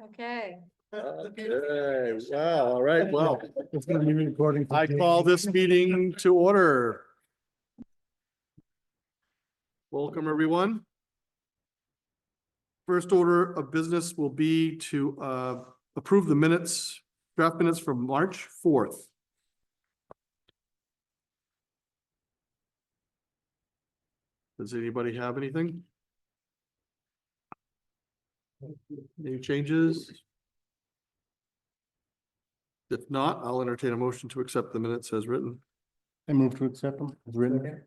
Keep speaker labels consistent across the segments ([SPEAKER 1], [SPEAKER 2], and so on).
[SPEAKER 1] Okay.
[SPEAKER 2] Okay, wow, all right, well,
[SPEAKER 3] It's gonna be recording.
[SPEAKER 2] I call this meeting to order. Welcome, everyone. First order of business will be to approve the minutes, draft minutes from March 4th. Does anybody have anything? Any changes? If not, I'll entertain a motion to accept the minutes as written.
[SPEAKER 3] I move to accept them as written.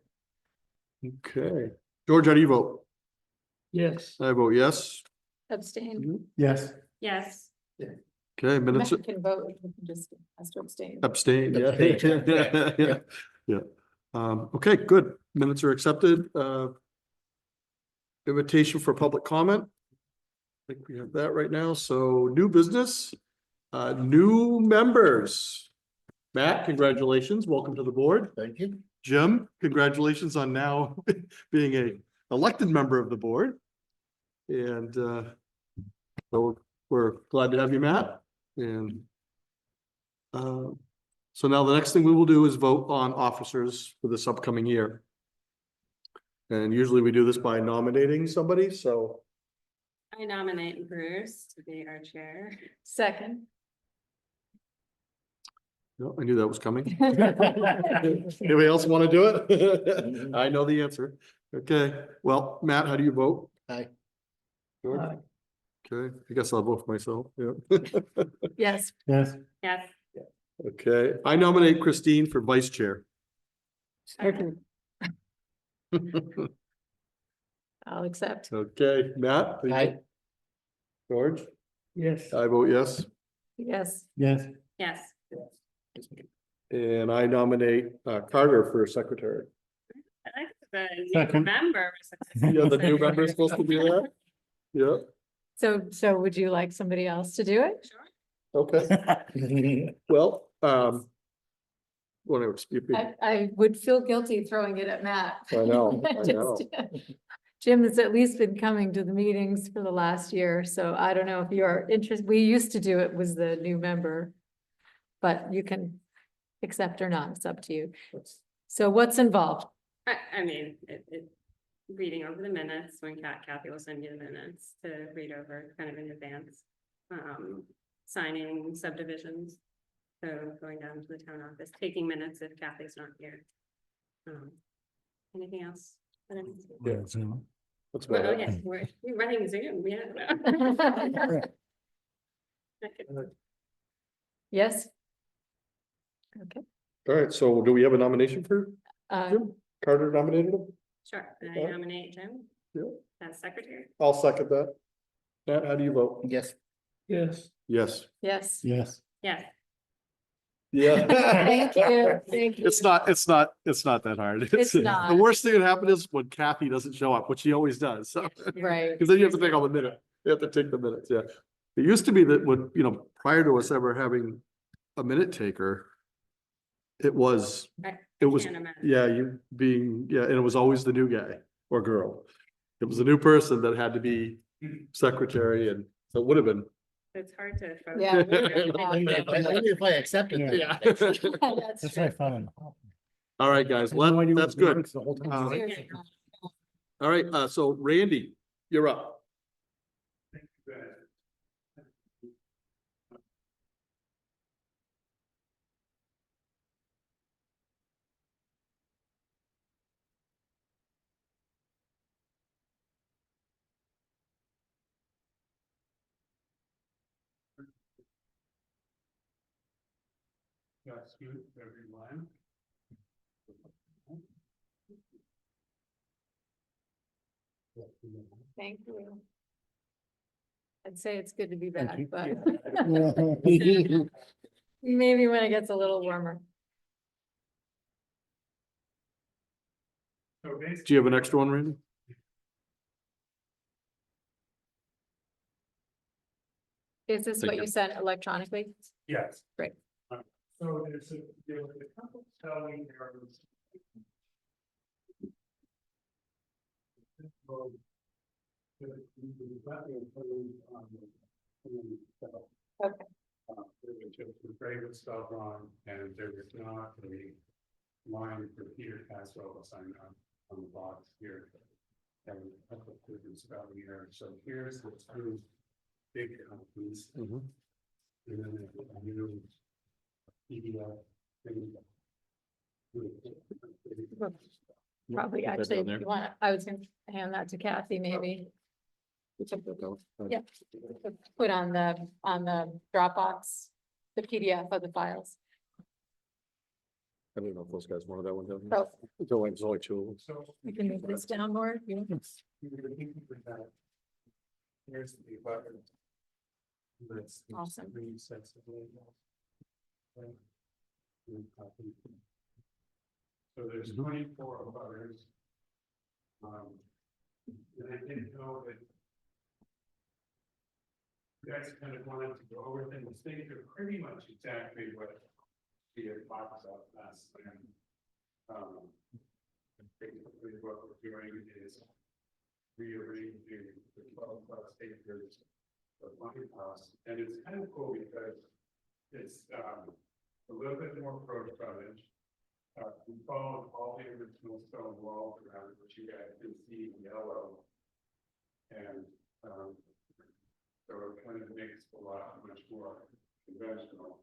[SPEAKER 2] Okay. George, how do you vote?
[SPEAKER 3] Yes.
[SPEAKER 2] I vote yes.
[SPEAKER 1] Abstain.
[SPEAKER 3] Yes.
[SPEAKER 1] Yes.
[SPEAKER 2] Okay, minutes
[SPEAKER 1] Rebecca can vote, we can just has to abstain.
[SPEAKER 2] abstain. Yeah.
[SPEAKER 3] Abstain.
[SPEAKER 2] Yeah. Yeah. Okay, good. Minutes are accepted. Invitation for public comment. I think we have that right now. So new business, new members. Matt, congratulations. Welcome to the board.
[SPEAKER 3] Thank you.
[SPEAKER 2] Jim, congratulations on now being a elected member of the board. And so we're glad to have you, Matt. And so now the next thing we will do is vote on officers for this upcoming year. And usually we do this by nominating somebody, so.
[SPEAKER 4] I nominate Bruce to be our chair.
[SPEAKER 1] Second.
[SPEAKER 2] No, I knew that was coming. Anybody else want to do it? I know the answer. Okay, well, Matt, how do you vote?
[SPEAKER 3] Aye.
[SPEAKER 2] George?
[SPEAKER 3] Aye.
[SPEAKER 2] Okay, I guess I'll vote for myself, yeah.
[SPEAKER 1] Yes.
[SPEAKER 3] Yes.
[SPEAKER 4] Yes.
[SPEAKER 2] Okay, I nominate Christine for vice chair.
[SPEAKER 1] Second. I'll accept.
[SPEAKER 2] Okay, Matt? how do you
[SPEAKER 3] Aye.
[SPEAKER 2] vote? George?
[SPEAKER 3] Yes.
[SPEAKER 2] I vote yes.
[SPEAKER 1] Yes.
[SPEAKER 3] Yes.
[SPEAKER 4] Yes.
[SPEAKER 2] And I nominate Carter for secretary.
[SPEAKER 4] I like the new
[SPEAKER 3] Second.
[SPEAKER 4] member.
[SPEAKER 2] Yeah, the new member is supposed to be there? Yeah,
[SPEAKER 1] So would you like somebody else to do it?
[SPEAKER 4] Sure.
[SPEAKER 2] okay, well, want to speak?
[SPEAKER 1] I would feel guilty throwing it at Matt.
[SPEAKER 2] I know, I know.
[SPEAKER 1] Just- Jim has at least been coming to the meetings for the last year, so I don't know if you're interested. We used to do it was the new member. But you can accept or not, it's up to you. So what's involved?
[SPEAKER 4] I mean, reading over the minutes when Kathy will send you the minutes to read over kind of in advance. Signing subdivisions. So going down to the town office, taking minutes if Kathy's not here. Anything else? that I need to do?
[SPEAKER 2] Yeah. That's
[SPEAKER 4] Well,
[SPEAKER 2] about
[SPEAKER 4] oh,
[SPEAKER 2] it.
[SPEAKER 4] yes, we're running Zoom, yeah.
[SPEAKER 1] Yes? Okay.
[SPEAKER 2] All right, so do we have a nomination for
[SPEAKER 1] Uh,
[SPEAKER 2] Jim? Carter nominated him?
[SPEAKER 4] Sure, and I
[SPEAKER 2] Yeah.
[SPEAKER 4] nominate Jim
[SPEAKER 2] Yeah.
[SPEAKER 4] as secretary.
[SPEAKER 2] I'll second that. Matt, how do you vote?
[SPEAKER 3] Yes. Yes.
[SPEAKER 2] Yes.
[SPEAKER 1] yes.
[SPEAKER 3] Yes.
[SPEAKER 4] Yes.
[SPEAKER 2] Yeah.
[SPEAKER 1] Thank you, thank you.
[SPEAKER 2] It's not that hard.
[SPEAKER 1] It's not.
[SPEAKER 2] The worst thing that happens is when Kathy doesn't show up, which she always does, so.
[SPEAKER 1] Right.
[SPEAKER 2] Because then you have to take all the minutes. You have to take the minutes, yeah. It used to be that when, prior to us ever having a minute taker, it was,
[SPEAKER 4] I
[SPEAKER 2] It was-
[SPEAKER 4] can't imagine.
[SPEAKER 2] yeah, and it was always the new guy or girl. It was the new person that had to be secretary, and so it would have been.
[SPEAKER 4] It's hard to. focus.
[SPEAKER 1] Yeah.
[SPEAKER 3] Only if I accepted it.
[SPEAKER 2] Yeah.
[SPEAKER 1] That's
[SPEAKER 3] That's
[SPEAKER 1] true.
[SPEAKER 3] what I found.
[SPEAKER 2] All right, guys, that's good. Uh,
[SPEAKER 1] Seriously.
[SPEAKER 2] All right, so Randy, you're up.
[SPEAKER 3] Yes, you, everyone.
[SPEAKER 1] Thank you. I'd say it's good to be
[SPEAKER 3] Thank
[SPEAKER 1] back,
[SPEAKER 3] you.
[SPEAKER 1] but
[SPEAKER 3] Yeah.
[SPEAKER 1] maybe when it gets a little warmer.
[SPEAKER 2] Do you have an extra one, Randy?
[SPEAKER 1] Is this
[SPEAKER 2] Thank
[SPEAKER 1] what
[SPEAKER 2] you.
[SPEAKER 1] you sent electronically?
[SPEAKER 3] Yes.
[SPEAKER 1] Great.
[SPEAKER 3] So there's a couple spelling errors.
[SPEAKER 1] Okay.
[SPEAKER 3] There was just the grade stuff on, and there was not a line for Peter Caswell assigned on the box here. And a couple of different stuff here, so here's the two big companies.
[SPEAKER 2] Mhm.
[SPEAKER 3] And then a new PDF. thing.
[SPEAKER 1] Probably
[SPEAKER 2] Put that
[SPEAKER 1] actually,
[SPEAKER 2] down
[SPEAKER 1] if
[SPEAKER 2] there.
[SPEAKER 1] you want, I was gonna hand that to Kathy, maybe. Yeah. To put on the Dropbox, the PDF of the files.
[SPEAKER 2] I don't know if those guys wanted that one, don't
[SPEAKER 1] So
[SPEAKER 2] It's only two of them.
[SPEAKER 3] So.
[SPEAKER 1] you can move this down more.
[SPEAKER 3] You were thinking with that. Here's the button. That's.
[SPEAKER 1] Awesome.
[SPEAKER 3] Three sets of labels. Okay. And copy. So there's 24 butters. And I didn't know that. You guys kind of wanted to go over things, things are pretty much exactly what the box up last time. Basically what we're doing is rearranging the 12+ acres of money cost, and it's kind of cool because it's a little bit more approach frontage. We followed all the original stone walls around, which you guys can see in yellow. And so it kind of makes a lot much more conventional.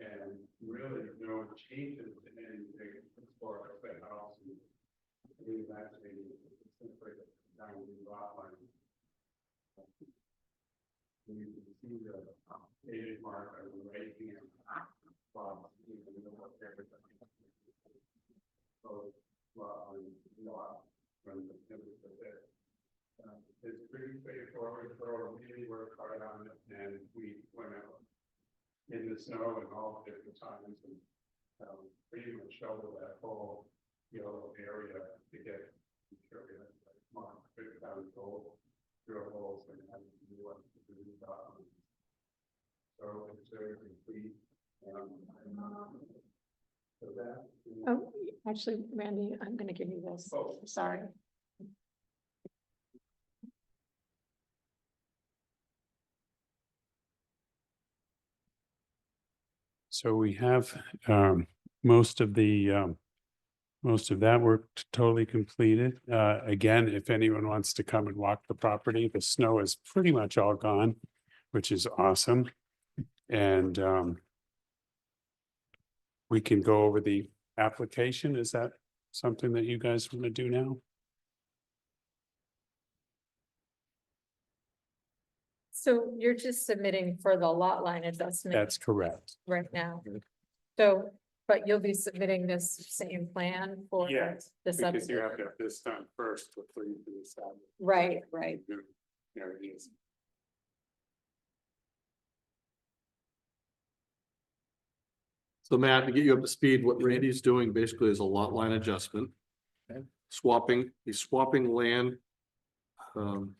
[SPEAKER 3] And really no changes in anything as far as the house. And really actually simply down the lot line. You can see the dated mark on the right hand. Lot in the middle of everything. So lot line, lot from the middle of it. It's pretty straightforward, so really worked hard on it, and we went out in the snow and all different times, and pretty much shoveled that whole yellow area to get mark, put down gold, drill holes, and have to do what to do. So it's very complete. So that.
[SPEAKER 1] Oh, actually, Randy, I'm gonna give you this.
[SPEAKER 3] Oh.
[SPEAKER 1] Sorry.
[SPEAKER 5] So we have most of that work totally completed. Again, if anyone wants to come and walk the property, the snow is pretty much all gone, which is awesome. And we can go over the application. Is that something that you guys want to do now?
[SPEAKER 1] So you're just submitting for the lot line adjustment
[SPEAKER 5] That's correct.
[SPEAKER 1] right now. So, but you'll be submitting this same plan for
[SPEAKER 5] Yes,
[SPEAKER 1] the
[SPEAKER 5] Because you
[SPEAKER 1] subdivision.
[SPEAKER 5] have to have this done first before you can decide.
[SPEAKER 1] Right, right.
[SPEAKER 5] There it is.
[SPEAKER 2] So Matt, to get you up to speed, what Randy's doing basically is a lot line adjustment. Swapping, he's swapping land. And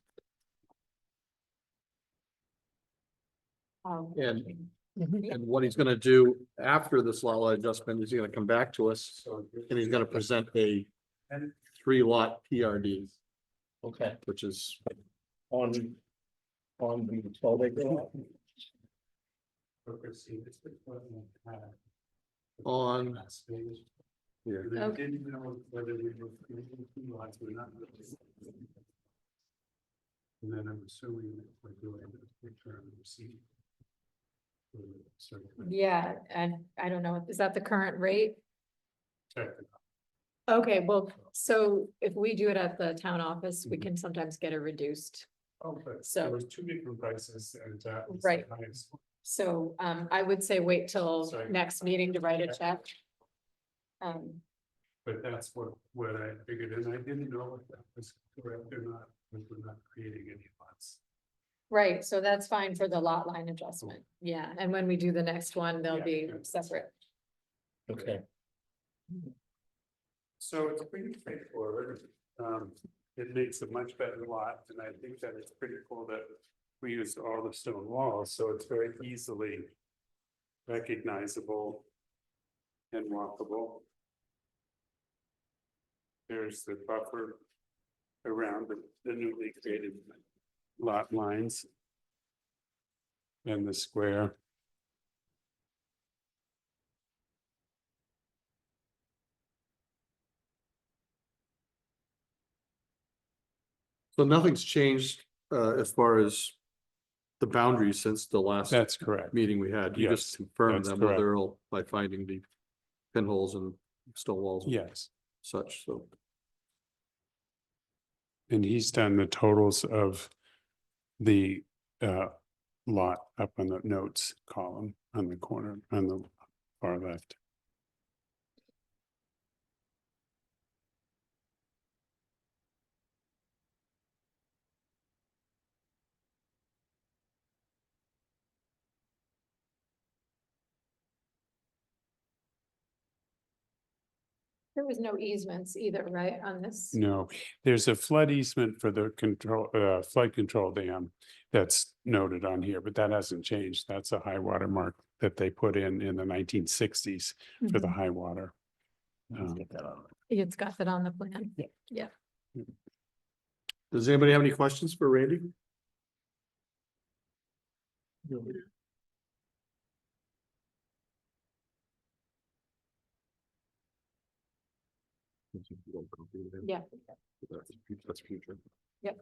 [SPEAKER 2] what he's gonna do after this lot line adjustment is he's gonna come back to us
[SPEAKER 3] So.
[SPEAKER 2] and he's gonna present a
[SPEAKER 3] And
[SPEAKER 2] 3-lot PRD,
[SPEAKER 6] Okay,
[SPEAKER 2] which is
[SPEAKER 6] on the 12 acre lot.
[SPEAKER 3] Okay, see, it's the equivalent,
[SPEAKER 2] on,
[SPEAKER 3] that stage.
[SPEAKER 2] yeah,
[SPEAKER 3] And I
[SPEAKER 1] Okay.
[SPEAKER 3] didn't know whether we were creating 2 lots or not. And then I'm assuming that we're doing a picture of the receipt.
[SPEAKER 1] Yeah, and I don't know, is that the current rate?
[SPEAKER 3] Check.
[SPEAKER 1] Okay, well, so if we do it at the town office, we can sometimes get it reduced.
[SPEAKER 3] Oh, but
[SPEAKER 1] So-
[SPEAKER 3] there was 2 different prices and that was
[SPEAKER 1] Right.
[SPEAKER 3] the highest one.
[SPEAKER 1] So I would say wait till
[SPEAKER 3] Sorry.
[SPEAKER 1] next meeting to write a check.
[SPEAKER 3] But that's what I figured, and I didn't know if that was correct or not, because we're not creating any lots.
[SPEAKER 1] Right, so that's fine for the lot line adjustment. Yeah, and when we do the next one, they'll
[SPEAKER 3] Yeah,
[SPEAKER 1] be
[SPEAKER 3] yeah.
[SPEAKER 1] separate.
[SPEAKER 6] Okay,
[SPEAKER 5] So it's pretty straightforward. It makes a much better lot, and I think that it's pretty cool that we used all the stone walls, so it's very easily recognizable and walkable. There's the buffer around the newly created lot lines. and the square.
[SPEAKER 2] So nothing's changed as far as the boundaries since the last
[SPEAKER 5] That's correct.
[SPEAKER 2] meeting we had. You just
[SPEAKER 5] Yes,
[SPEAKER 2] confirmed
[SPEAKER 5] that's
[SPEAKER 2] them
[SPEAKER 5] correct.
[SPEAKER 2] literal by finding the pinholes and stone walls and
[SPEAKER 5] Yes,
[SPEAKER 2] such, so.
[SPEAKER 5] and he's done the totals of the lot up on the notes column on the corner, on the far left.
[SPEAKER 1] There was no easements either, right, on this?
[SPEAKER 5] No, there's a flood easement for the flood control dam that's noted on here, but that hasn't changed. That's a high water mark that they put in the 1960s for the
[SPEAKER 1] Mhm.
[SPEAKER 5] high water.
[SPEAKER 6] Let's get that on.
[SPEAKER 1] It's got that on the plan.
[SPEAKER 6] Yeah.
[SPEAKER 2] Does anybody have any questions for Randy?
[SPEAKER 1] Yeah.
[SPEAKER 2] That's future.
[SPEAKER 1] Yep.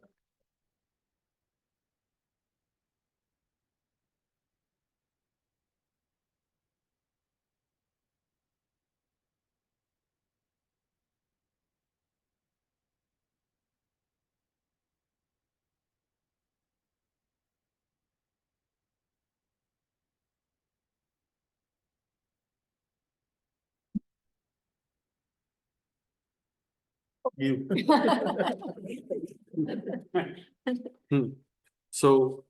[SPEAKER 2] You. So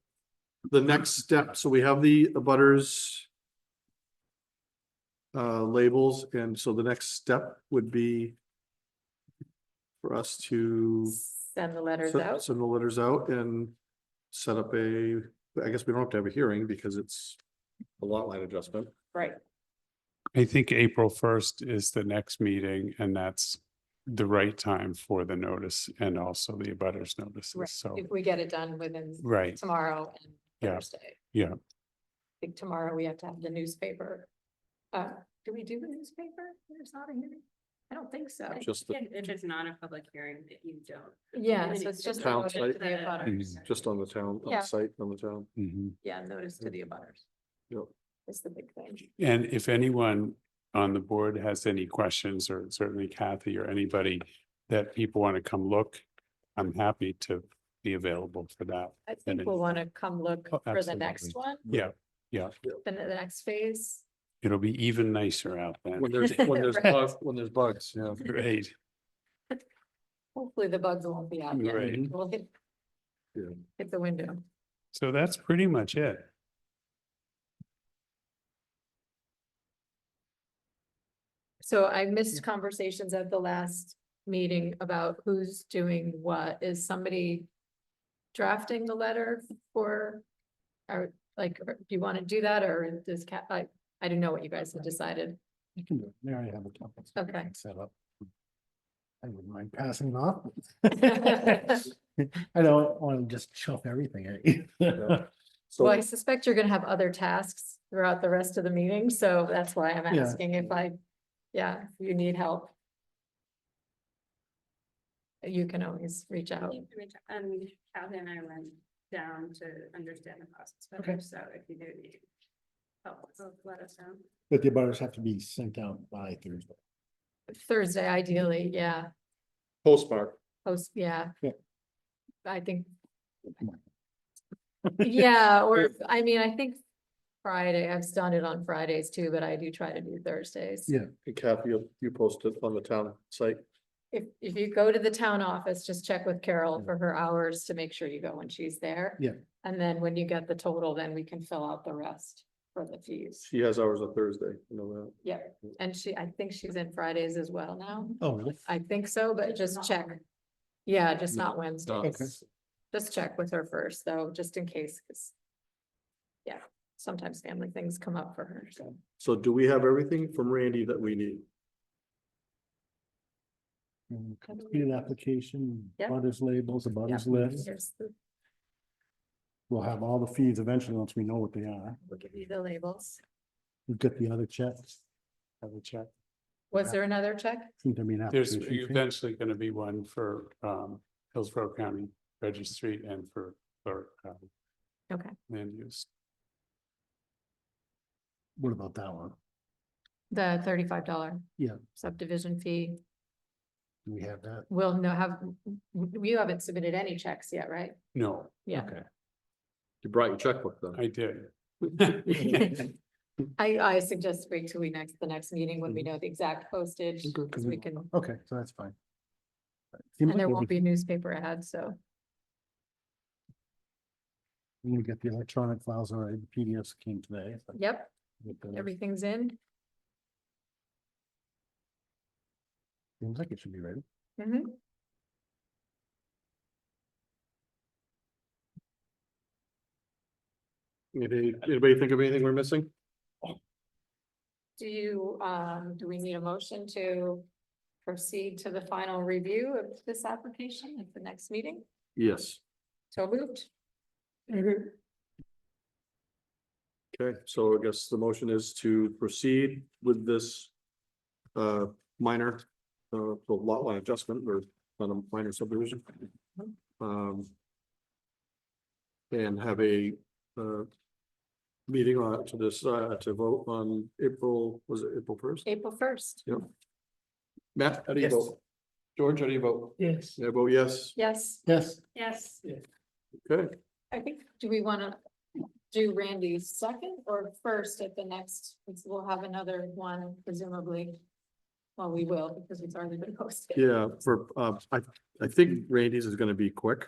[SPEAKER 2] the next step, so we have the abutters labels, and so the next step would be for us to
[SPEAKER 1] Send the letters out.
[SPEAKER 2] send the letters out and set up I guess we don't have to have a hearing because it's a lot line adjustment.
[SPEAKER 1] Right.
[SPEAKER 5] I think April 1st is the next meeting, and that's the right time for the notice and also the abutters notices.
[SPEAKER 1] Right.
[SPEAKER 5] So,
[SPEAKER 1] If we get it done within
[SPEAKER 5] right,
[SPEAKER 1] tomorrow and
[SPEAKER 5] Yeah.
[SPEAKER 1] Thursday.
[SPEAKER 5] yeah.
[SPEAKER 1] I think tomorrow we have to have the newspaper. Do we do the newspaper? There's not a hearing? I don't think so.
[SPEAKER 2] Just the,
[SPEAKER 4] If it's not a public hearing, that you don't.
[SPEAKER 1] Yeah, so it's just a
[SPEAKER 2] Town
[SPEAKER 1] notice to
[SPEAKER 2] site.
[SPEAKER 1] the abutters.
[SPEAKER 2] just on the town, on
[SPEAKER 1] Yeah.
[SPEAKER 2] the site, on the town.
[SPEAKER 5] Mhm.
[SPEAKER 1] Yeah, notice to the abutters.
[SPEAKER 2] Yep.
[SPEAKER 1] Is the big thing.
[SPEAKER 5] And if anyone on the board has any questions, or certainly Kathy or anybody that people want to come look, I'm happy to be available for that.
[SPEAKER 1] I think we'll want to come look
[SPEAKER 5] Oh,
[SPEAKER 1] for the next
[SPEAKER 5] absolutely.
[SPEAKER 1] one,
[SPEAKER 5] Yeah, yeah.
[SPEAKER 1] the next phase.
[SPEAKER 5] It'll be even nicer out then.
[SPEAKER 2] When there's
[SPEAKER 1] Right.
[SPEAKER 2] bugs, when there's bugs, yeah.
[SPEAKER 5] Great.
[SPEAKER 1] Hopefully the bugs won't be out yet.
[SPEAKER 5] Right.
[SPEAKER 1] We'll hit.
[SPEAKER 2] Yeah.
[SPEAKER 1] Hit the window.
[SPEAKER 5] So that's pretty much it.
[SPEAKER 1] So I missed conversations at the last meeting about who's doing what. Is somebody drafting the letter for, or like, or do you want to do that, or does I didn't know what you guys had decided.
[SPEAKER 6] You can do it. There I have a couple.
[SPEAKER 1] Okay.
[SPEAKER 6] Set up. I wouldn't mind passing it off. I don't want to just shove everything at you.
[SPEAKER 2] So,
[SPEAKER 1] Well, I suspect you're gonna have other tasks throughout the rest of the meeting, so that's why I'm
[SPEAKER 6] Yeah.
[SPEAKER 1] asking if if you need help. You can always reach out.
[SPEAKER 4] And Kathy and I went down to understand the process better,
[SPEAKER 6] Okay.
[SPEAKER 4] so if you do need help, so let us know.
[SPEAKER 6] But the butters have to be sent out by Thursday.
[SPEAKER 1] Thursday, ideally, yeah,
[SPEAKER 2] postmark,
[SPEAKER 1] yeah.
[SPEAKER 6] Yeah.
[SPEAKER 1] I think. Yeah, or, I mean, I think Friday, I've done it on Fridays too, but I do try to do Thursdays.
[SPEAKER 6] Yeah.
[SPEAKER 2] and Kathy, you post it on the town site.
[SPEAKER 1] If you go to the town office, just check with Carol for her hours to make sure you go when she's there.
[SPEAKER 6] Yeah.
[SPEAKER 1] And then when you get the total, then we can fill out the rest for the fees.
[SPEAKER 2] She has hours on Thursday, you know that.
[SPEAKER 1] Yeah, and I think she's in Fridays as well now.
[SPEAKER 6] Oh, really?
[SPEAKER 1] I think so, but just check. Yeah, just not
[SPEAKER 6] Okay.
[SPEAKER 1] Wednesdays. Just check with her first, though, just in case, because. Yeah, sometimes family things come up for her, so.
[SPEAKER 2] So do we have everything from Randy that we need?
[SPEAKER 6] Complete application,
[SPEAKER 1] Yep.
[SPEAKER 6] butters labels, a butters
[SPEAKER 1] Yeah,
[SPEAKER 6] list.
[SPEAKER 1] here's the-
[SPEAKER 6] We'll have all the fees eventually once we know what they are.
[SPEAKER 1] We'll give you the labels.
[SPEAKER 6] We've got the other checks.
[SPEAKER 5] Have a check.
[SPEAKER 1] Was there another check?
[SPEAKER 6] Seems to be an
[SPEAKER 5] There's
[SPEAKER 6] application fee.
[SPEAKER 5] eventually gonna be one for Hillsborough County Registry and for
[SPEAKER 1] Okay,
[SPEAKER 5] land use.
[SPEAKER 6] What about that one?
[SPEAKER 1] the $35
[SPEAKER 6] Yeah,
[SPEAKER 1] subdivision fee.
[SPEAKER 6] do we have that?
[SPEAKER 1] We'll you haven't submitted any checks yet, right?
[SPEAKER 5] No,
[SPEAKER 1] Yeah.
[SPEAKER 6] Okay.
[SPEAKER 2] You brought your checkbook though.
[SPEAKER 5] I did.
[SPEAKER 1] I suggest wait till the next meeting when we know the exact postage,
[SPEAKER 2] Okay.
[SPEAKER 1] because we can,
[SPEAKER 6] Okay, so that's fine.
[SPEAKER 1] and there won't be a newspaper ad, so.
[SPEAKER 6] We get the electronic files already, the PDFs came today. so
[SPEAKER 1] Yep,
[SPEAKER 6] get those.
[SPEAKER 1] everything's in.
[SPEAKER 6] Seems like it should be ready.
[SPEAKER 1] Mhm.
[SPEAKER 2] Anybody think of anything we're missing?
[SPEAKER 1] Do we need a motion to proceed to the final review of this application at the next meeting?
[SPEAKER 2] Yes.
[SPEAKER 1] So moved.
[SPEAKER 2] Okay, so I guess the motion is to proceed with this minor the lot line adjustment or on a minor subdivision. And have a meeting on to this to vote on April, was it April 1st?
[SPEAKER 1] April 1st.
[SPEAKER 2] Yep. Matt, how do you
[SPEAKER 6] Yes.
[SPEAKER 2] vote? George, how do you vote?
[SPEAKER 6] Yes.
[SPEAKER 2] I vote yes.
[SPEAKER 1] Yes,
[SPEAKER 6] Yes.
[SPEAKER 4] Yes.
[SPEAKER 2] Okay,
[SPEAKER 1] I think, do we want to do Randy's second or first at the next, because we'll have another one presumably. Well, we will, because it's already been posted.
[SPEAKER 2] yeah, for I think Randy's is gonna be quick.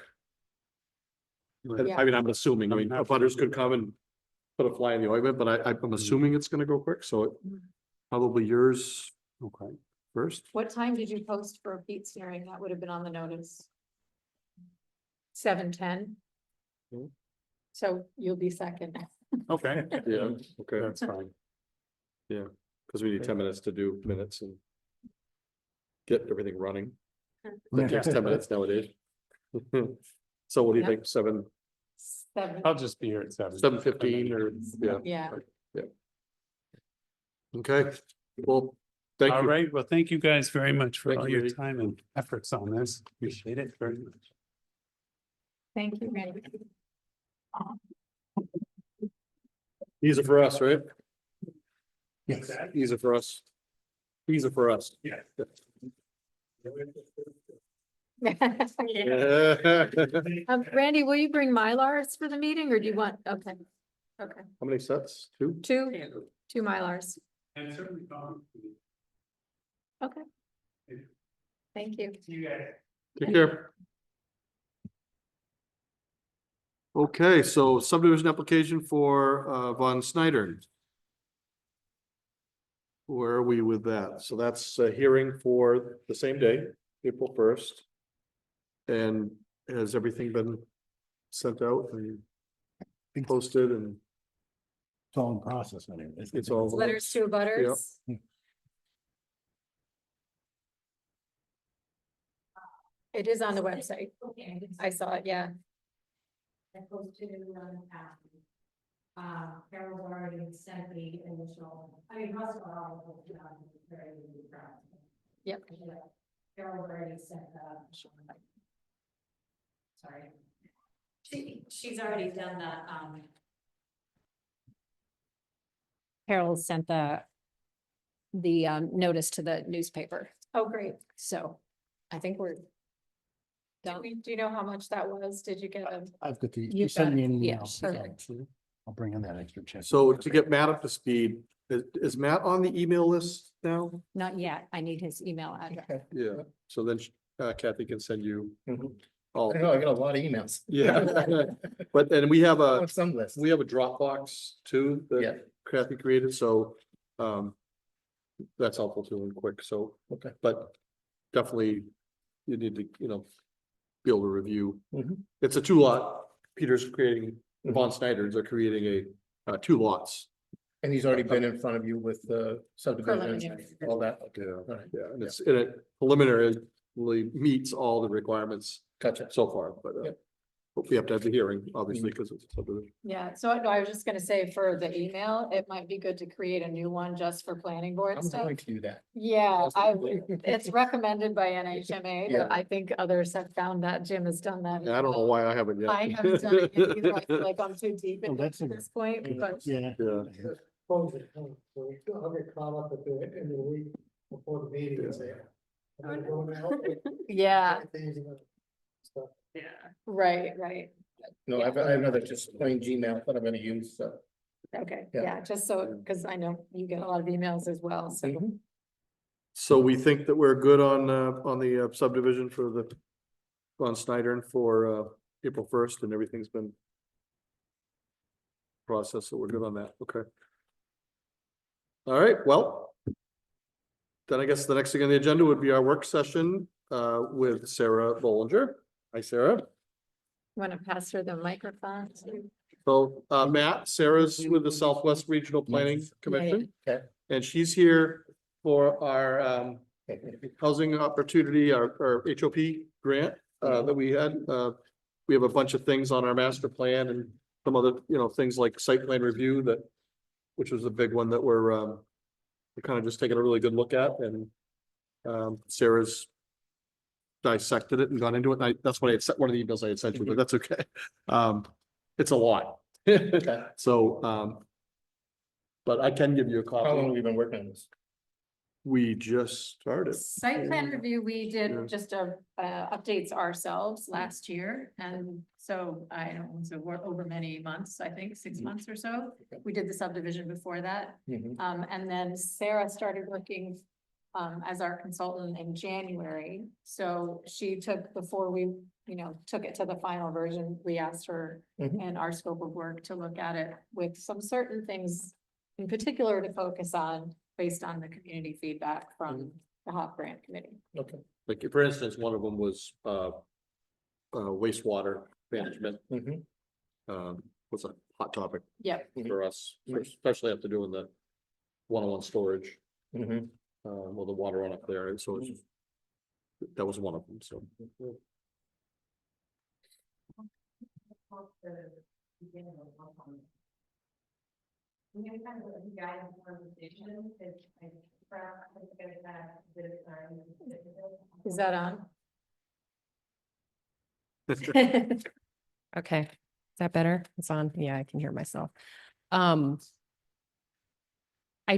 [SPEAKER 1] Yeah.
[SPEAKER 2] I mean, I'm assuming, I mean, butters could come and put a fly in the ointment, but I'm assuming it's gonna go quick, so probably yours
[SPEAKER 5] Okay.
[SPEAKER 2] first.
[SPEAKER 1] What time did you post for Pete's hearing? That would have been on the notice. 7:10.
[SPEAKER 2] Hmm.
[SPEAKER 1] So you'll be second.
[SPEAKER 5] Okay,
[SPEAKER 2] Yeah, okay,
[SPEAKER 5] that's fine.
[SPEAKER 2] because we need 10 minutes to do minutes and get everything running. That takes 10 minutes nowadays. So what do you
[SPEAKER 1] Yeah.
[SPEAKER 2] think,
[SPEAKER 1] 7.
[SPEAKER 5] I'll just be here at
[SPEAKER 2] 7:15 or, yeah,
[SPEAKER 1] Yeah.
[SPEAKER 2] okay, well, thank
[SPEAKER 5] All
[SPEAKER 2] you.
[SPEAKER 5] right, well, thank you guys very much for
[SPEAKER 2] Thank
[SPEAKER 5] all
[SPEAKER 2] you,
[SPEAKER 5] your
[SPEAKER 2] Randy.
[SPEAKER 5] time and efforts on this. Appreciate it very much.
[SPEAKER 1] Thank you, Randy.
[SPEAKER 2] These are for us, right?
[SPEAKER 6] Yes.
[SPEAKER 2] These are for us. These are for us.
[SPEAKER 5] Yeah.
[SPEAKER 2] How
[SPEAKER 1] Randy, will you bring Mylars for the meeting or do you want, okay, okay,
[SPEAKER 2] many sets? Two?
[SPEAKER 1] two Mylars,
[SPEAKER 5] And certainly.
[SPEAKER 1] okay. Thank you.
[SPEAKER 2] Take care. Okay, so subdivision application for Von Sneidern. Where are we with that? So that's a hearing for the same day, April 1st. And has everything been sent out and posted and
[SPEAKER 6] It's all in process anyway.
[SPEAKER 2] it's all?
[SPEAKER 1] Letters to butters.
[SPEAKER 6] Yeah.
[SPEAKER 1] It is on the website. I saw it, yeah.
[SPEAKER 7] Carol's already sent the initial, I mean, most of our.
[SPEAKER 1] Yep.
[SPEAKER 7] Carol already sent sorry. She's already done the, Carol sent the notice to the newspaper,
[SPEAKER 1] Oh, great.
[SPEAKER 7] so I think we're done.
[SPEAKER 1] Do you know how much that was? Did you get a?
[SPEAKER 6] I've got the,
[SPEAKER 1] You've
[SPEAKER 6] you sent
[SPEAKER 1] got
[SPEAKER 6] me an
[SPEAKER 7] yeah,
[SPEAKER 6] email.
[SPEAKER 7] sure.
[SPEAKER 6] so I'll bring in that extra check.
[SPEAKER 2] So to get Matt up to speed, is Matt on the email list now?
[SPEAKER 7] Not yet, I need his email address.
[SPEAKER 2] Yeah, so then Kathy can send you
[SPEAKER 6] Mhm.
[SPEAKER 2] all.
[SPEAKER 6] I know, I got a lot of emails.
[SPEAKER 2] Yeah, but then we have a,
[SPEAKER 6] Some list.
[SPEAKER 2] we have a Dropbox too
[SPEAKER 6] Yeah.
[SPEAKER 2] that Kathy created, so that's helpful too and quick, so.
[SPEAKER 6] Okay.
[SPEAKER 2] But definitely you need to, be able to review.
[SPEAKER 6] Mhm.
[SPEAKER 2] It's a 2-lot. Peter's creating, Von Snyder's are creating a 2 lots.
[SPEAKER 6] And he's already been in front of you with the subdivision,
[SPEAKER 1] Preliminary.
[SPEAKER 6] all that.
[SPEAKER 2] Yeah,
[SPEAKER 6] Alright.
[SPEAKER 2] yeah, and it preliminarily meets all the requirements
[SPEAKER 6] Gotcha.
[SPEAKER 2] so far, but
[SPEAKER 6] Yep.
[SPEAKER 2] But we have to have the hearing, obviously, because it's a subdivision.
[SPEAKER 1] Yeah, so no, I was just gonna say for the email, it might be good to create a new one just for planning board
[SPEAKER 6] I'm
[SPEAKER 1] stuff.
[SPEAKER 6] going to do that.
[SPEAKER 1] Yeah, it's recommended by NHMA,
[SPEAKER 6] Yeah.
[SPEAKER 1] but I think others have found that. Jim has done that. as
[SPEAKER 2] And I don't know
[SPEAKER 1] well.
[SPEAKER 2] why I haven't yet.
[SPEAKER 1] I haven't done it yet either. I feel like I'm too deep
[SPEAKER 6] Oh,
[SPEAKER 1] in
[SPEAKER 6] that's
[SPEAKER 1] at
[SPEAKER 6] a-
[SPEAKER 1] this point, but
[SPEAKER 6] Yeah.
[SPEAKER 2] Yeah,
[SPEAKER 8] Close it, so we still have it caught up at the end of the week before the meeting and say. "I'm gonna go now."
[SPEAKER 1] yeah,
[SPEAKER 8] Things and stuff.
[SPEAKER 4] Yeah.
[SPEAKER 1] right.
[SPEAKER 6] No, I have another just plain Gmail that I'm gonna use, so.
[SPEAKER 1] Okay,
[SPEAKER 6] Yeah.
[SPEAKER 1] yeah, just so, because I know you get a lot of emails as well, so.
[SPEAKER 6] Mhm.
[SPEAKER 2] so we think that we're good on the subdivision for on Sneidern for April 1st, and everything's been processed, so we're good on that, okay. All right, well, then I guess the next thing on the agenda would be our work session with Sarah Bollinger. Hi, Sarah.
[SPEAKER 1] Want to pass her the microphone?
[SPEAKER 2] So Matt, Sarah's with the Southwest Regional Planning Commission.
[SPEAKER 6] Okay.
[SPEAKER 2] And she's here for our housing opportunity, our HOP grant that we had. We have a bunch of things on our master plan and some other, things like site plan review which was a big one that we're kind of just taking a really good look at, and Sarah's dissected it and gone into it. And that's what I had sent, one of the emails I had sent you, but that's okay. It's a lot.
[SPEAKER 6] Okay.
[SPEAKER 2] So, but I can give you a
[SPEAKER 6] How long have
[SPEAKER 2] copy.
[SPEAKER 6] we been working on this?
[SPEAKER 2] We just started.
[SPEAKER 1] Site plan review, we
[SPEAKER 2] Yeah.
[SPEAKER 1] did just updates ourselves last year, and so I don't, so we're over many months, I think, 6 months or so. We did the subdivision before that,
[SPEAKER 6] Mhm.
[SPEAKER 1] and then Sarah started working as our consultant in January. So she took, before we, took it to the final version, we asked her
[SPEAKER 6] Mhm.
[SPEAKER 1] and our scope of work to look at it with some certain things in particular to focus on based on the community feedback from the HOP grant committee.
[SPEAKER 6] Okay.
[SPEAKER 2] Like, for instance, one of them was wastewater management.
[SPEAKER 6] Mhm.
[SPEAKER 2] Was a hot topic
[SPEAKER 1] Yep.
[SPEAKER 2] for us, especially after doing the one-on-one storage,
[SPEAKER 6] Mhm.
[SPEAKER 2] well, the water run up there, and so that was one of them, so.
[SPEAKER 7] We have kind of a guidance conversation, because I think that this,
[SPEAKER 1] Is that on?
[SPEAKER 9] Okay, is that better? It's on. Yeah, I can hear myself. I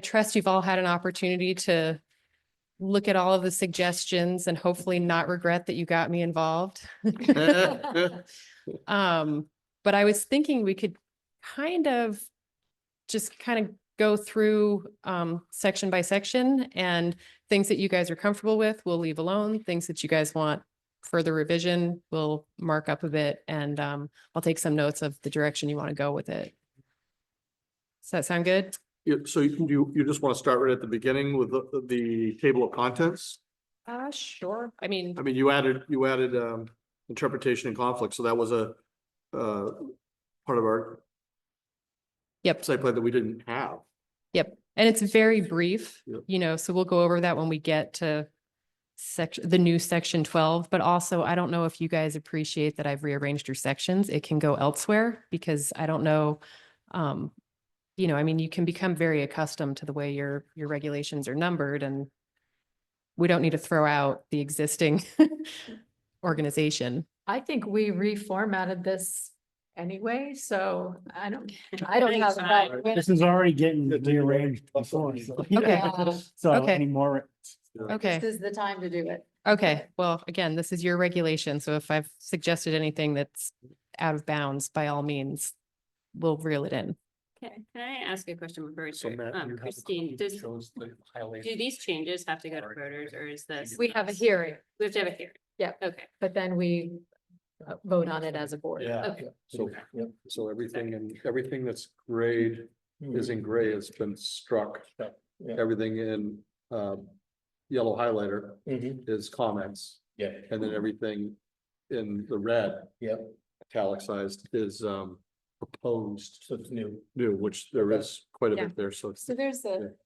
[SPEAKER 9] trust you've all had an opportunity to look at all of the suggestions and hopefully not regret that you got me involved. But I was thinking we could kind of go through section by section, and things that you guys are comfortable with, we'll leave alone. Things that you guys want further revision, we'll mark up a bit, and I'll take some notes of the direction you want to go with it. Does that sound good?
[SPEAKER 2] Yeah, so you just want to start right at the beginning with the table of contents?
[SPEAKER 9] Sure. I mean,
[SPEAKER 2] You added interpretation and conflict, so that was a part of our
[SPEAKER 9] yep.
[SPEAKER 2] site plan that we didn't have.
[SPEAKER 9] Yep, and it's very brief,
[SPEAKER 2] Yep.
[SPEAKER 9] so we'll go over that when we get to the new section 12, but also I don't know if you guys appreciate that I've rearranged your sections. It can go elsewhere because I don't know, you can become very accustomed to the way your regulations are numbered, and we don't need to throw out the existing organization.
[SPEAKER 1] I think we reformatted this anyway, so I don't have that.
[SPEAKER 8] This is already getting rearranged before, so.
[SPEAKER 9] Okay.
[SPEAKER 8] So
[SPEAKER 9] Okay.
[SPEAKER 8] any more,
[SPEAKER 9] Okay.
[SPEAKER 1] This is the time to do it.
[SPEAKER 9] Okay, well, again, this is your regulation, so if I've suggested anything that's out of bounds, by all means, we'll reel it in.
[SPEAKER 4] Okay, can I ask a question before we
[SPEAKER 2] So
[SPEAKER 4] start?
[SPEAKER 2] Matt, you have a
[SPEAKER 4] Christine,
[SPEAKER 2] copy that
[SPEAKER 4] do
[SPEAKER 2] shows the highlighted-
[SPEAKER 4] these changes have to go to voters, or is this?
[SPEAKER 1] We have a hearing,
[SPEAKER 4] We have to have a hearing.
[SPEAKER 1] Yeah.
[SPEAKER 4] Okay.
[SPEAKER 1] but then we vote on it as a board.
[SPEAKER 2] Yeah,
[SPEAKER 4] Okay.
[SPEAKER 2] so everything that's grayed is in gray, has been struck.
[SPEAKER 6] Yeah.
[SPEAKER 2] Everything in yellow highlighter
[SPEAKER 6] Mhm.
[SPEAKER 2] is comments,
[SPEAKER 6] Yeah.
[SPEAKER 2] and then everything in the red
[SPEAKER 6] Yep.
[SPEAKER 2] italicized is proposed
[SPEAKER 6] So it's new.
[SPEAKER 2] new, which there is quite a
[SPEAKER 1] Yeah.
[SPEAKER 2] bit there, so.
[SPEAKER 1] So there's the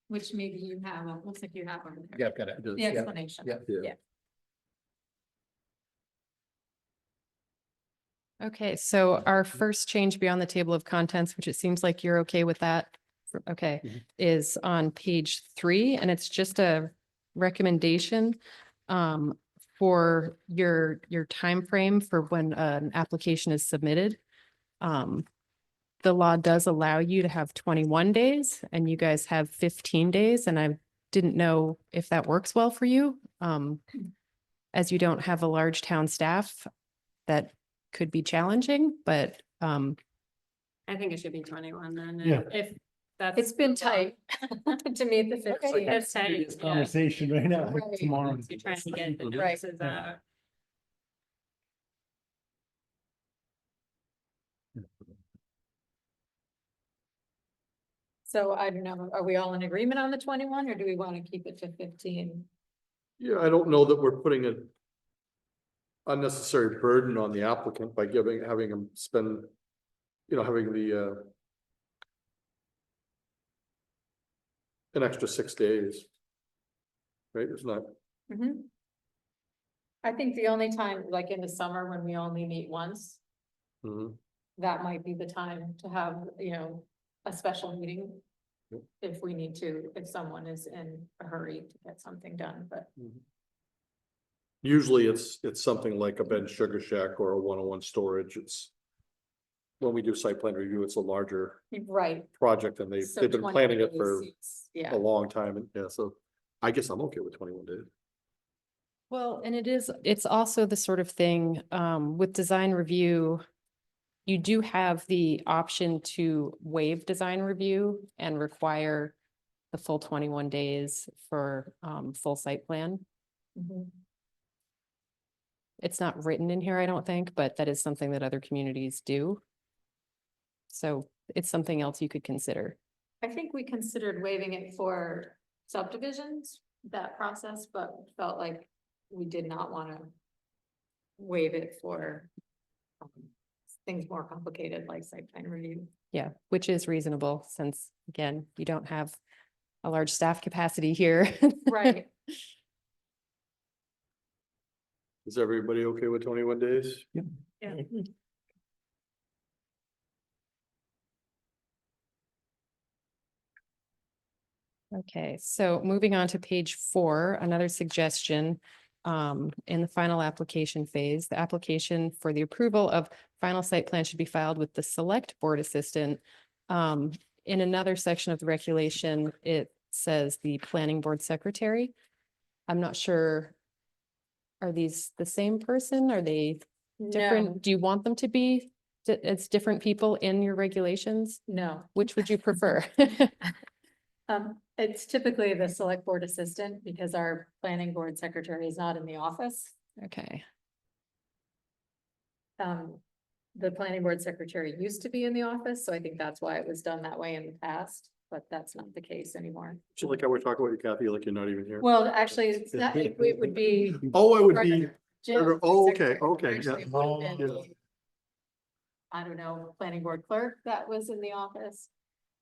[SPEAKER 1] which maybe you have, looks like you have over there.
[SPEAKER 6] Yeah, I've got it.
[SPEAKER 2] it is,
[SPEAKER 1] The explanation.
[SPEAKER 6] Yeah.
[SPEAKER 2] Yeah.
[SPEAKER 9] Okay, so our first change beyond the table of contents, which it seems like you're okay with that. Okay,
[SPEAKER 2] Mhm.
[SPEAKER 9] is on page 3, and it's just a recommendation for your time frame for when an application is submitted. The law does allow you to have 21 days and you guys have 15 days, and I didn't know if that works well for you. As you don't have a large town staff, that could be challenging, but
[SPEAKER 4] I think it should be 21 then.
[SPEAKER 6] Yeah.
[SPEAKER 4] If that's.
[SPEAKER 1] It's been
[SPEAKER 4] the law.
[SPEAKER 1] tight to meet the
[SPEAKER 4] Okay,
[SPEAKER 1] 15.
[SPEAKER 4] that's tight.
[SPEAKER 6] This
[SPEAKER 4] Yeah.
[SPEAKER 6] conversation right now,
[SPEAKER 1] Right.
[SPEAKER 6] tomorrow.
[SPEAKER 4] You're trying to get the
[SPEAKER 2] Mhm.
[SPEAKER 4] notices
[SPEAKER 6] Yeah.
[SPEAKER 4] out.
[SPEAKER 1] So I don't know, are we all in agreement on the 21 or do we want to keep it to 15?
[SPEAKER 2] Yeah, I don't know that we're putting an unnecessary burden on the applicant by having them spend, having an extra 6 days. Right, it's not,
[SPEAKER 1] Mhm. I think the only time, like in the summer when we only meet once,
[SPEAKER 2] mhm.
[SPEAKER 1] that might be the time to have, a special meeting.
[SPEAKER 2] Yep.
[SPEAKER 1] If we need to, if someone is in a hurry to get something done, but
[SPEAKER 2] Usually it's something like a Ben Sugar Shack or a 101 storage. It's when we do site plan review, it's a larger
[SPEAKER 1] right.
[SPEAKER 2] project and
[SPEAKER 1] So
[SPEAKER 2] they've been
[SPEAKER 1] 21
[SPEAKER 2] planning it
[SPEAKER 1] days
[SPEAKER 2] for
[SPEAKER 1] seems- Yeah,
[SPEAKER 2] a long time. And yeah, so I guess I'm okay with 21 days.
[SPEAKER 9] well, and it's also the sort of thing, with design review, you do have the option to waive design review and require the full 21 days for, full site plan.
[SPEAKER 1] Mhm.
[SPEAKER 9] It's not written in here, I don't think, but that is something that other communities do. So it's something else you could consider.
[SPEAKER 1] I think we considered waiving it for subdivisions, that process, but felt like we did not want to waive it for things more complicated like site plan review.
[SPEAKER 9] Yeah, which is reasonable since, again, you don't have a large staff capacity here.
[SPEAKER 1] Right.
[SPEAKER 2] Is everybody okay with 21 days?
[SPEAKER 4] Yeah.
[SPEAKER 9] Okay, so moving on to page 4, another suggestion. In the final application phase, the application for the approval of final site plan should be filed with the select board assistant. In another section of the regulation, it says the planning board secretary. I'm not sure. Are these the same person? Are they different? Do you want them to be? It's different people in your regulations?
[SPEAKER 1] No,
[SPEAKER 9] Which would you prefer?
[SPEAKER 1] it's typically the select board assistant because our planning board secretary is not in the office.
[SPEAKER 9] Okay.
[SPEAKER 1] The planning board secretary used to be in the office, so I think that's why it was done that way in the past, but that's not the case anymore.
[SPEAKER 2] So like how we're talking about you, Kathy, like you're not even here.
[SPEAKER 1] Well, actually, it's not, it would be.
[SPEAKER 2] Oh, it would be,
[SPEAKER 1] Jim,
[SPEAKER 2] oh, okay,
[SPEAKER 1] secretary.
[SPEAKER 2] okay,
[SPEAKER 1] Actually,
[SPEAKER 2] yeah.
[SPEAKER 1] it would have been
[SPEAKER 2] Yeah.
[SPEAKER 1] the, I don't know, planning board clerk that was in the office.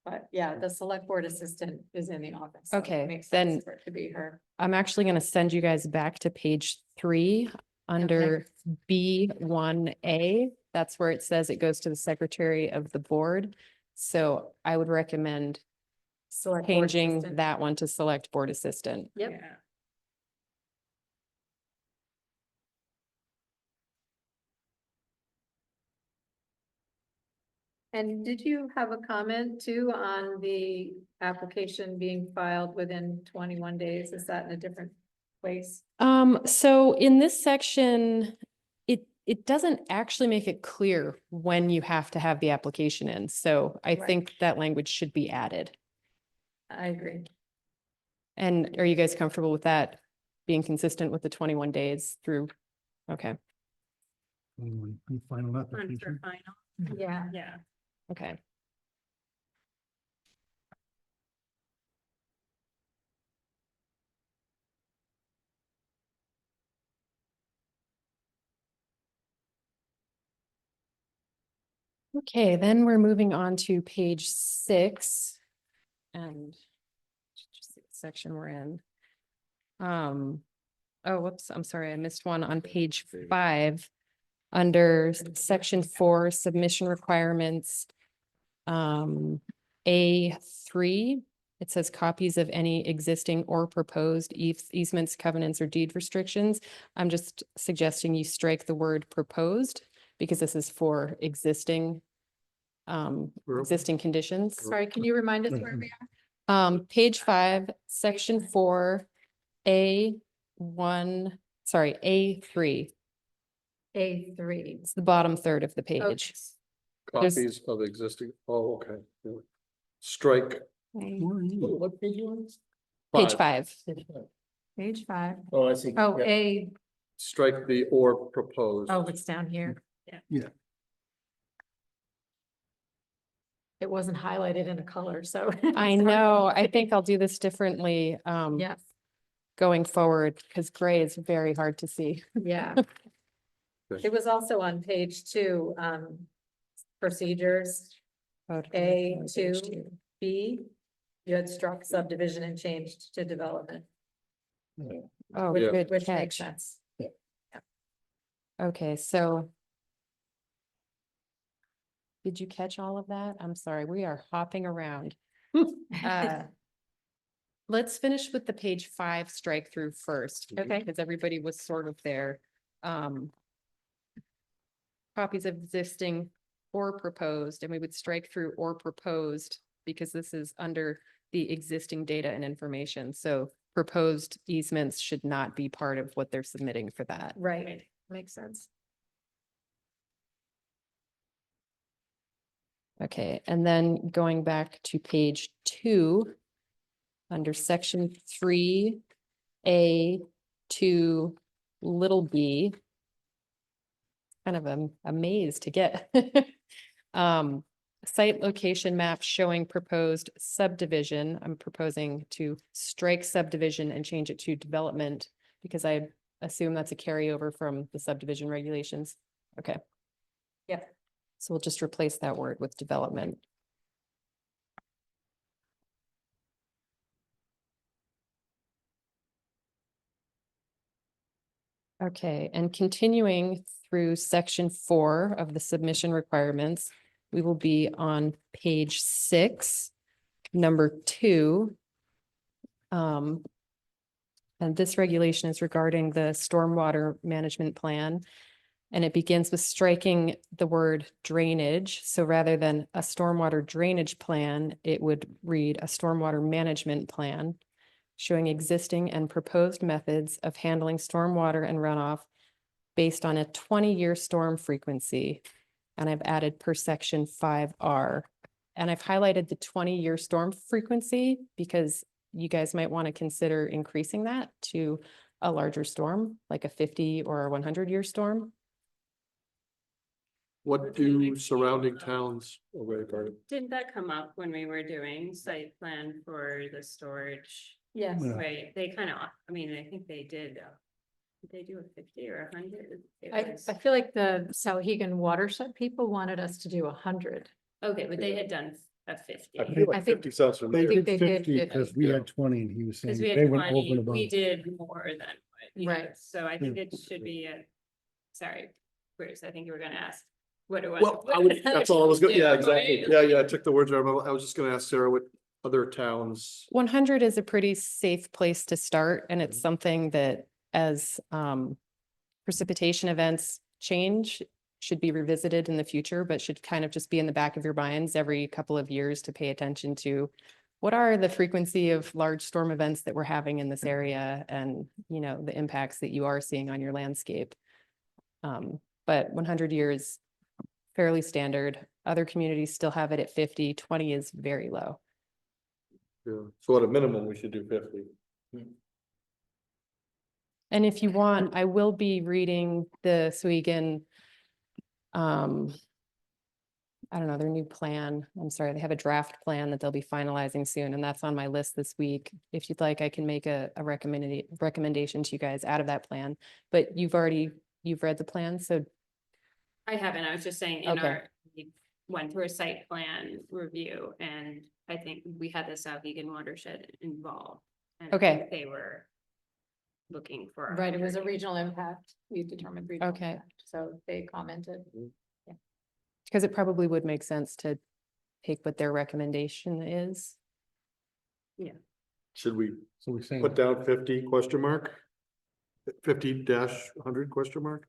[SPEAKER 1] But yeah, the select board assistant is in the office. so it
[SPEAKER 9] Okay,
[SPEAKER 1] makes
[SPEAKER 9] then-
[SPEAKER 1] sense for it to be her.
[SPEAKER 9] I'm actually going to send you guys back to page 3 under B1A. That's where it says it goes to the secretary of the board. So I would recommend
[SPEAKER 1] Select board
[SPEAKER 9] changing
[SPEAKER 1] assistant.
[SPEAKER 9] that one to select board assistant.
[SPEAKER 1] Yep.
[SPEAKER 4] Yeah.
[SPEAKER 1] And did you have a comment too on the application being filed within 21 days? Is that in a different place?
[SPEAKER 9] So in this section, it doesn't actually make it clear when you have to have the application in. So I
[SPEAKER 1] Right.
[SPEAKER 9] think that language should be added.
[SPEAKER 1] I agree.
[SPEAKER 9] And are you guys comfortable with that being consistent with the 21 days through? Okay,
[SPEAKER 6] Final
[SPEAKER 4] On for
[SPEAKER 6] application.
[SPEAKER 4] final.
[SPEAKER 1] Yeah.
[SPEAKER 4] Yeah.
[SPEAKER 9] okay. Okay, then we're moving on to page 6. And just the section we're in. Oh, whoops, I'm sorry, I missed one on page 5. Under section 4, submission requirements. A3, it says copies of any existing or proposed easements, covenants, or deed restrictions. I'm just suggesting you strike the word proposed because this is for existing conditions.
[SPEAKER 1] Sorry, can you remind us where we are?
[SPEAKER 9] Page 5, section 4, A1, sorry, A3.
[SPEAKER 1] A3.
[SPEAKER 9] It's the bottom third of the page. There's-
[SPEAKER 2] Copies of existing, oh, okay. Yeah. Strike.
[SPEAKER 6] What page you on?
[SPEAKER 9] Page 5.
[SPEAKER 1] Page 5.
[SPEAKER 6] Oh, I see.
[SPEAKER 1] Oh,
[SPEAKER 6] Yeah.
[SPEAKER 1] A,
[SPEAKER 2] Strike the or proposed.
[SPEAKER 1] oh, it's down here.
[SPEAKER 6] Yeah.
[SPEAKER 1] It wasn't highlighted in a color, so.
[SPEAKER 9] I know, I think I'll do this differently
[SPEAKER 1] Yes,
[SPEAKER 9] going forward because gray is very hard to see.
[SPEAKER 1] yeah.
[SPEAKER 2] Okay.
[SPEAKER 1] It was also on page 2, procedures, A2, B. You had struck subdivision and changed to development,
[SPEAKER 9] Oh,
[SPEAKER 1] which,
[SPEAKER 2] Yeah.
[SPEAKER 9] good
[SPEAKER 1] which makes
[SPEAKER 9] catch.
[SPEAKER 1] sense.
[SPEAKER 9] Okay, so did you catch all of that? I'm sorry, we are hopping around. Let's finish with the page 5 strike through first.
[SPEAKER 1] Okay.
[SPEAKER 9] Because everybody was sort of there. Copies of existing or proposed, and we would strike through or proposed because this is under the existing data and information. So proposed easements should not be part of what they're submitting for that.
[SPEAKER 1] Right, makes sense.
[SPEAKER 9] Okay, and then going back to page 2, under section 3A2 little b, kind of a maze to get. Site location map showing proposed subdivision. I'm proposing to strike subdivision and change it to development because I assume that's a carryover from the subdivision regulations. Okay.
[SPEAKER 1] Yep.
[SPEAKER 9] So we'll just replace that word with development. Okay, and continuing through section 4 of the submission requirements, we will be on page 6, number 2. And this regulation is regarding the stormwater management plan. And it begins with striking the word drainage. So rather than a stormwater drainage plan, it would read a stormwater management plan showing existing and proposed methods of handling stormwater and runoff based on a 20-year storm frequency. And I've added per section 5R. And I've highlighted the 20-year storm frequency because you guys might want to consider increasing that to a larger storm, like a 50 or a 100-year storm.
[SPEAKER 2] What do surrounding towns, oh, wait, pardon.
[SPEAKER 4] Didn't that come up when we were doing site plan for the storage?
[SPEAKER 1] Yes.
[SPEAKER 6] Yeah.
[SPEAKER 4] Right, they kind of, I mean, I think they did they do a 50 or 100?
[SPEAKER 1] I feel like the Sauhegan watershed people wanted us to do 100.
[SPEAKER 4] Okay, but they had done a 50.
[SPEAKER 2] I feel
[SPEAKER 1] I
[SPEAKER 2] like
[SPEAKER 1] think
[SPEAKER 2] 50 sounds
[SPEAKER 6] They
[SPEAKER 2] familiar.
[SPEAKER 1] think
[SPEAKER 6] did
[SPEAKER 1] they did
[SPEAKER 6] 50
[SPEAKER 1] 50.
[SPEAKER 6] because we had 20 and he was saying
[SPEAKER 4] Because we
[SPEAKER 6] they
[SPEAKER 4] had
[SPEAKER 6] went over
[SPEAKER 4] 20,
[SPEAKER 6] and above.
[SPEAKER 4] we did more than. what you
[SPEAKER 1] Right.
[SPEAKER 4] did. So I think it should be sorry, Bruce, I think you were gonna ask. What do I?
[SPEAKER 2] Well, that's all I was going, yeah, exactly. Yeah, I took the words out of my mouth. I was just gonna ask Sarah what other towns.
[SPEAKER 9] 100 is a pretty safe place to start, and it's something that as precipitation events change, should be revisited in the future, but should kind of just be in the back of your minds every couple of years to pay attention to what are the frequency of large storm events that we're having in this area and, you know, the impacts that you are seeing on your landscape. But 100 years, fairly standard. Other communities still have it at 50, 20 is very low.
[SPEAKER 2] Yeah. So at a minimum, we should do 50.
[SPEAKER 9] And if you want, I will be reading the Sauhegan, I don't know, their new plan. I'm sorry, they have a draft plan that they'll be finalizing soon, and that's on my list this week. If you'd like, I can make a recommendation to you guys out of that plan. But you've read the plan, so
[SPEAKER 4] I haven't, I was just saying in
[SPEAKER 9] Okay.
[SPEAKER 4] we went through a site plan review and I think we had the Sauhegan watershed involved. And I
[SPEAKER 9] Okay.
[SPEAKER 4] think they were looking for.
[SPEAKER 1] Right, it was a
[SPEAKER 4] 100
[SPEAKER 1] regional impact. We determined regional
[SPEAKER 9] Okay.
[SPEAKER 1] impact, so they commented.
[SPEAKER 9] Because it probably would make sense to take what their recommendation is.
[SPEAKER 2] Should we
[SPEAKER 6] So we're saying,
[SPEAKER 2] put down 50 question mark? 50-100 question mark?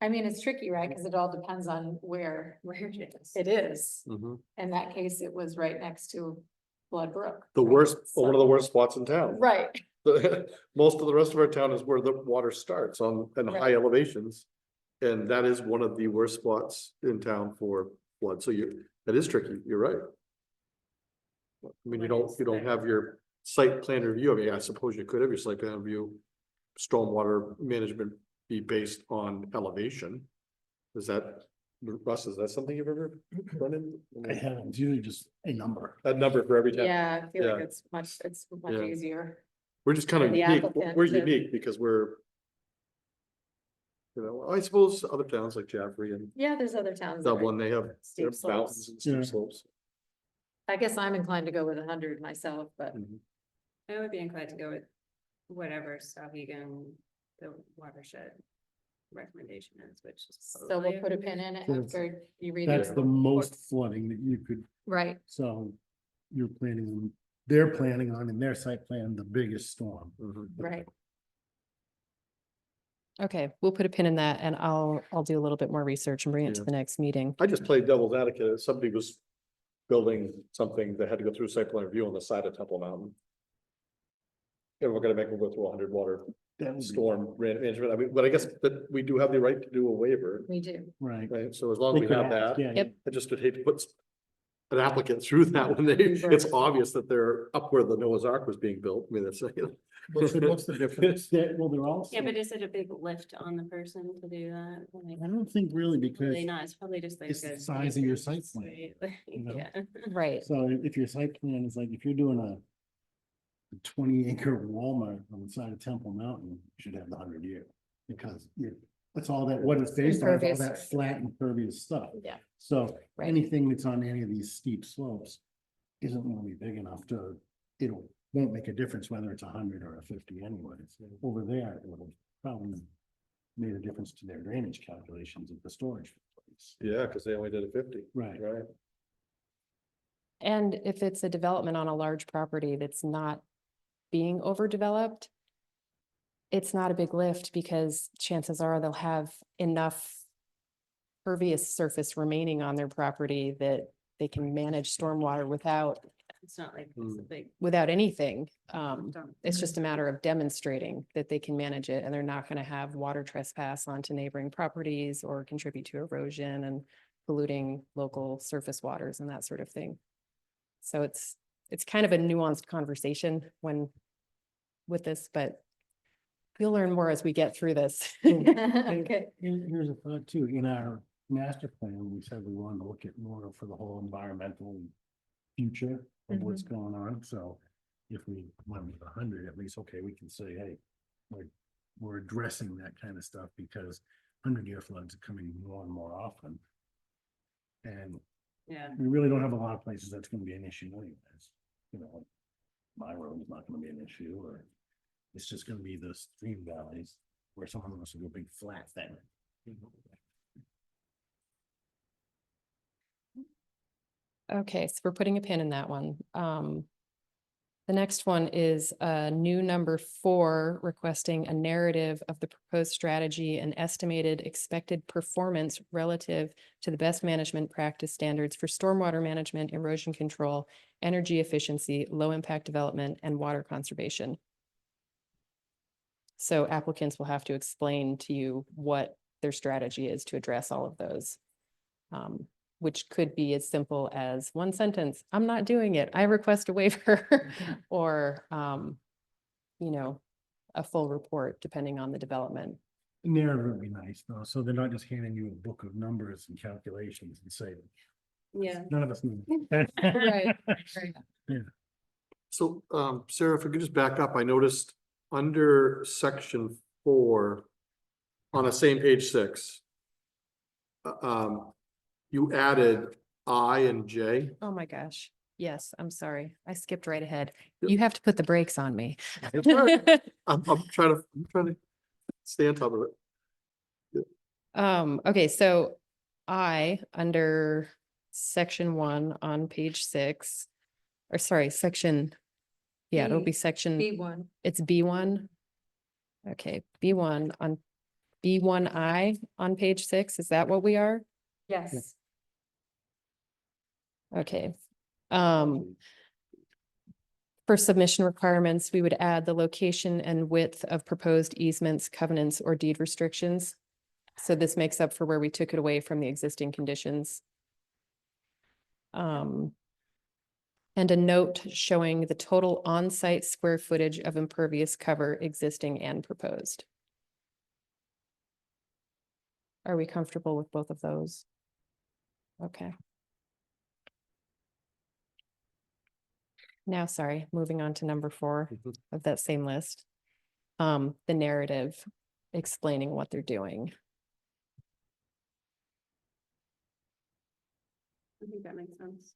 [SPEAKER 1] I mean, it's tricky, right? Because it all depends on where
[SPEAKER 4] Where it is.
[SPEAKER 1] it is.
[SPEAKER 2] Mhm.
[SPEAKER 1] In that case, it was right next to Blood Brook.
[SPEAKER 2] The
[SPEAKER 1] right?
[SPEAKER 2] worst,
[SPEAKER 1] So-
[SPEAKER 2] one of the worst spots in town.
[SPEAKER 1] Right,
[SPEAKER 2] Most of the rest of our town is where the water starts on, in high
[SPEAKER 1] Right.
[SPEAKER 2] elevations. And that is one of the worst spots in town for flood. So that is tricky. You're right. I mean,
[SPEAKER 4] What
[SPEAKER 2] you
[SPEAKER 4] is
[SPEAKER 2] don't
[SPEAKER 4] there?
[SPEAKER 2] have your site plan review. I mean, I suppose you could have your site plan review. Stormwater management be based on elevation. Is that, Russ, is that something you've ever run in?
[SPEAKER 6] I haven't, it's usually just a number.
[SPEAKER 2] A number for every town.
[SPEAKER 1] yeah, I feel like
[SPEAKER 2] Yeah.
[SPEAKER 1] it's much
[SPEAKER 2] Yeah.
[SPEAKER 1] easier.
[SPEAKER 2] We're just kind of
[SPEAKER 1] For the
[SPEAKER 2] unique.
[SPEAKER 1] applicant
[SPEAKER 2] We're
[SPEAKER 1] to-
[SPEAKER 2] unique because we're. You know, I suppose other towns like Jaffrey and
[SPEAKER 1] Yeah, there's other towns. that are
[SPEAKER 2] Dublin, they have
[SPEAKER 1] steep
[SPEAKER 2] their
[SPEAKER 1] slopes.
[SPEAKER 2] mountains and steep
[SPEAKER 6] Yeah.
[SPEAKER 2] slopes.
[SPEAKER 1] I guess I'm inclined to go with 100 myself, but
[SPEAKER 4] I would be inclined to go with whatever Sauhegan, the watershed recommendation is, which is.
[SPEAKER 1] so
[SPEAKER 4] probably
[SPEAKER 1] we'll put a pin in it
[SPEAKER 6] So
[SPEAKER 1] after you read
[SPEAKER 6] That's
[SPEAKER 1] it.
[SPEAKER 6] the most flooding that you could,
[SPEAKER 1] Right,
[SPEAKER 6] so they're planning on in their site plan, the biggest storm.
[SPEAKER 1] right.
[SPEAKER 9] Okay, we'll put a pin in that and I'll do a little bit more research and bring it to
[SPEAKER 2] Yeah.
[SPEAKER 9] the next meeting.
[SPEAKER 2] I just played devil's advocate. If somebody was building something that had to go through site plan review on the side of Temple Mountain. And we're gonna make them go through 100 water
[SPEAKER 6] That would be-
[SPEAKER 2] storm management. I mean, but I guess that we do have the right to do a waiver,
[SPEAKER 1] We do.
[SPEAKER 6] Right.
[SPEAKER 2] right? So as long as
[SPEAKER 6] They
[SPEAKER 2] we
[SPEAKER 6] could
[SPEAKER 2] have
[SPEAKER 6] ask,
[SPEAKER 2] that,
[SPEAKER 6] yeah,
[SPEAKER 9] Yep.
[SPEAKER 2] I just would hate to put an applicant through that when it's
[SPEAKER 1] Reverse.
[SPEAKER 2] obvious that they're up where the Noah's Ark was being built. I mean, that's.
[SPEAKER 6] What's the difference? Well, they're also,
[SPEAKER 4] Yeah, but is it a big lift on the person to do that? Like,
[SPEAKER 6] I don't think really because,
[SPEAKER 4] Probably not, it's probably just like.
[SPEAKER 6] it's the
[SPEAKER 4] a
[SPEAKER 6] size of your site
[SPEAKER 4] maintenance,
[SPEAKER 6] plan,
[SPEAKER 4] right?
[SPEAKER 6] you know?
[SPEAKER 4] Yeah.
[SPEAKER 9] Right.
[SPEAKER 6] so if your site plan is like, if you're doing a 20-acre Walmart on the side of Temple Mountain, you should have the 100-year. Because that's all that, what it's based on, is all
[SPEAKER 1] Impervious.
[SPEAKER 6] that flat impervious stuff.
[SPEAKER 1] Yeah.
[SPEAKER 6] So
[SPEAKER 9] Right.
[SPEAKER 6] anything that's on any of these steep slopes isn't gonna be big enough to, won't make a difference whether it's 100 or a 50 anyways. Over there, it would have probably made a difference to their drainage calculations of the storage. place.
[SPEAKER 2] Yeah, because they only did a 50,
[SPEAKER 6] Right.
[SPEAKER 2] right?
[SPEAKER 9] And if it's a development on a large property that's not being overdeveloped, it's not a big lift because chances are they'll have enough pervious surface remaining on their property that they can manage stormwater
[SPEAKER 4] It's not like it's a big.
[SPEAKER 9] without anything.
[SPEAKER 4] dump.
[SPEAKER 9] It's just a matter of demonstrating that they can manage it and they're not gonna have water trespass onto neighboring properties or contribute to erosion and polluting local surface waters and that sort of thing. So it's kind of a nuanced conversation with this, but we'll learn more as we get through this.
[SPEAKER 1] Okay.
[SPEAKER 6] Here's a thought too, in our master plan, we said we wanted to look at more for the whole environmental future of what's going on, so if we went with 100, at least, okay, we can say, hey, we're addressing that kind of stuff because 100-year floods are coming more and more often. And
[SPEAKER 4] Yeah,
[SPEAKER 6] we really don't have a lot of places that's gonna be an issue anyways, you know, my road is not gonna be an issue, or it's just gonna be the stream valleys where someone wants to do a big flat thing.
[SPEAKER 9] Okay, so we're putting a pin in that one. The next one is new number 4, requesting a narrative of the proposed strategy and estimated expected performance relative to the best management practice standards for stormwater management, erosion control, energy efficiency, low impact development, and water conservation. So applicants will have to explain to you what their strategy is to address all of those. Which could be as simple as one sentence, I'm not doing it, I request a waiver, or, you know, a full report, depending on the development.
[SPEAKER 6] Narrative would be nice, though, so they're not just handing you a book of numbers and calculations and say,
[SPEAKER 4] yeah.
[SPEAKER 6] none of us need.
[SPEAKER 9] Right.
[SPEAKER 2] So, Sarah, if we could just back up, I noticed under section 4 on the same page 6. You added I and J.
[SPEAKER 9] Oh, my gosh, Yes, I'm sorry. I skipped right ahead.
[SPEAKER 2] Yep.
[SPEAKER 9] You have to put the brakes on me.
[SPEAKER 2] It's all right. I'm trying to stay on top of it.
[SPEAKER 9] Okay, so under section 1 on page 6, or sorry, section, yeah, it'll be section,
[SPEAKER 1] B1.
[SPEAKER 9] it's B1. Okay, B1 on B1I on page 6, is that what we are?
[SPEAKER 1] Yes.
[SPEAKER 9] Okay. For submission requirements, we would add the location and width of proposed easements, covenants, or deed restrictions. So this makes up for where we took it away from the existing conditions. And a note showing the total on-site square footage of impervious cover existing and proposed. Are we comfortable with both of those? Okay. Now, sorry, moving on to number 4
[SPEAKER 2] Mhm.
[SPEAKER 9] of that same list. The narrative explaining what they're doing.
[SPEAKER 4] I think that makes sense.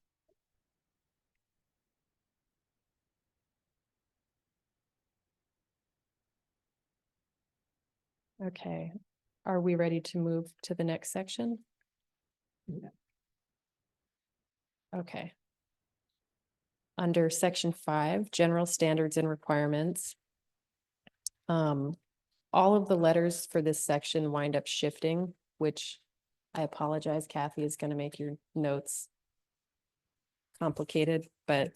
[SPEAKER 9] Okay, are we ready to move to the next section?
[SPEAKER 1] Yeah.
[SPEAKER 9] Okay. Under section 5, general standards and requirements. All of the letters for this section wind up shifting, which I apologize, Kathy is gonna make your notes complicated, but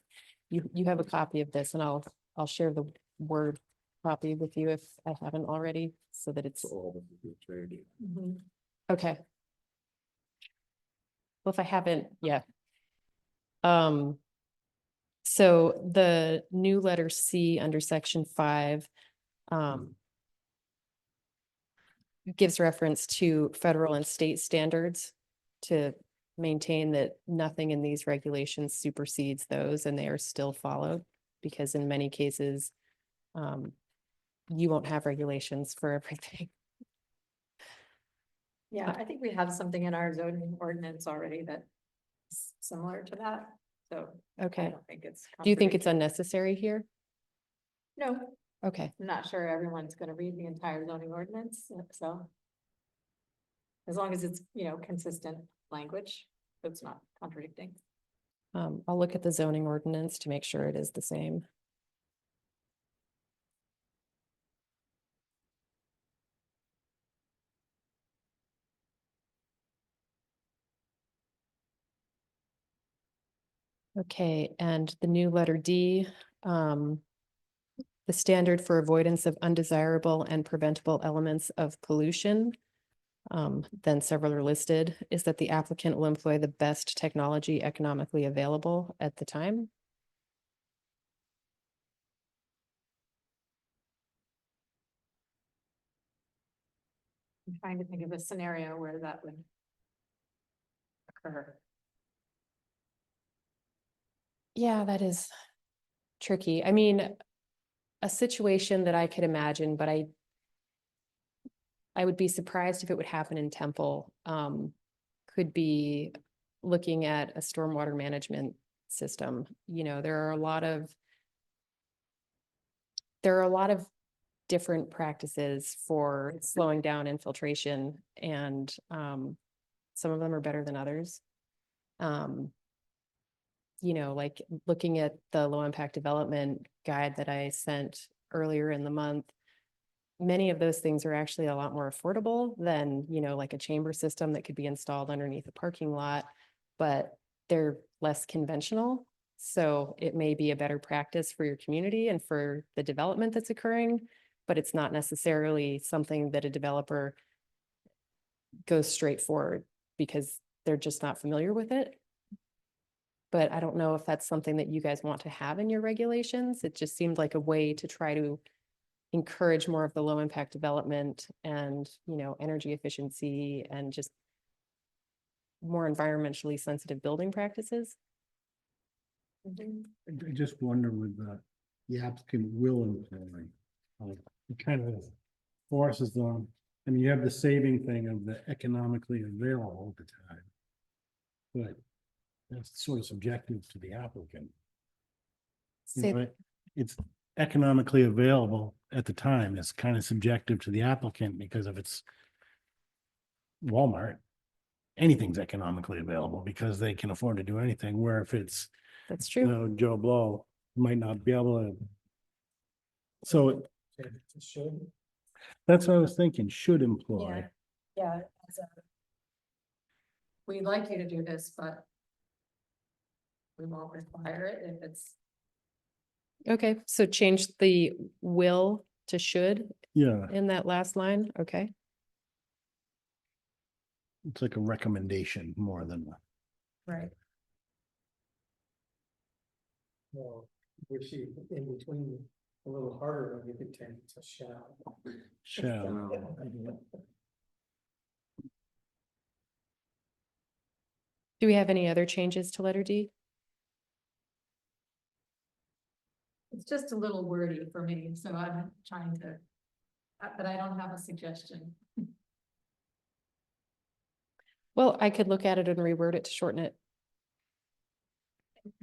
[SPEAKER 9] you have a copy of this and I'll share the Word copy with you if I haven't already, so that it's
[SPEAKER 1] Mhm.
[SPEAKER 9] okay. Well, if I haven't, yeah. So the new letter C under section 5, gives reference to federal and state standards to maintain that nothing in these regulations supersedes those and they are still followed, because in many cases, you won't have regulations for everything.
[SPEAKER 1] Yeah, I think we have something in our zoning ordinance already that's similar to that, so. I
[SPEAKER 9] Okay.
[SPEAKER 1] don't think it's.
[SPEAKER 9] Do you think it's
[SPEAKER 1] contradictory.
[SPEAKER 9] unnecessary here?
[SPEAKER 1] No,
[SPEAKER 9] Okay,
[SPEAKER 1] I'm not sure everyone's gonna read the entire zoning ordinance, so. As long as it's, consistent language, it's not contradicting.
[SPEAKER 9] I'll look at the zoning ordinance to make sure it is the same. Okay, and the new letter D, the standard for avoidance of undesirable and preventable elements of pollution. Then several are listed, is that the applicant will employ the best technology economically available at the time.
[SPEAKER 1] I'm trying to think of a scenario where that would occur.
[SPEAKER 9] Yeah, that is tricky. I mean, a situation that I could imagine, but I would be surprised if it would happen in Temple, could be looking at a stormwater management system. There are a lot of different practices for slowing down infiltration, and some of them are better than others. Like looking at the low impact development guide that I sent earlier in the month, many of those things are actually a lot more affordable than, like a chamber system that could be installed underneath a parking lot, but they're less conventional. So it may be a better practice for your community and for the development that's occurring, but it's not necessarily something that a developer goes straight forward because they're just not familiar with it. But I don't know if that's something that you guys want to have in your regulations. It just seemed like a way to try to encourage more of the low impact development and, energy efficiency and just more environmentally sensitive building practices.
[SPEAKER 6] I just wonder with the applicant will employ, it kind of forces them. I mean, you have the saving thing of the economically available all the time. But It's sort of subjective to the applicant. You
[SPEAKER 9] Say-
[SPEAKER 6] know, it's economically available at the time. It's kind of subjective to the applicant because if it's Walmart, anything's economically available because they can afford to do anything, where if it's,
[SPEAKER 9] That's
[SPEAKER 6] you
[SPEAKER 9] true.
[SPEAKER 6] know, Joe Blow might not be able to. So
[SPEAKER 8] It should.
[SPEAKER 6] that's what I was thinking, should employ.
[SPEAKER 1] Yeah. We'd like you to do this, but we won't require it if it's.
[SPEAKER 9] Okay, so change the will to should
[SPEAKER 6] Yeah,
[SPEAKER 9] in that last line. Okay.
[SPEAKER 6] it's like a recommendation more than,
[SPEAKER 1] Right.
[SPEAKER 8] Well, we see in between a little harder, when you could change it to shall.
[SPEAKER 6] shall.
[SPEAKER 9] Do we have any other changes to letter D?
[SPEAKER 1] It's just a little wordy for me, so I'm trying to, but I don't have a suggestion.
[SPEAKER 9] Well, I could look at it and reword it to shorten it.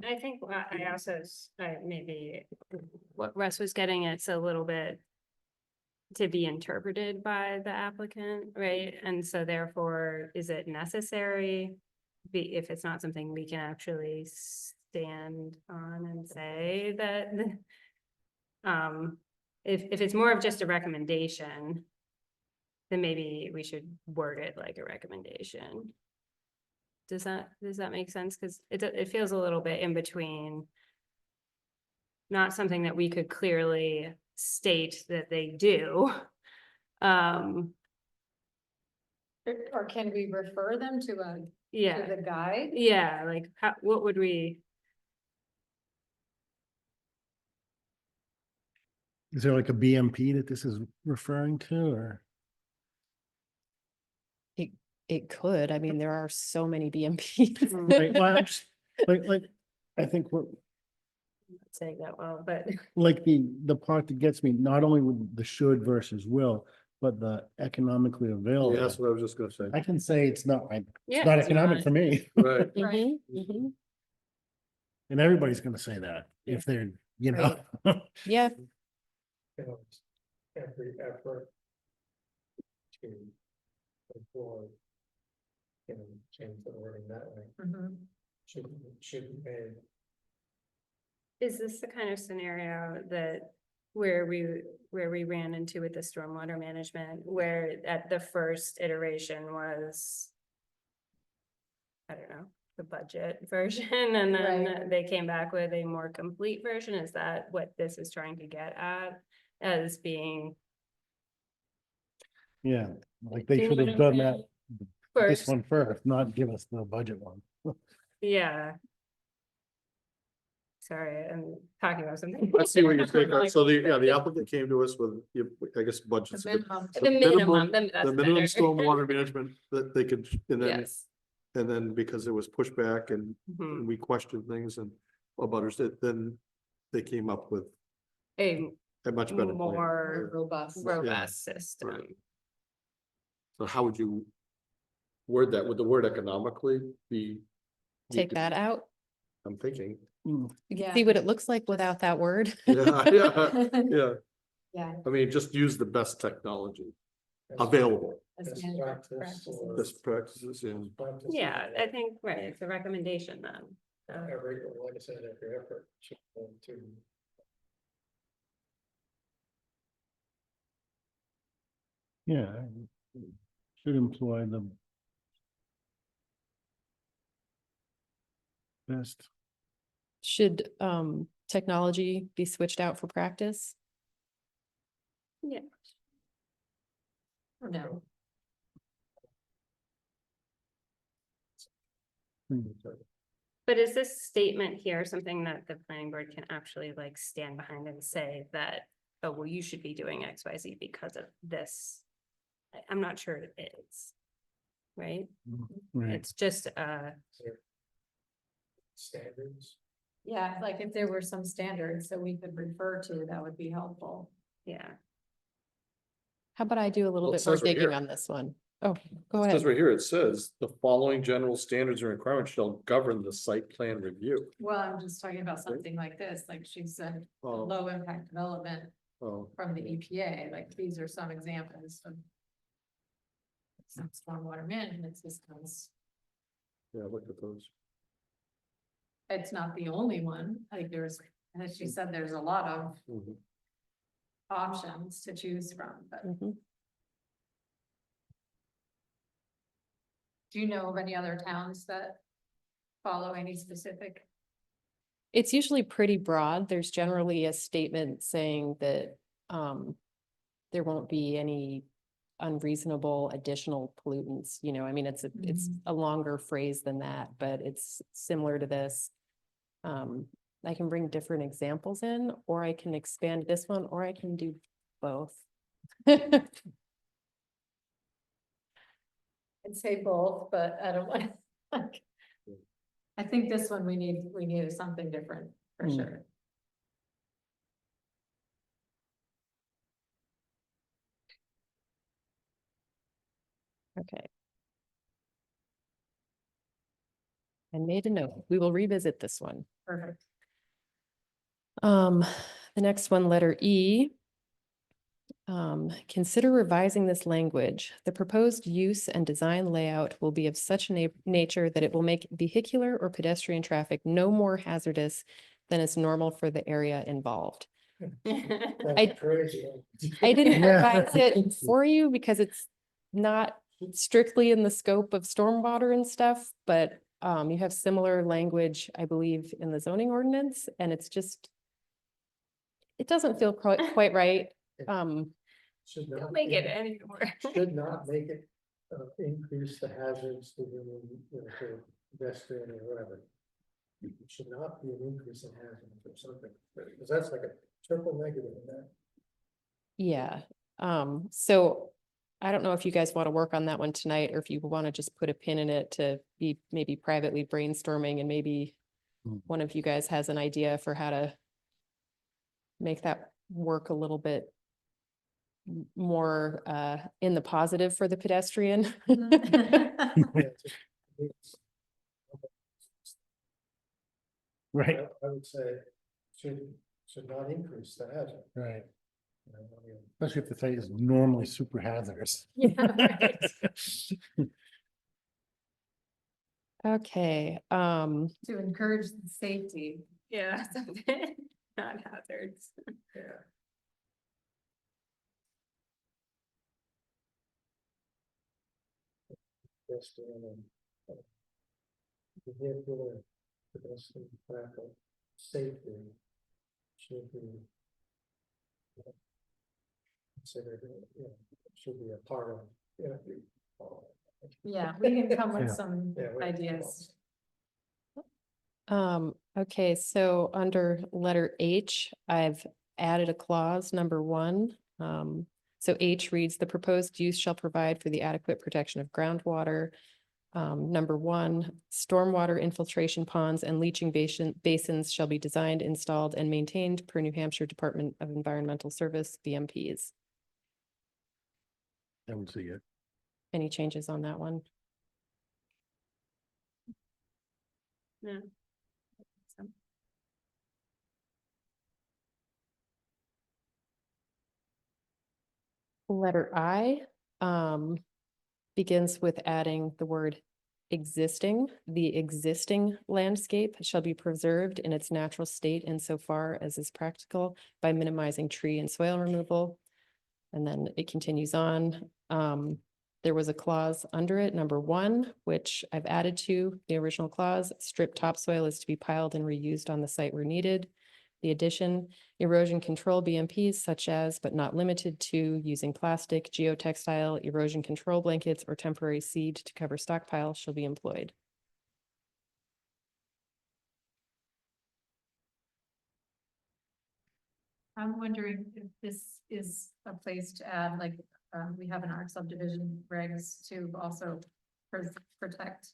[SPEAKER 4] I think I also, maybe what Russ was getting at, it's a little bit to be interpreted by the applicant, right? And so therefore, is it necessary? If it's not something we can actually stand on and say that, if it's more of just a recommendation, then maybe we should word it like a recommendation. Does that make sense? Because it feels a little bit in between. Not something that we could clearly state that they do.
[SPEAKER 1] Or can we refer them to
[SPEAKER 4] Yeah,
[SPEAKER 1] the guide?
[SPEAKER 4] yeah, like what would we,
[SPEAKER 6] Is there like a BMP that this is referring to, or?
[SPEAKER 9] It could. I mean, there are so many BMPs.
[SPEAKER 6] Right, well, I'm just- like, I think what,
[SPEAKER 4] saying that well, but
[SPEAKER 6] like the part that gets me, not only with the should versus will, but the economically
[SPEAKER 2] Yeah,
[SPEAKER 6] available.
[SPEAKER 2] that's what I was just gonna say.
[SPEAKER 6] I can say it's not,
[SPEAKER 4] yeah.
[SPEAKER 6] it's not
[SPEAKER 4] it's
[SPEAKER 6] economic
[SPEAKER 4] not-
[SPEAKER 6] for me,
[SPEAKER 2] Right.
[SPEAKER 9] Mhm, mhm.
[SPEAKER 6] and everybody's gonna say that if they're, you know.
[SPEAKER 9] Yeah,
[SPEAKER 8] You know, every effort to employ. You know, change the wording that way, should be made.
[SPEAKER 4] Is this the kind of scenario that where we ran into with the stormwater management, where at the first iteration was, I don't know, the budget version, and then
[SPEAKER 1] Right.
[SPEAKER 4] they came back with a more complete version? Is that what this is trying to get at as being
[SPEAKER 6] Yeah, like they
[SPEAKER 4] Do you
[SPEAKER 6] should
[SPEAKER 4] know
[SPEAKER 6] have
[SPEAKER 4] what I'm
[SPEAKER 6] done that,
[SPEAKER 4] saying?
[SPEAKER 6] this
[SPEAKER 4] first?
[SPEAKER 6] one first, not give us the budget one.
[SPEAKER 4] Yeah. Sorry, I'm talking about something.
[SPEAKER 2] Let's see what you think.
[SPEAKER 4] Like-
[SPEAKER 2] So the applicant came to us with, I guess, budgets.
[SPEAKER 1] The minimum.
[SPEAKER 4] The minimum, then that's
[SPEAKER 2] The minimum
[SPEAKER 4] better.
[SPEAKER 2] stormwater management that they could, and then,
[SPEAKER 4] Yes.
[SPEAKER 2] and then because there was pushback and
[SPEAKER 4] Mhm.
[SPEAKER 2] we questioned things and about others, then they came up with
[SPEAKER 4] A
[SPEAKER 2] a much better plan.
[SPEAKER 4] more
[SPEAKER 1] Robust.
[SPEAKER 4] robust system.
[SPEAKER 2] So how would you word that? Would the word economically be?
[SPEAKER 9] take that out.
[SPEAKER 2] I'm thinking.
[SPEAKER 1] Yeah.
[SPEAKER 9] See what it looks like without that word.
[SPEAKER 2] Yeah.
[SPEAKER 1] Yeah.
[SPEAKER 2] I mean, just use the best technology available,
[SPEAKER 1] As
[SPEAKER 8] Best
[SPEAKER 1] management
[SPEAKER 8] practice or-
[SPEAKER 1] practices.
[SPEAKER 2] best practices, and
[SPEAKER 8] Practice.
[SPEAKER 4] Yeah, I think, right, it's a recommendation then.
[SPEAKER 8] Every, like I said, every effort should go to.
[SPEAKER 6] Yeah. Should employ the best.
[SPEAKER 9] Should technology be switched out for practice?
[SPEAKER 4] Yeah.
[SPEAKER 1] No.
[SPEAKER 4] But is this statement here something that the planning board can actually like stand behind and say that, oh, well, you should be doing X, Y, Z because of this? I'm not sure it is. Right?
[SPEAKER 6] Right,
[SPEAKER 4] It's just,
[SPEAKER 8] Standards.
[SPEAKER 1] Yeah, like if there were some standards that we could refer to, that would be helpful.
[SPEAKER 4] yeah.
[SPEAKER 9] How about I do a little
[SPEAKER 2] Well, it
[SPEAKER 9] bit more
[SPEAKER 2] says right
[SPEAKER 9] digging
[SPEAKER 2] here.
[SPEAKER 9] on this one? Oh, go
[SPEAKER 2] It says
[SPEAKER 9] ahead.
[SPEAKER 2] right here, it says, the following general standards and requirements shall govern the site plan review.
[SPEAKER 1] Well, I'm just talking about something like this, like she said,
[SPEAKER 2] Oh,
[SPEAKER 1] low impact development
[SPEAKER 2] oh,
[SPEAKER 1] from the EPA, like these are some examples of some stormwater management systems.
[SPEAKER 2] yeah, look at those.
[SPEAKER 1] It's not the only one, like there's, as she said, there's a lot of
[SPEAKER 2] Mhm.
[SPEAKER 1] options to choose from, but
[SPEAKER 9] Mhm.
[SPEAKER 1] do you know of any other towns that follow any specific?
[SPEAKER 9] It's usually pretty broad. There's generally a statement saying that there won't be any unreasonable additional pollutants, you know, I mean, it's a longer phrase than that, but it's similar to this. I can bring different examples in, or I can expand this one, or I can do both.
[SPEAKER 1] I'd say both, but I don't want. I think this one we need something different for sure.
[SPEAKER 9] Okay. I made a note. We will revisit this one.
[SPEAKER 1] Perfect.
[SPEAKER 9] The next one, letter E. Consider revising this language. The proposed use and design layout will be of such nature that it will make vehicular or pedestrian traffic no more hazardous than is normal for the area involved.
[SPEAKER 8] That's crazy.
[SPEAKER 9] I didn't
[SPEAKER 6] Yeah.
[SPEAKER 9] revise it for you because it's not strictly in the scope of stormwater and stuff, but you have similar language, I believe, in the zoning ordinance, and it's just, it doesn't feel quite right.
[SPEAKER 8] Should
[SPEAKER 4] Don't
[SPEAKER 8] not
[SPEAKER 4] make it
[SPEAKER 8] in-
[SPEAKER 4] any more.
[SPEAKER 8] Should not make it, increase the hazards to the, to pedestrian or whatever. It should not be an increase in hazards or something, because that's like a triple negative in that.
[SPEAKER 9] Yeah, so I don't know if you guys want to work on that one tonight, or if you want to just put a pin in it to be maybe privately brainstorming, and maybe one of you guys has an idea for how to make that work a little bit more in the positive for the pedestrian.
[SPEAKER 8] Yeah, it's-
[SPEAKER 6] Right,
[SPEAKER 8] I would say should not increase the hazard.
[SPEAKER 6] right.
[SPEAKER 8] You know, I mean,
[SPEAKER 6] Especially if the site is normally super hazardous.
[SPEAKER 1] Yeah, right.
[SPEAKER 9] Okay,
[SPEAKER 1] To encourage the safety.
[SPEAKER 4] Yeah, something, not hazards.
[SPEAKER 8] yeah. Pedestrian and, vehicular, pedestrian traffic safety should be considered, should be a part of,
[SPEAKER 1] Yeah, we can come with
[SPEAKER 6] Yeah.
[SPEAKER 1] some
[SPEAKER 8] Yeah, we-
[SPEAKER 1] ideas.
[SPEAKER 9] okay, so under letter H, I've added a clause, number 1. So H reads, the proposed use shall provide for the adequate protection of groundwater. Number 1, stormwater infiltration ponds and leaching basins shall be designed, installed, and maintained per New Hampshire Department of Environmental Service, BMPs.
[SPEAKER 6] I would see it.
[SPEAKER 9] Any changes on that one?
[SPEAKER 4] No.
[SPEAKER 9] Letter I begins with adding the word existing. The existing landscape shall be preserved in its natural state insofar as is practical by minimizing tree and soil removal. And then it continues on. There was a clause under it, number 1, which I've added to the original clause. Stripped topsoil is to be piled and reused on the site where needed. The addition, erosion control BMPs such as, but not limited to, using plastic, geotextile, erosion control blankets, or temporary seed to cover stockpiles shall be employed.
[SPEAKER 1] I'm wondering if this is a place to add, like, we have in our subdivision regs to also protect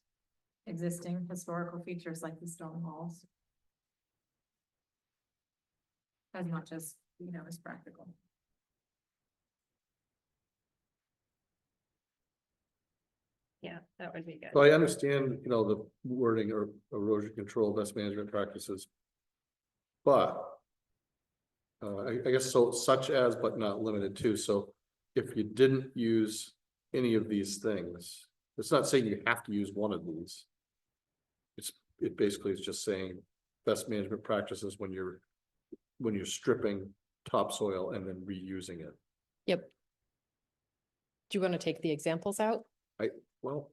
[SPEAKER 1] existing historical features like the stone walls. As much as, is practical.
[SPEAKER 4] Yeah, that would be
[SPEAKER 2] So
[SPEAKER 4] good.
[SPEAKER 2] I understand, the wording or erosion control, best management practices. But. I guess so, such as, but not limited to, so if you didn't use any of these things, it's not saying you have to use one of these. It basically is just saying best management practices when you're stripping topsoil and then reusing it.
[SPEAKER 9] Yep. Do you want to take the examples out?
[SPEAKER 2] Well,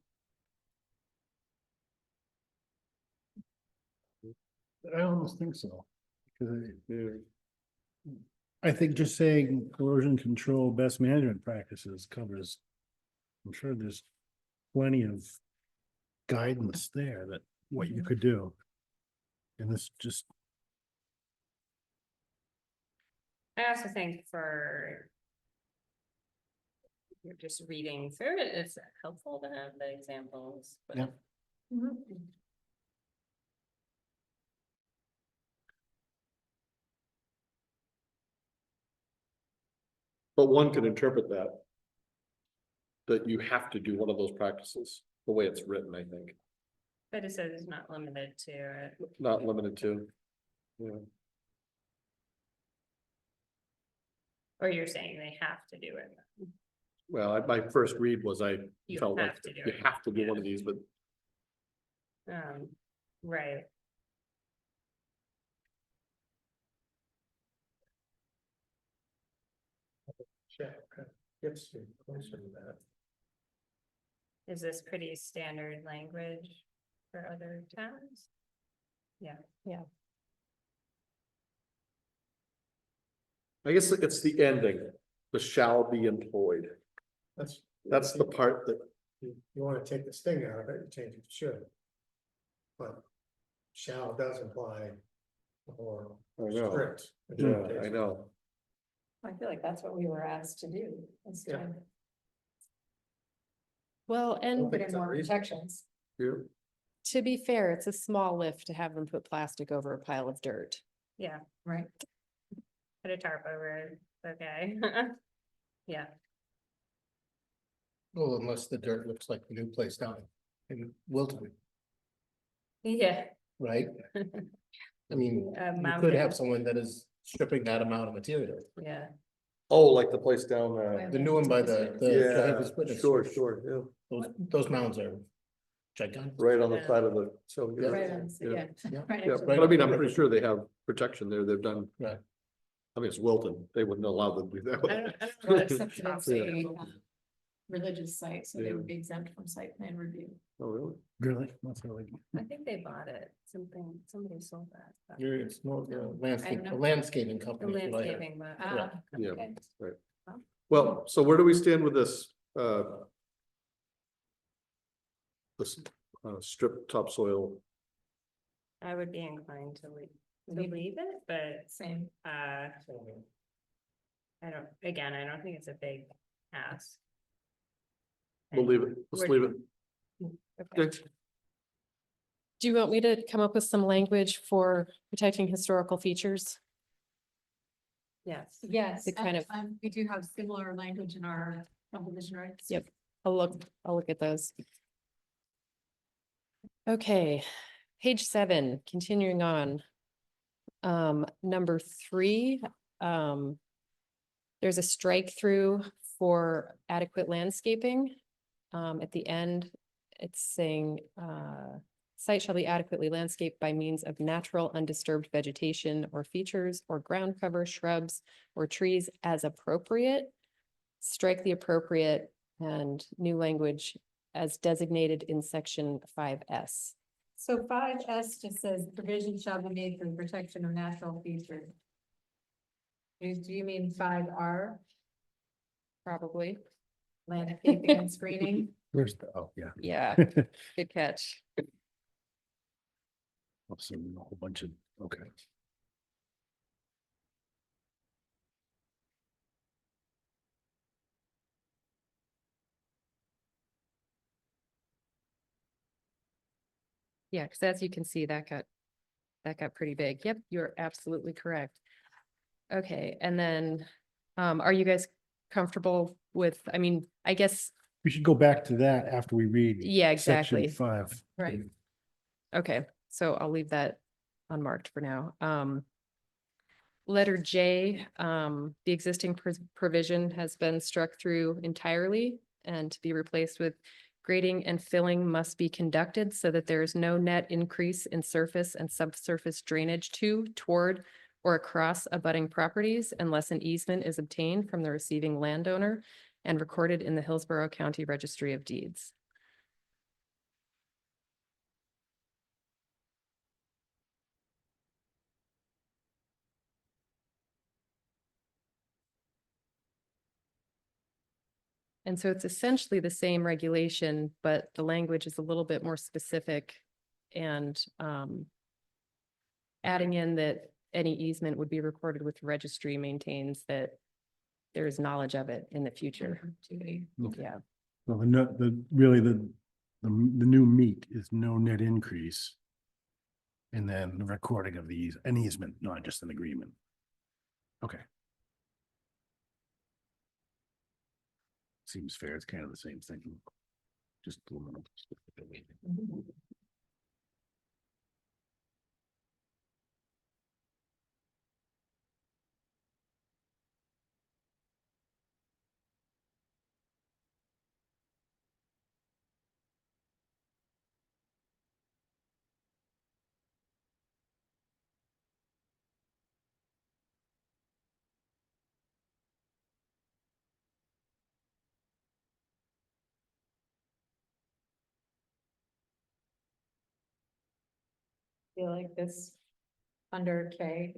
[SPEAKER 6] I almost think so. Because
[SPEAKER 2] yeah,
[SPEAKER 6] I think just saying erosion control best management practices covers. I'm sure there's plenty of guidance there that what you could do. And this just,
[SPEAKER 4] I also think for. You're just reading through it, it's helpful to have the examples. But
[SPEAKER 6] Yeah.
[SPEAKER 1] Mhm.
[SPEAKER 2] but one could interpret that. That you have to do one of those practices, the way it's written, I think,
[SPEAKER 4] But it says it's not limited to it.
[SPEAKER 2] not limited to. Yeah,
[SPEAKER 4] Or you're saying they have to do it.
[SPEAKER 2] well, my first read was
[SPEAKER 4] You
[SPEAKER 2] felt like
[SPEAKER 4] have to do
[SPEAKER 2] you
[SPEAKER 4] it.
[SPEAKER 2] have to do one of these, but
[SPEAKER 4] Right.
[SPEAKER 8] check, gets you closer to that.
[SPEAKER 4] Is this pretty standard language for other towns? Yeah.
[SPEAKER 2] I guess it's the ending, the shall be employed. That's the part that,
[SPEAKER 8] You wanna take the sting out of it, you change it to should. But shall does imply or
[SPEAKER 2] I know,
[SPEAKER 8] strict.
[SPEAKER 2] yeah, I know.
[SPEAKER 1] I feel like that's what we were asked to do. Is to
[SPEAKER 8] Yeah.
[SPEAKER 9] Well, and
[SPEAKER 1] put in more protections.
[SPEAKER 2] Yeah,
[SPEAKER 9] to be fair, it's a small lift to have them put plastic over a pile of dirt.
[SPEAKER 4] Yeah,
[SPEAKER 1] Right.
[SPEAKER 4] put a tarp over it, okay. Yeah,
[SPEAKER 10] Well, unless the dirt looks like the new place down in Wilton,
[SPEAKER 4] yeah.
[SPEAKER 10] right? I mean, you
[SPEAKER 4] Mountain.
[SPEAKER 10] could have someone that is stripping that amount of material.
[SPEAKER 4] Yeah,
[SPEAKER 2] oh, like the place down,
[SPEAKER 10] The new one by the
[SPEAKER 2] yeah,
[SPEAKER 10] Jehovah's Witness.
[SPEAKER 2] sure, yeah,
[SPEAKER 10] Those mounds are gigantic.
[SPEAKER 2] right on the side of the, so, yeah.
[SPEAKER 1] Right, yeah.
[SPEAKER 10] Yeah.
[SPEAKER 1] Right
[SPEAKER 2] Yeah,
[SPEAKER 1] next to
[SPEAKER 2] but
[SPEAKER 1] the-
[SPEAKER 2] I mean, I'm pretty sure they have protection there, they've done.
[SPEAKER 10] Right.
[SPEAKER 2] I mean, it's Wilton, they wouldn't allow them to do
[SPEAKER 4] I don't
[SPEAKER 2] that.
[SPEAKER 4] know.
[SPEAKER 1] Except for it's a religious site, so they
[SPEAKER 2] Yeah.
[SPEAKER 1] would be exempt from site plan review.
[SPEAKER 2] Oh, really?
[SPEAKER 6] really, that's really.
[SPEAKER 4] I think they bought it, somebody sold that. but-
[SPEAKER 10] It's more of a
[SPEAKER 1] know.
[SPEAKER 10] landscaping
[SPEAKER 4] The
[SPEAKER 10] company. is what I heard.
[SPEAKER 4] landscaping, but.
[SPEAKER 1] Ah,
[SPEAKER 2] Yeah.
[SPEAKER 1] okay.
[SPEAKER 2] Well, so where do we stand with this, this, strip topsoil?
[SPEAKER 4] I would be inclined to leave it, but,
[SPEAKER 1] Same.
[SPEAKER 4] I don't think it's a big ask.
[SPEAKER 2] We'll leave it, let's leave it.
[SPEAKER 4] Okay.
[SPEAKER 2] Okay.
[SPEAKER 9] Do you want me to come up with some language for protecting historical features?
[SPEAKER 4] Yes.
[SPEAKER 1] Yes,
[SPEAKER 9] To kind of-
[SPEAKER 1] we do have similar language in our subdivision rights.
[SPEAKER 9] Yep. I'll look at those. Okay, page 7, continuing on. Number 3, there's a strike through for adequate landscaping. At the end, it's saying, site shall be adequately landscaped by means of natural undisturbed vegetation or features or ground cover, shrubs or trees as appropriate. Strike the appropriate and new language as designated in section 5S.
[SPEAKER 1] So 5S just says provision shall be made for the protection of natural features. Do you mean 5R,
[SPEAKER 9] Probably.
[SPEAKER 1] landscaping and screening?
[SPEAKER 6] Where's the, oh, yeah.
[SPEAKER 9] Yeah, good catch.
[SPEAKER 6] Also, a whole bunch of, okay.
[SPEAKER 9] Yeah, because as you can see, that got pretty big. Yep, you're absolutely correct. Okay, and then, are you guys comfortable with, I mean, I guess
[SPEAKER 6] We should go back to that after we read.
[SPEAKER 9] Yeah,
[SPEAKER 6] Section
[SPEAKER 9] exactly.
[SPEAKER 6] 5.
[SPEAKER 1] Right.
[SPEAKER 9] Okay, so I'll leave that unmarked for now. Letter J, the existing provision has been struck through entirely and to be replaced with grading and filling must be conducted so that there is no net increase in surface and subsurface drainage to, toward, or across abutting properties unless an easement is obtained from the receiving landowner and recorded in the Hillsborough County Registry of Deeds. And so it's essentially the same regulation, but the language is a little bit more specific and adding in that any easement would be recorded with the registry maintains that there is knowledge of it in the future.
[SPEAKER 6] Okay.
[SPEAKER 9] Yeah,
[SPEAKER 6] Well, really the new meat is no net increase. And then the recording of an easement, not just an agreement. Okay. Seems fair. It's kind of the same thing. Just a little.
[SPEAKER 1] Feel like this under K,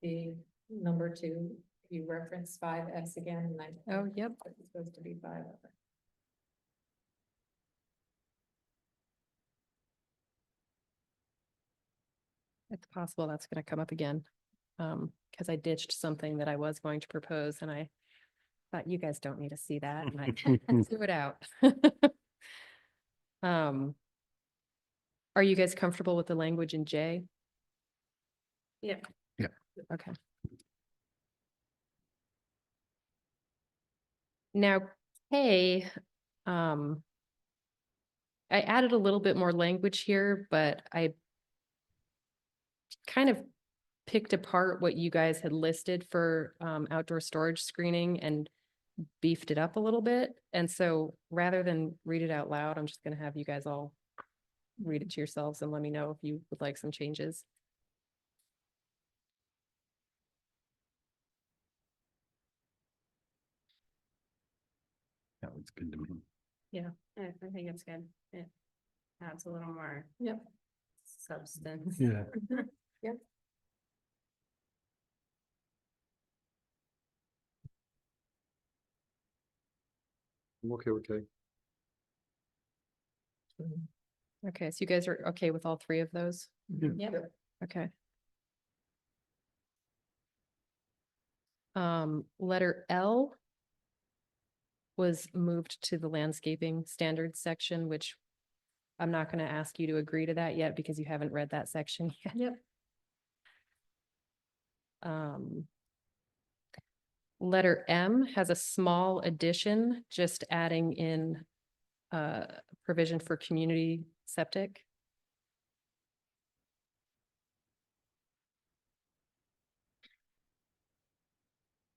[SPEAKER 1] the number 2, you reference 5S again, and I.
[SPEAKER 9] Oh, yep.
[SPEAKER 1] It's supposed to be 5.
[SPEAKER 9] it's possible that's gonna come up again. Because I ditched something that I was going to propose and I thought you guys don't need to see that and I threw it out. Are you guys comfortable with the language in J?
[SPEAKER 4] Yeah.
[SPEAKER 9] Okay. Now, K, I added a little bit more language here, but I kind of picked apart what you guys had listed for outdoor storage screening and beefed it up a little bit. And so rather than read it out loud, I'm just gonna have you guys all read it to yourselves and let me know if you would like some changes.
[SPEAKER 6] That was good to me.
[SPEAKER 4] I think it's good. It adds a little more.
[SPEAKER 1] Yep.
[SPEAKER 4] Substance.
[SPEAKER 6] Yeah.
[SPEAKER 2] I'm okay with K.
[SPEAKER 9] Okay, so you guys are okay with all 3 of those?
[SPEAKER 1] Yep.
[SPEAKER 9] Okay. Letter L was moved to the landscaping standards section, which I'm not gonna ask you to agree to that yet because you haven't read that section yet.
[SPEAKER 1] Yep.
[SPEAKER 9] Letter M has a small addition, just adding in provision for community septic.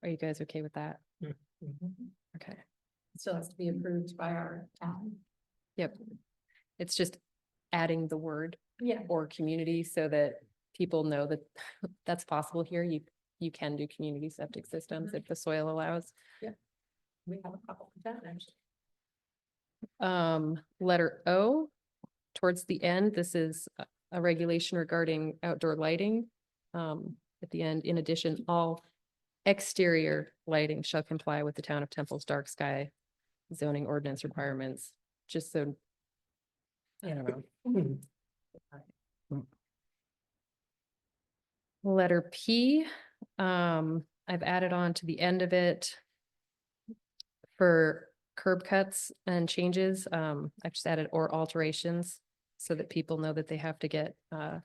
[SPEAKER 9] Are you guys okay with that? Okay.
[SPEAKER 1] Still has to be approved by our town.
[SPEAKER 9] Yep. It's just adding the word
[SPEAKER 1] Yeah.
[SPEAKER 9] or community so that people know that that's possible here. You can do community septic systems if the soil allows.
[SPEAKER 1] We have a couple of that actually.
[SPEAKER 9] Letter O, towards the end, this is a regulation regarding outdoor lighting. At the end, in addition, all exterior lighting shall comply with the town of Temple's dark sky zoning ordinance requirements, just so. I don't know. Letter P, I've added on to the end of it for curb cuts and changes. I've just added or alterations so that people know that they have to get DOT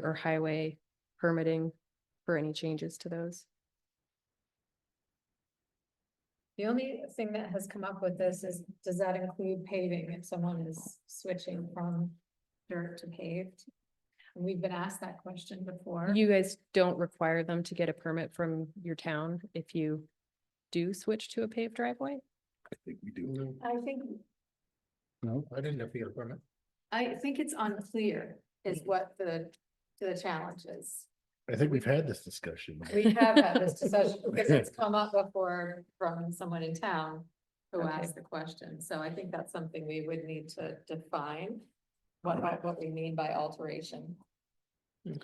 [SPEAKER 9] or highway permitting for any changes to those.
[SPEAKER 1] The only thing that has come up with this is, does that include paving if someone is switching from dirt to paved? And we've been asked that question before.
[SPEAKER 9] You guys don't require them to get a permit from your town if you do switch to a paved driveway?
[SPEAKER 6] I think we do.
[SPEAKER 1] I think,
[SPEAKER 10] No, I didn't have to get a permit.
[SPEAKER 1] I think it's unclear is what the challenge is.
[SPEAKER 6] I think we've had this discussion.
[SPEAKER 1] We have had this discussion because it's come up before from someone in town who
[SPEAKER 9] Okay.
[SPEAKER 1] asked the question. So I think that's something we would need to define. What we mean by alteration.
[SPEAKER 9] Okay,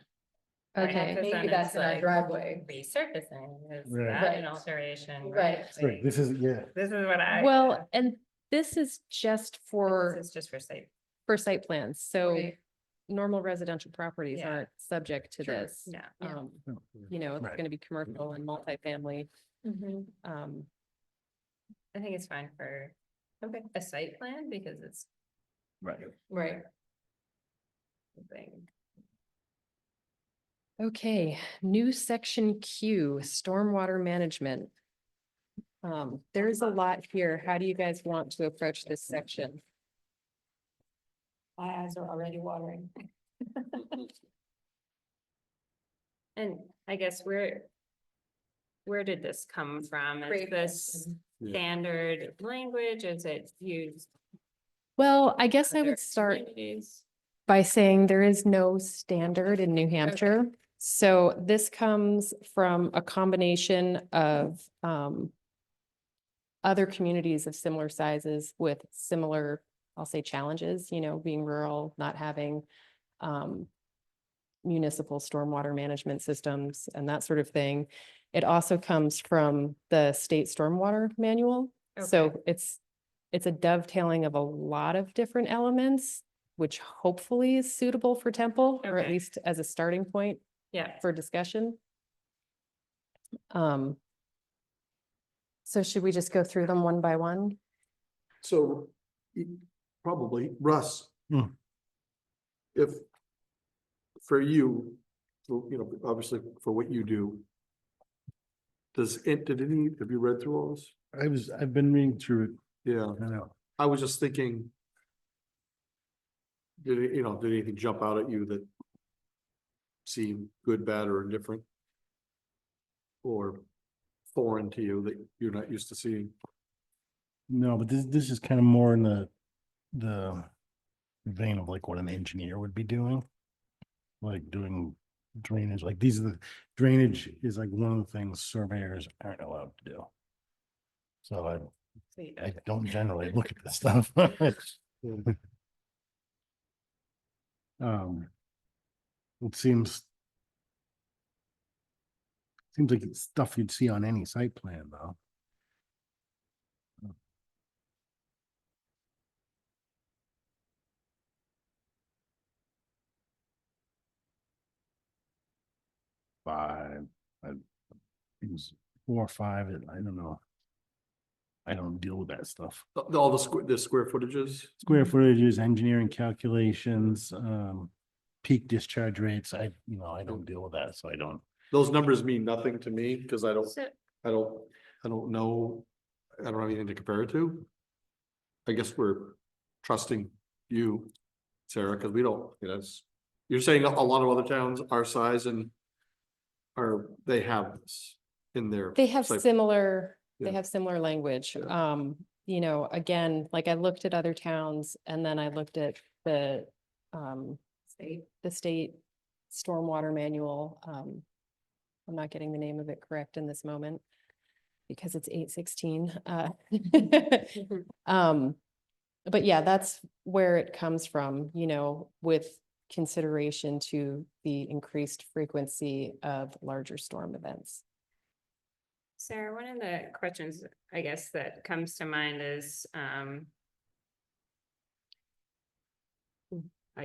[SPEAKER 4] Because then
[SPEAKER 1] Maybe that's
[SPEAKER 4] it's
[SPEAKER 1] in our
[SPEAKER 4] like
[SPEAKER 1] driveway.
[SPEAKER 4] Resurfacing, is
[SPEAKER 6] Right.
[SPEAKER 4] that an
[SPEAKER 1] Right.
[SPEAKER 4] alteration?
[SPEAKER 1] Right.
[SPEAKER 6] Right, this is, yeah,
[SPEAKER 4] This is what I.
[SPEAKER 9] well, and this is just for,
[SPEAKER 4] This is just for site.
[SPEAKER 9] for site plans, so
[SPEAKER 1] Right.
[SPEAKER 9] normal residential properties
[SPEAKER 4] Yeah.
[SPEAKER 9] aren't subject to
[SPEAKER 4] Sure,
[SPEAKER 9] this.
[SPEAKER 4] yeah.
[SPEAKER 1] Yeah.
[SPEAKER 9] You know, it's
[SPEAKER 6] Right.
[SPEAKER 9] gonna be commercial and multifamily,
[SPEAKER 1] Mhm.
[SPEAKER 4] I think it's fine for.
[SPEAKER 1] Okay.
[SPEAKER 4] A site plan because it's
[SPEAKER 6] right.
[SPEAKER 1] Right.
[SPEAKER 4] something.
[SPEAKER 9] Okay, new section Q, stormwater management. There's a lot here. How do you guys want to approach this section?
[SPEAKER 1] My eyes are already watering.
[SPEAKER 4] And I guess where did this come from? Is
[SPEAKER 1] Great
[SPEAKER 4] this
[SPEAKER 1] question.
[SPEAKER 2] Yeah.
[SPEAKER 4] standard language? Is it used?
[SPEAKER 9] Well, I guess I
[SPEAKER 4] other
[SPEAKER 9] would start
[SPEAKER 4] communities?
[SPEAKER 9] by saying there is no standard in New Hampshire. So this comes from a combination of other communities of similar sizes with similar, I'll say, challenges, you know, being rural, not having municipal stormwater management systems and that sort of thing. It also comes from the state stormwater manual. So
[SPEAKER 4] Okay.
[SPEAKER 9] it's a dovetailing of a lot of different elements, which hopefully is suitable for Temple, or at
[SPEAKER 4] Okay.
[SPEAKER 9] least as a starting point
[SPEAKER 4] Yeah,
[SPEAKER 9] for discussion. So should we just go through them one by one?
[SPEAKER 2] So probably Russ.
[SPEAKER 6] Hmm.
[SPEAKER 2] If for you, you know, obviously for what you do. Have you read through all this?
[SPEAKER 6] I've been reading through it,
[SPEAKER 2] Yeah,
[SPEAKER 6] I know.
[SPEAKER 2] I was just thinking. Did anything jump out at you that seemed good, bad, or indifferent? Or foreign to you that you're not used to seeing?
[SPEAKER 6] No, but this is kind of more in the vein of like what an engineer would be doing. Like doing drainage, like drainage is like one of the things surveyors aren't allowed to do. So I don't generally look at this stuff. It seems like it's stuff you'd see on any site plan though. Five, it was 4 or 5, I don't know. I don't deal with that stuff.
[SPEAKER 2] All the square footages?
[SPEAKER 6] Square footages, engineering calculations, peak discharge rates, I don't deal with that, so I don't.
[SPEAKER 2] Those numbers mean nothing to me, because I don't
[SPEAKER 4] so,
[SPEAKER 2] know, I don't have anything to compare it to. I guess we're trusting you, Sarah, because we don't, you're saying a lot of other towns our size and they have this in their.
[SPEAKER 9] They have
[SPEAKER 2] site-
[SPEAKER 9] similar, they
[SPEAKER 2] Yeah.
[SPEAKER 9] have similar language.
[SPEAKER 2] Yeah.
[SPEAKER 9] You know, again, like I looked at other towns and then I looked at the state stormwater manual. I'm not getting the name of it correct in this moment because it's 8/16. But yeah, that's where it comes from, you know, with consideration to the increased frequency of larger storm events.
[SPEAKER 4] Sarah, one of the questions, I guess, that comes to mind is, I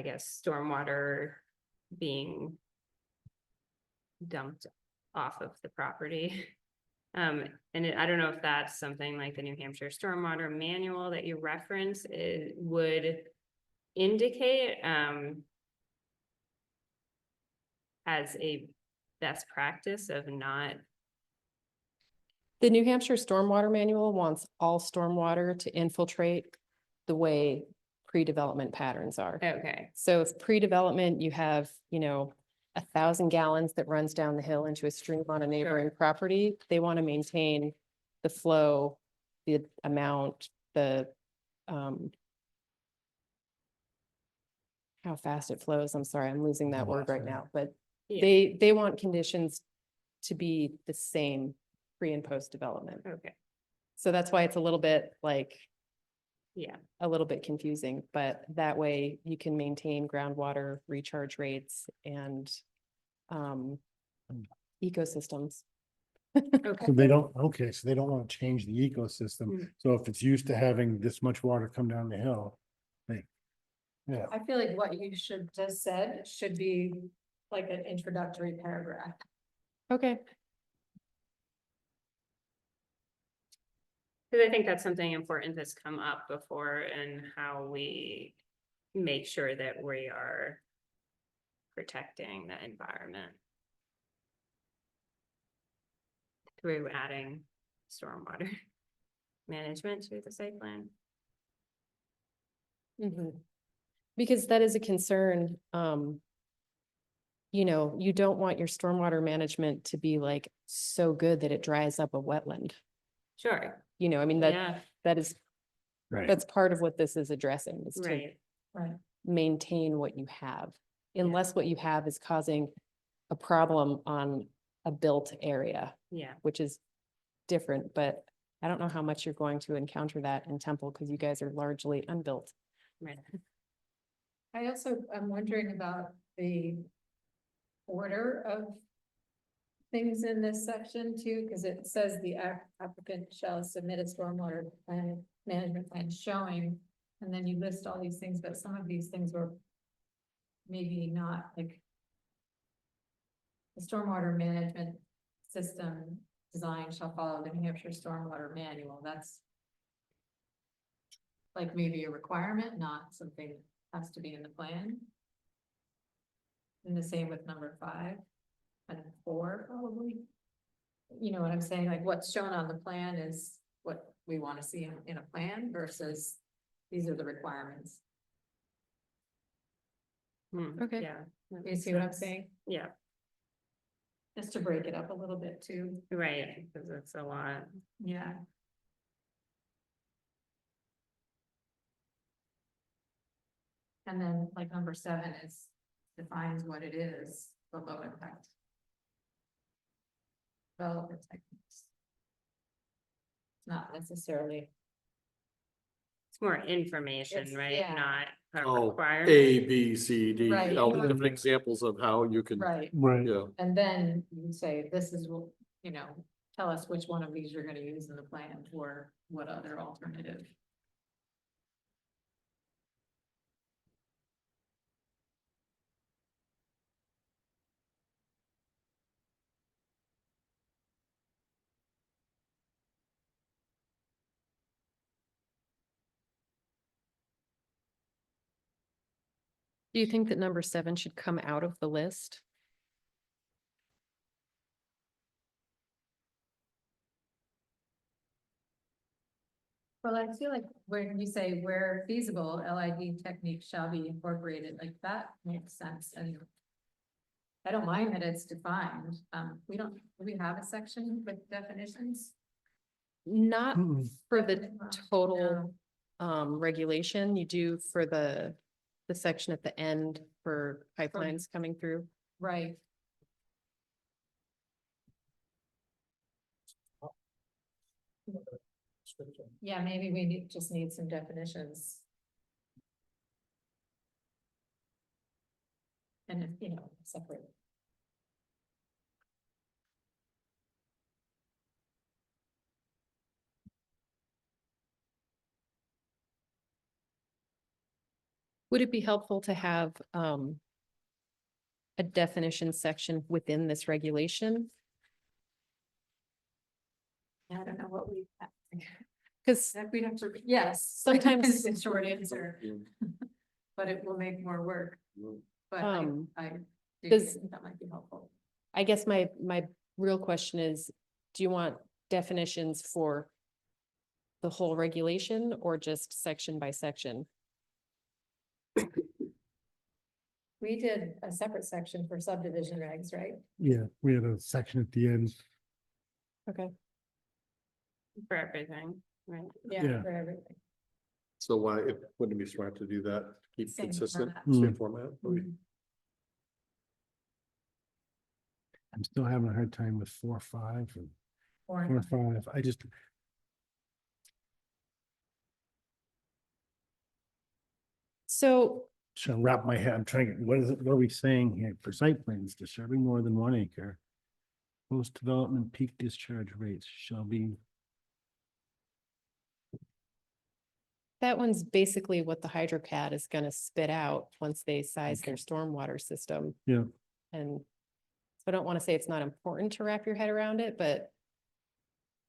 [SPEAKER 4] guess, stormwater being dumped off of the property. I don't know if that's something like the New Hampshire Stormwater Manual that you reference, it would indicate, as a best practice of not
[SPEAKER 9] The New Hampshire Stormwater Manual wants all stormwater to infiltrate the way pre-development patterns are.
[SPEAKER 4] Okay,
[SPEAKER 9] So if pre-development, you have, 1,000 gallons that runs down the hill into a stream on a neighboring property, they want to maintain the flow, the amount, how fast it flows. I'm sorry, I'm losing that word right now, but
[SPEAKER 4] yeah,
[SPEAKER 9] they want conditions to be the same pre and post development.
[SPEAKER 4] okay,
[SPEAKER 9] So that's why it's a little bit
[SPEAKER 4] yeah,
[SPEAKER 9] a little bit confusing, but that way you can maintain groundwater recharge rates and ecosystems.
[SPEAKER 4] okay.
[SPEAKER 6] So they don't, okay, so they don't want to change the ecosystem.
[SPEAKER 4] Mm.
[SPEAKER 6] So if it's used to having this much water come down the hill, yeah,
[SPEAKER 1] I feel like what you should just said should be like an introductory paragraph.
[SPEAKER 9] Okay.
[SPEAKER 4] Cause I think that's something important that's come up before and how we make sure that we are protecting the environment through adding stormwater management to the site plan.
[SPEAKER 9] Because that is a concern. You don't want your stormwater management to be like so good that it dries up a wetland.
[SPEAKER 4] Sure,
[SPEAKER 9] I mean,
[SPEAKER 4] yeah,
[SPEAKER 9] that's part of what this is addressing, is to
[SPEAKER 4] right,
[SPEAKER 1] Right.
[SPEAKER 9] maintain what you have.
[SPEAKER 4] Yeah.
[SPEAKER 9] Unless what you have is causing a problem on a built area,
[SPEAKER 4] yeah,
[SPEAKER 9] which is different, but I don't know how much you're going to encounter that in Temple, because you guys are largely unbuilt.
[SPEAKER 4] right.
[SPEAKER 1] I'm wondering about the order of things in this section too, because it says the applicant shall submit a stormwater plan, management plan showing, and then you list all these things, but some of these things were maybe not like the stormwater management system design shall follow the New Hampshire Stormwater Manual. That's like maybe a requirement, not something that has to be in the plan. And the same with number 5 and 4, probably. You know what I'm saying? Like what's shown on the plan is what we want to see in a plan versus these are the requirements.
[SPEAKER 9] Okay.
[SPEAKER 4] Yeah. that
[SPEAKER 1] You
[SPEAKER 4] makes
[SPEAKER 1] see what I'm
[SPEAKER 4] sense.
[SPEAKER 1] saying?
[SPEAKER 4] Yeah,
[SPEAKER 1] Just to break it up a little bit too.
[SPEAKER 4] right, because it's a lot.
[SPEAKER 1] Yeah. And then like number 7 is defines what it is, the low impact development techniques. Not necessarily.
[SPEAKER 4] It's more information,
[SPEAKER 1] It's-
[SPEAKER 4] right?
[SPEAKER 1] yeah.
[SPEAKER 4] Not a
[SPEAKER 2] Oh,
[SPEAKER 4] requirement.
[SPEAKER 2] A, B, C, D,
[SPEAKER 1] Right.
[SPEAKER 2] all the different examples of how you can,
[SPEAKER 1] Right,
[SPEAKER 6] right.
[SPEAKER 2] yeah.
[SPEAKER 1] and then you say, this is, tell us which one of these you're gonna use in the plan or what other alternative.
[SPEAKER 9] Do you think that number 7 should come out of the list?
[SPEAKER 1] Well, I feel like when you say where feasible, LID techniques shall be incorporated, like that makes sense, and I don't mind that it's defined. Do we have a section with definitions?
[SPEAKER 9] Not
[SPEAKER 6] Mm-mm.
[SPEAKER 9] for the
[SPEAKER 1] No.
[SPEAKER 9] total regulation, you do for the section at the end for pipelines coming through.
[SPEAKER 1] Right. Yeah, maybe we just need some definitions. And, separate.
[SPEAKER 9] Would it be helpful to have a definition section within this regulation?
[SPEAKER 1] I don't know what we.
[SPEAKER 9] Because
[SPEAKER 1] We'd have to, yes,
[SPEAKER 9] Sometimes-
[SPEAKER 1] is the short answer,
[SPEAKER 2] Yeah.
[SPEAKER 1] but it will make more work.
[SPEAKER 2] Mm.
[SPEAKER 1] But I do
[SPEAKER 9] does-
[SPEAKER 1] think that might be helpful.
[SPEAKER 9] I guess my real question is, do you want definitions for the whole regulation or just section by section?
[SPEAKER 1] We did a separate section for subdivision regs, right?
[SPEAKER 6] Yeah, we had a section at the end.
[SPEAKER 9] Okay.
[SPEAKER 4] For everything, right?
[SPEAKER 6] Yeah.
[SPEAKER 1] For everything.
[SPEAKER 2] So why, it wouldn't it be smart to do that, keep
[SPEAKER 1] Same
[SPEAKER 2] consistent,
[SPEAKER 1] format.
[SPEAKER 2] same format? Okay.
[SPEAKER 1] Mhm.
[SPEAKER 6] I'm still having a hard time with 4.5 and
[SPEAKER 1] Four and
[SPEAKER 6] 4.5. I just,
[SPEAKER 9] So
[SPEAKER 6] trying to wrap my head, I'm trying to, what is it, what are we saying here? For site plans disturbing more than 1 acre. Post-development peak discharge rates shall be,
[SPEAKER 9] that one's basically what the HydroCAD is gonna spit out once they size their stormwater system.
[SPEAKER 6] yeah,
[SPEAKER 9] And so I don't want to say it's not important to wrap your head around it, but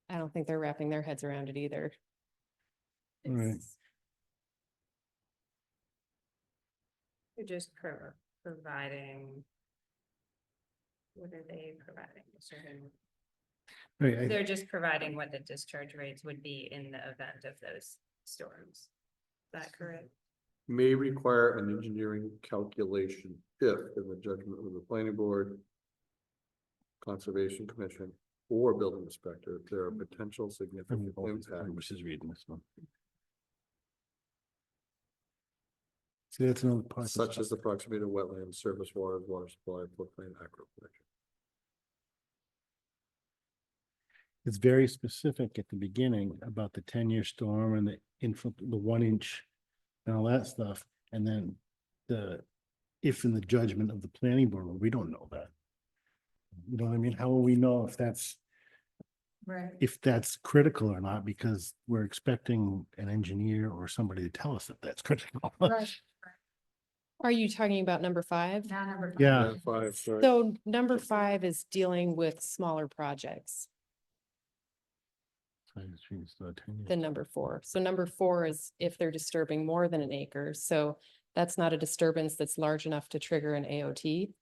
[SPEAKER 9] I don't think they're wrapping their heads around it either.
[SPEAKER 6] Right.
[SPEAKER 9] It's-
[SPEAKER 4] They're just providing. What are they providing?
[SPEAKER 6] right,
[SPEAKER 4] They're just providing what the discharge rates would be in the event of those storms. Is that correct?
[SPEAKER 2] May require an engineering calculation if, in the judgment of the planning board, conservation commission, or building inspector, there are potential significant impacts.
[SPEAKER 6] which is reading this one. See, that's another part.
[SPEAKER 2] Such as the proximity to wetlands, surface waters, water supply, floodplain, aquifer protection.
[SPEAKER 6] It's very specific at the beginning about the 10-year storm and the 1 inch and all that stuff. And then if in the judgment of the planning board, well, we don't know that. You know what I mean? How will we know
[SPEAKER 1] Right.
[SPEAKER 6] if that's critical or not? Because we're expecting an engineer or somebody to tell us that that's critical.
[SPEAKER 1] Right.
[SPEAKER 9] Are you talking about number 5?
[SPEAKER 1] Now number. five.
[SPEAKER 6] Yeah.
[SPEAKER 2] 5, sorry.
[SPEAKER 9] So number 5 is dealing with smaller projects than number 4. So number 4 is if they're disturbing more than an acre. So that's not a disturbance that's large enough to trigger an AOT.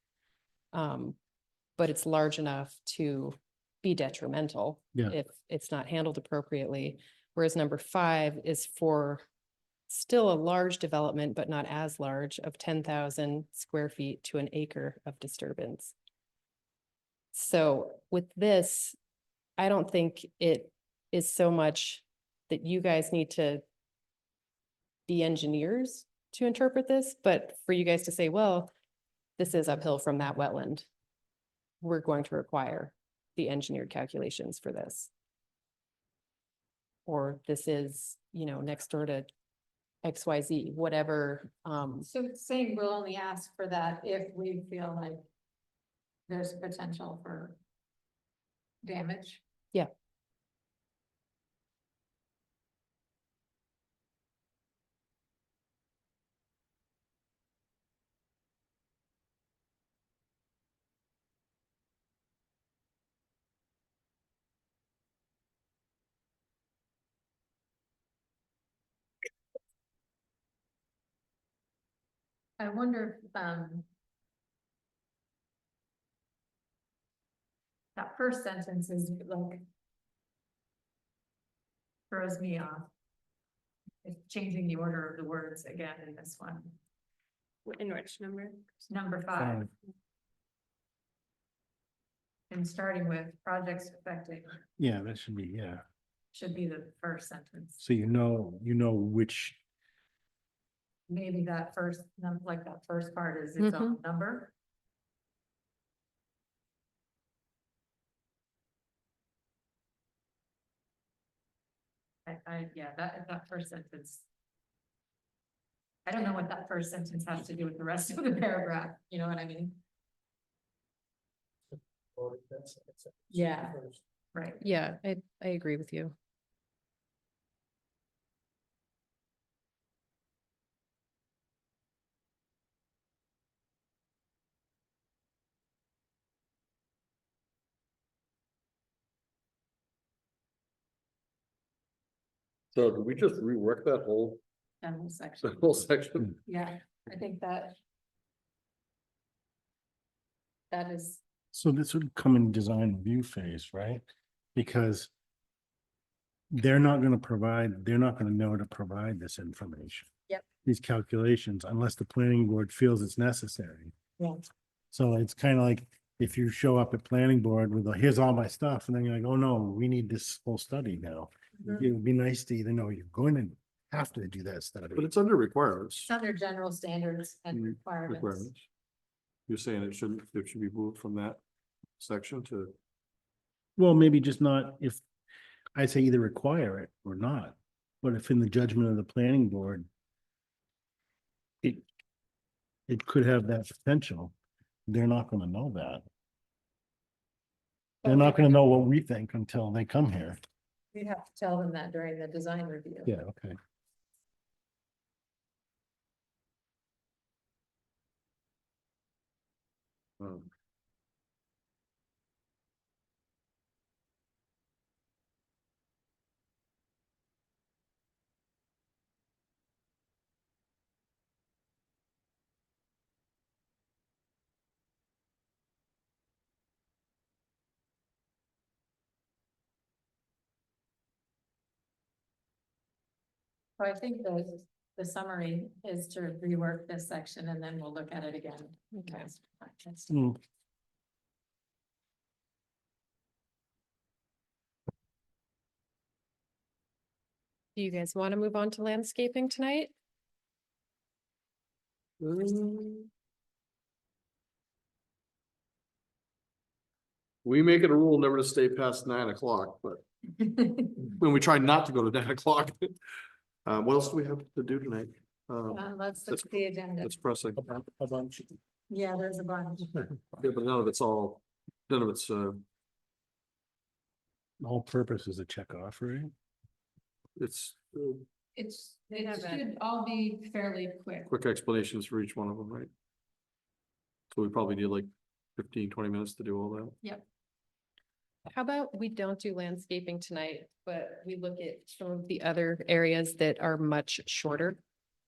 [SPEAKER 9] But it's large enough to be detrimental
[SPEAKER 6] Yeah.
[SPEAKER 9] if it's not handled appropriately. Whereas number 5 is for still a large development, but not as large, of 10,000 square feet to an acre of disturbance. So with this, I don't think it is so much that you guys need to be engineers to interpret this, but for you guys to say, well, this is uphill from that wetland. We're going to require the engineered calculations for this. Or this is, next door to XYZ, whatever.
[SPEAKER 1] So it's saying we'll only ask for that if we feel like there's potential for damage.
[SPEAKER 9] Yeah.
[SPEAKER 1] I wonder if, that first sentence is like throws me off. It's changing the order of the words again in this one.
[SPEAKER 4] In which number?
[SPEAKER 1] Number 5. And starting with projects affecting
[SPEAKER 6] Yeah, that should be, yeah.
[SPEAKER 1] should be the first sentence.
[SPEAKER 6] So you know which,
[SPEAKER 1] Maybe that first, like that first part is its own number. Yeah, that first sentence. I don't know what that first sentence has to do with the rest of the paragraph, you know what I mean? Yeah. Right.
[SPEAKER 9] Yeah, I agree with you.
[SPEAKER 2] So do we just rework that whole section?
[SPEAKER 1] Yeah, I think that is,
[SPEAKER 6] so this would come in design review phase, right? Because they're not gonna provide, they're not gonna know to provide this information.
[SPEAKER 1] Yep.
[SPEAKER 6] These calculations, unless the planning board feels it's necessary.
[SPEAKER 1] Yeah.
[SPEAKER 6] So it's kind of like, if you show up at planning board with, here's all my stuff, and then you're like, oh no, we need this whole study now.
[SPEAKER 1] Mhm.
[SPEAKER 6] It would be nice to either know you're going to have to do that
[SPEAKER 2] But
[SPEAKER 6] study.
[SPEAKER 2] it's under requirements.
[SPEAKER 1] It's under general standards and requirements.
[SPEAKER 2] Requirements. You're saying it should be moved from that section to,
[SPEAKER 6] Well, maybe just not, if, I say either require it or not, but if in the judgment of the planning board, it could have that potential, they're not gonna know that. They're not gonna know what we think until they come here.
[SPEAKER 1] We'd have to tell them that during the design review.
[SPEAKER 6] Yeah, okay.
[SPEAKER 2] um,
[SPEAKER 1] So I think the summary is to rework this section and then we'll look at it again.
[SPEAKER 9] Okay.
[SPEAKER 6] Hmm.
[SPEAKER 9] Do you guys want to move on to landscaping tonight?
[SPEAKER 2] we make it a rule never to stay past 9 o'clock, but when we try not to go to 9 o'clock. What else do we have to do tonight?
[SPEAKER 1] Let's look at the agenda.
[SPEAKER 2] It's pressing.
[SPEAKER 6] A bunch.
[SPEAKER 1] Yeah, there's a bunch.
[SPEAKER 2] Yeah, but none of it's
[SPEAKER 6] All purpose is a check off, right?
[SPEAKER 2] it's
[SPEAKER 7] It's,
[SPEAKER 4] They have
[SPEAKER 7] it
[SPEAKER 4] a-
[SPEAKER 7] should all be fairly quick.
[SPEAKER 2] quick explanations for each one of them, right? So we probably need like 15-20 minutes to do all that.
[SPEAKER 9] How about we don't do landscaping tonight, but we look at some of the other areas that are much shorter?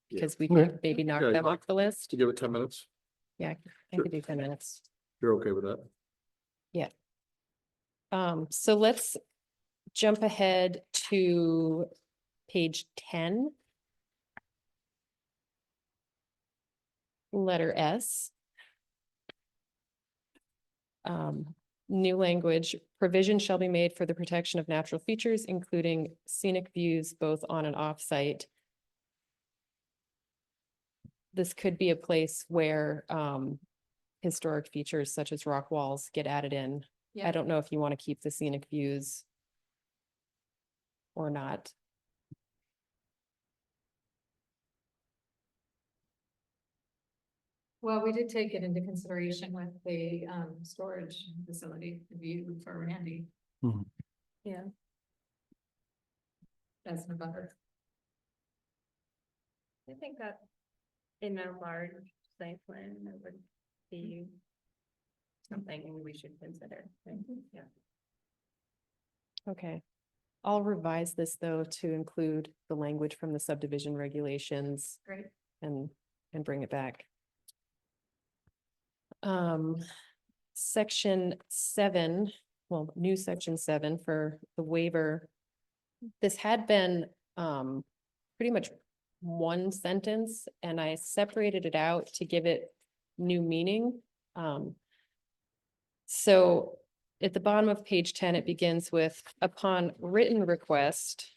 [SPEAKER 2] Yeah.
[SPEAKER 9] Because we
[SPEAKER 6] Okay.
[SPEAKER 9] could maybe knock
[SPEAKER 2] Yeah,
[SPEAKER 9] them off the list.
[SPEAKER 2] To give it 10 minutes,
[SPEAKER 9] Yeah, I
[SPEAKER 2] Sure.
[SPEAKER 9] could do 10 minutes.
[SPEAKER 2] you're okay with that?
[SPEAKER 9] So let's jump ahead to page 10. Letter S. New language, provision shall be made for the protection of natural features, including scenic views both on and off site. This could be a place where historic features such as rock walls get added in. I
[SPEAKER 1] Yeah.
[SPEAKER 9] don't know if you want to keep the scenic views or not.
[SPEAKER 1] Well, we did take it into consideration with the storage facility view for Randy.
[SPEAKER 6] Mhm.
[SPEAKER 1] Yeah. That's no butter.
[SPEAKER 4] I think that in a large site plan, it would be something we should consider. Yeah.
[SPEAKER 9] Okay. I'll revise this though to include the language from the subdivision regulations
[SPEAKER 1] Great.
[SPEAKER 9] and bring it back. Section 7, well, new section 7 for the waiver. This had been pretty much one sentence and I separated it out to give it new meaning. So at the bottom of page 10, it begins with upon written request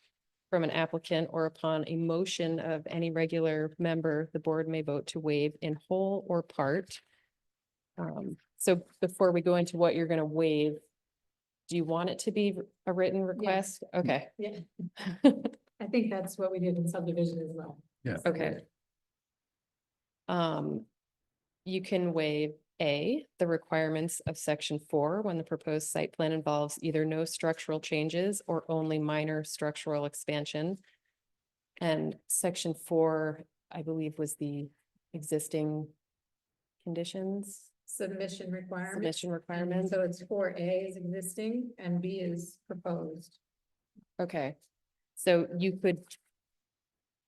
[SPEAKER 9] from an applicant or upon a motion of any regular member, the board may vote to waive in whole or part. So before we go into what you're gonna waive, do you want it to be a written request? Okay.
[SPEAKER 1] Yeah. I think that's what we did in subdivision as well.
[SPEAKER 6] Yeah.
[SPEAKER 9] Okay. You can waive A, the requirements of section 4 when the proposed site plan involves either no structural changes or only minor structural expansion. And section 4, I believe, was the existing conditions,
[SPEAKER 1] Submission requirements.
[SPEAKER 9] submission
[SPEAKER 1] And
[SPEAKER 9] requirements.
[SPEAKER 1] so it's 4A is existing and B is proposed.
[SPEAKER 9] Okay, so you could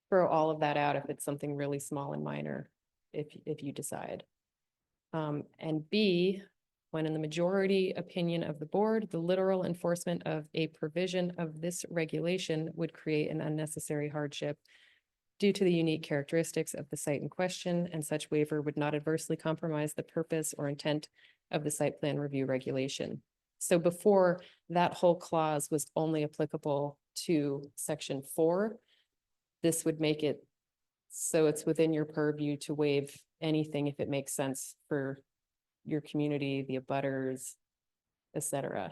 [SPEAKER 9] throw all of that out if it's something really small and minor, if you decide. And B, when in the majority opinion of the board, the literal enforcement of a provision of this regulation would create an unnecessary hardship due to the unique characteristics of the site in question, and such waiver would not adversely compromise the purpose or intent of the site plan review regulation. So before, that whole clause was only applicable to section 4. This would make it so it's within your purview to waive anything if it makes sense for your community, the abutters, et cetera.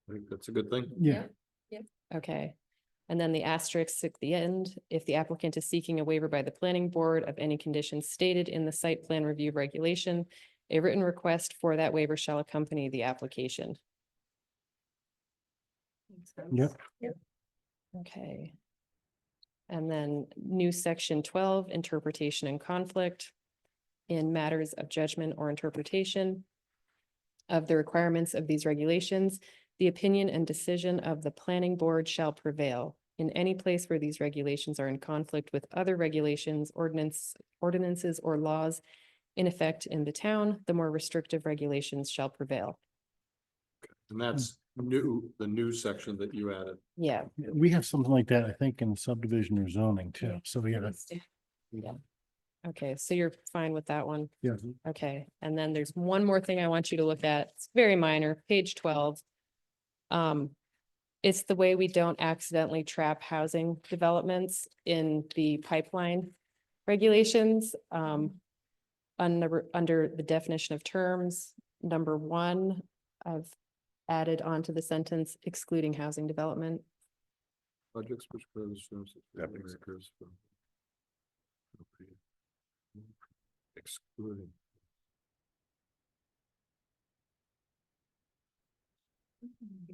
[SPEAKER 2] I think that's a good thing.
[SPEAKER 6] Yeah,
[SPEAKER 9] Okay. And then the asterisk at the end, if the applicant is seeking a waiver by the planning board of any conditions stated in the site plan review regulation, a written request for that waiver shall accompany the application.
[SPEAKER 6] yep.
[SPEAKER 9] Okay. And then new section 12, interpretation and conflict in matters of judgment or interpretation of the requirements of these regulations, the opinion and decision of the planning board shall prevail in any place where these regulations are in conflict with other regulations, ordinances, or laws in effect in the town, the more restrictive regulations shall prevail.
[SPEAKER 2] And that's the new section that you added.
[SPEAKER 9] Yeah,
[SPEAKER 6] We have something like that, I think, in subdivision or zoning too. So we gotta,
[SPEAKER 9] okay, so you're fine with that one?
[SPEAKER 6] yeah,
[SPEAKER 9] Okay, and then there's one more thing I want you to look at. It's very minor, page 12. It's the way we don't accidentally trap housing developments in the pipeline regulations. Under the definition of terms, number 1, I've added onto the sentence excluding housing development.
[SPEAKER 2] Projects which pose services. That makes sense. Excluding.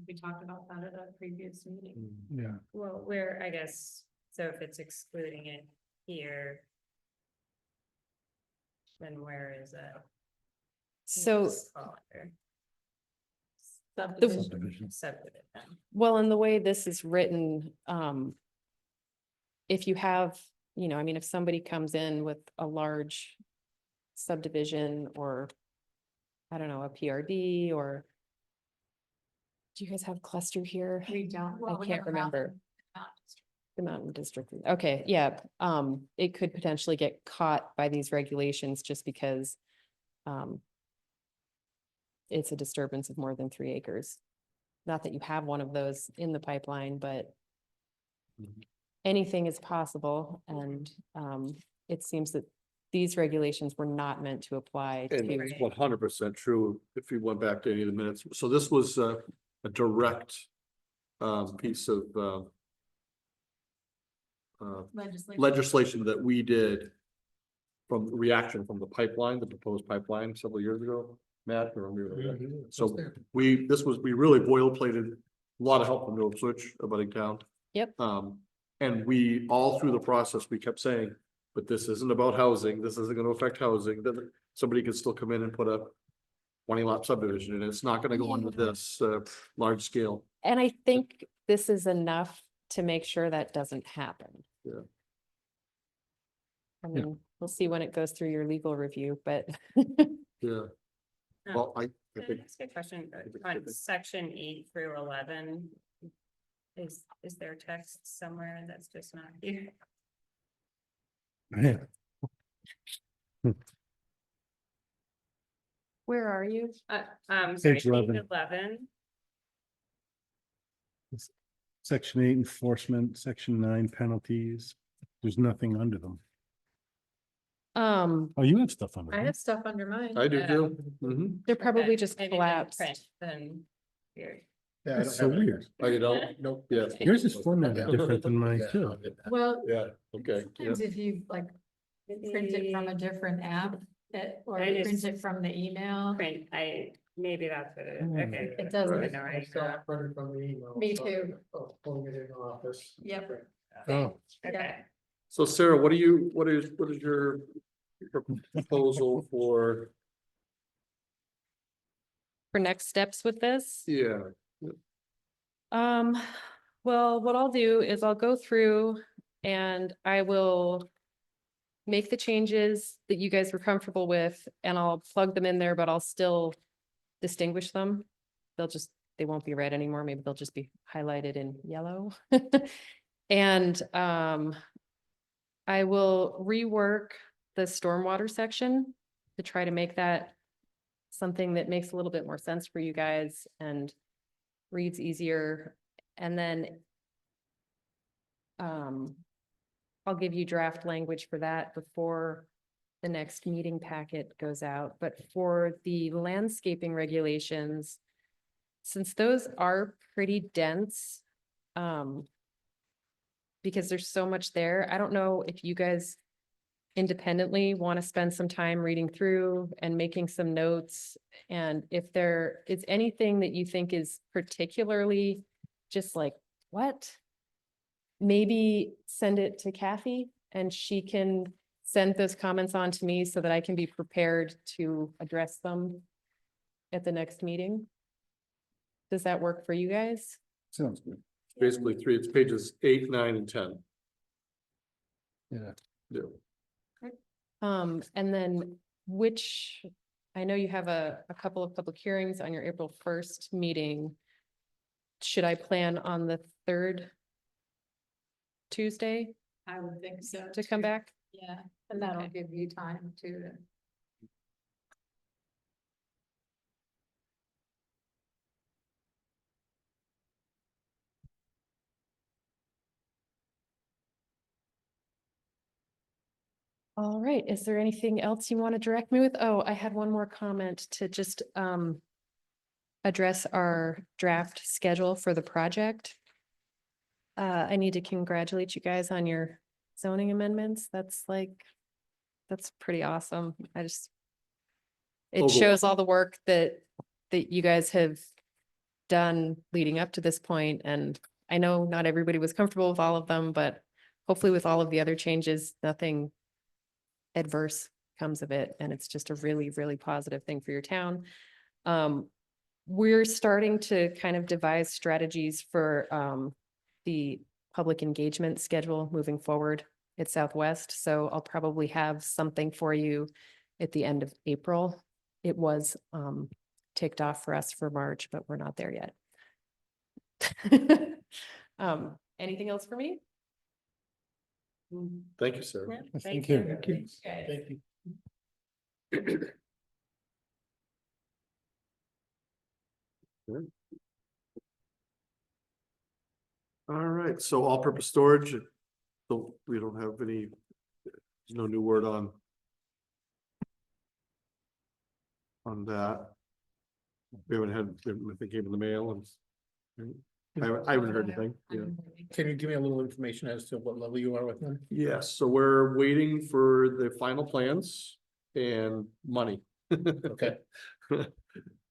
[SPEAKER 7] We talked about that at a previous meeting.
[SPEAKER 6] yeah.
[SPEAKER 4] Well, where, I guess, so if it's excluding it here, then where is it?
[SPEAKER 9] So,
[SPEAKER 4] What's it called there?
[SPEAKER 6] Subdivision.
[SPEAKER 4] Subdivision.
[SPEAKER 9] well, in the way this is written, if you have, I mean, if somebody comes in with a large subdivision or, I don't know, a PRD or do you guys have cluster here?
[SPEAKER 7] We don't.
[SPEAKER 9] I can't remember. The Mountain District. Okay, yeah, it could potentially get caught by these regulations just because it's a disturbance of more than 3 acres. Not that you have one of those in the pipeline, but anything is possible, and it seems that these regulations were not meant to apply
[SPEAKER 2] And
[SPEAKER 9] to.
[SPEAKER 2] it's 100% true if you went back to any of the minutes. So this was a direct piece of legislation that we did from reaction from the pipeline, the proposed pipeline several years ago. Matt, you remember that? So we really boilerplated, a lot of help from New Ipswich, a budding town.
[SPEAKER 9] Yep.
[SPEAKER 2] And we, all through the process, we kept saying, but this isn't about housing, this isn't gonna affect housing, then somebody could still come in and put a 20-lot subdivision, and it's not gonna go into this large scale.
[SPEAKER 9] And I think this is enough to make sure that doesn't happen.
[SPEAKER 2] Yeah.
[SPEAKER 9] I mean, we'll see when it goes through your legal review, but
[SPEAKER 2] Yeah. Well, I
[SPEAKER 4] Can I
[SPEAKER 2] think,
[SPEAKER 4] ask a question
[SPEAKER 2] it's
[SPEAKER 4] on
[SPEAKER 2] good.
[SPEAKER 4] section 8 through 11? Is there text somewhere that's just not here?
[SPEAKER 6] Yeah.
[SPEAKER 9] where are you?
[SPEAKER 4] Sorry,
[SPEAKER 6] Page 11.
[SPEAKER 4] 11.
[SPEAKER 6] Section 8 enforcement, section 9 penalties. There's nothing under them. Oh, you have stuff under
[SPEAKER 1] I
[SPEAKER 6] them.
[SPEAKER 1] have stuff under mine.
[SPEAKER 2] I do too. Mhm.
[SPEAKER 9] They're probably
[SPEAKER 4] Okay,
[SPEAKER 9] just
[SPEAKER 4] maybe in
[SPEAKER 9] collapsed.
[SPEAKER 4] print, Then here.
[SPEAKER 10] Yeah, I
[SPEAKER 6] That's
[SPEAKER 10] don't
[SPEAKER 6] so
[SPEAKER 10] have it.
[SPEAKER 6] weird.
[SPEAKER 2] Oh, you don't?
[SPEAKER 10] Nope.
[SPEAKER 2] Yeah.
[SPEAKER 6] Yours is formatted different than mine
[SPEAKER 10] Yeah,
[SPEAKER 6] too.
[SPEAKER 10] I'll get that.
[SPEAKER 1] Well,
[SPEAKER 2] Yeah, okay. Yeah.
[SPEAKER 1] sometimes if you like print it from a different app, or
[SPEAKER 4] I
[SPEAKER 1] print
[SPEAKER 4] just-
[SPEAKER 1] it from the email.
[SPEAKER 4] Print, maybe that's what it is,
[SPEAKER 6] Mm.
[SPEAKER 4] okay.
[SPEAKER 1] It doesn't.
[SPEAKER 4] I know,
[SPEAKER 8] I
[SPEAKER 4] right?
[SPEAKER 8] got printed from the email.
[SPEAKER 1] Me
[SPEAKER 8] so
[SPEAKER 1] too.
[SPEAKER 8] I'm pulling it in office.
[SPEAKER 1] Yep.
[SPEAKER 6] Oh,
[SPEAKER 4] Okay.
[SPEAKER 2] So Sarah, what is your proposal for,
[SPEAKER 9] For next steps with this?
[SPEAKER 2] yeah,
[SPEAKER 9] Well, what I'll do is I'll go through and I will make the changes that you guys were comfortable with, and I'll plug them in there, but I'll still distinguish them. They won't be red anymore. Maybe they'll just be highlighted in yellow. And I will rework the stormwater section to try to make that something that makes a little bit more sense for you guys and reads easier. And then I'll give you draft language for that before the next meeting packet goes out. But for the landscaping regulations, since those are pretty dense, because there's so much there, I don't know if you guys independently want to spend some time reading through and making some notes. And if there is anything that you think is particularly just like, what? Maybe send it to Kathy and she can send those comments on to me so that I can be prepared to address them at the next meeting. Does that work for you guys?
[SPEAKER 6] Sounds good.
[SPEAKER 2] Basically it's pages 8, 9, and 10.
[SPEAKER 6] Yeah.
[SPEAKER 2] Yeah.
[SPEAKER 9] And then I know you have a couple of public hearings on your April 1st meeting. Should I plan on the 3rd Tuesday
[SPEAKER 1] I would think so.
[SPEAKER 9] to come back?
[SPEAKER 1] Yeah, and that'll
[SPEAKER 9] Okay.
[SPEAKER 1] give you time to.
[SPEAKER 9] All right, is there anything else you want to direct me with? Oh, I had one more comment to just address our draft schedule for the project. I need to congratulate you guys on your zoning amendments. That's pretty awesome. It
[SPEAKER 2] Oh,
[SPEAKER 9] shows all the work that you guys have done leading up to this point. And I know not everybody was comfortable with all of them, but hopefully with all of the other changes, nothing adverse comes of it. And it's just a really, really positive thing for your town. We're starting to kind of devise strategies for the public engagement schedule moving forward at Southwest. So I'll probably have something for you at the end of April. It was ticked off for us for March, but we're not there yet. Anything else for me?
[SPEAKER 2] Thank you, Sarah.
[SPEAKER 9] Yeah,
[SPEAKER 6] Thank
[SPEAKER 9] thank
[SPEAKER 6] you.
[SPEAKER 9] you.
[SPEAKER 6] Thank you.
[SPEAKER 9] Thanks, guys.
[SPEAKER 6] Thank you.
[SPEAKER 2] All right, so all-purpose storage, so we don't have any, there's no new word on that. We haven't had, they came in the mail and I haven't heard anything. Yeah.
[SPEAKER 10] Can you give me a little information as to what level you are with them?
[SPEAKER 2] Yes, so we're waiting for the final plans and money.
[SPEAKER 10] Okay,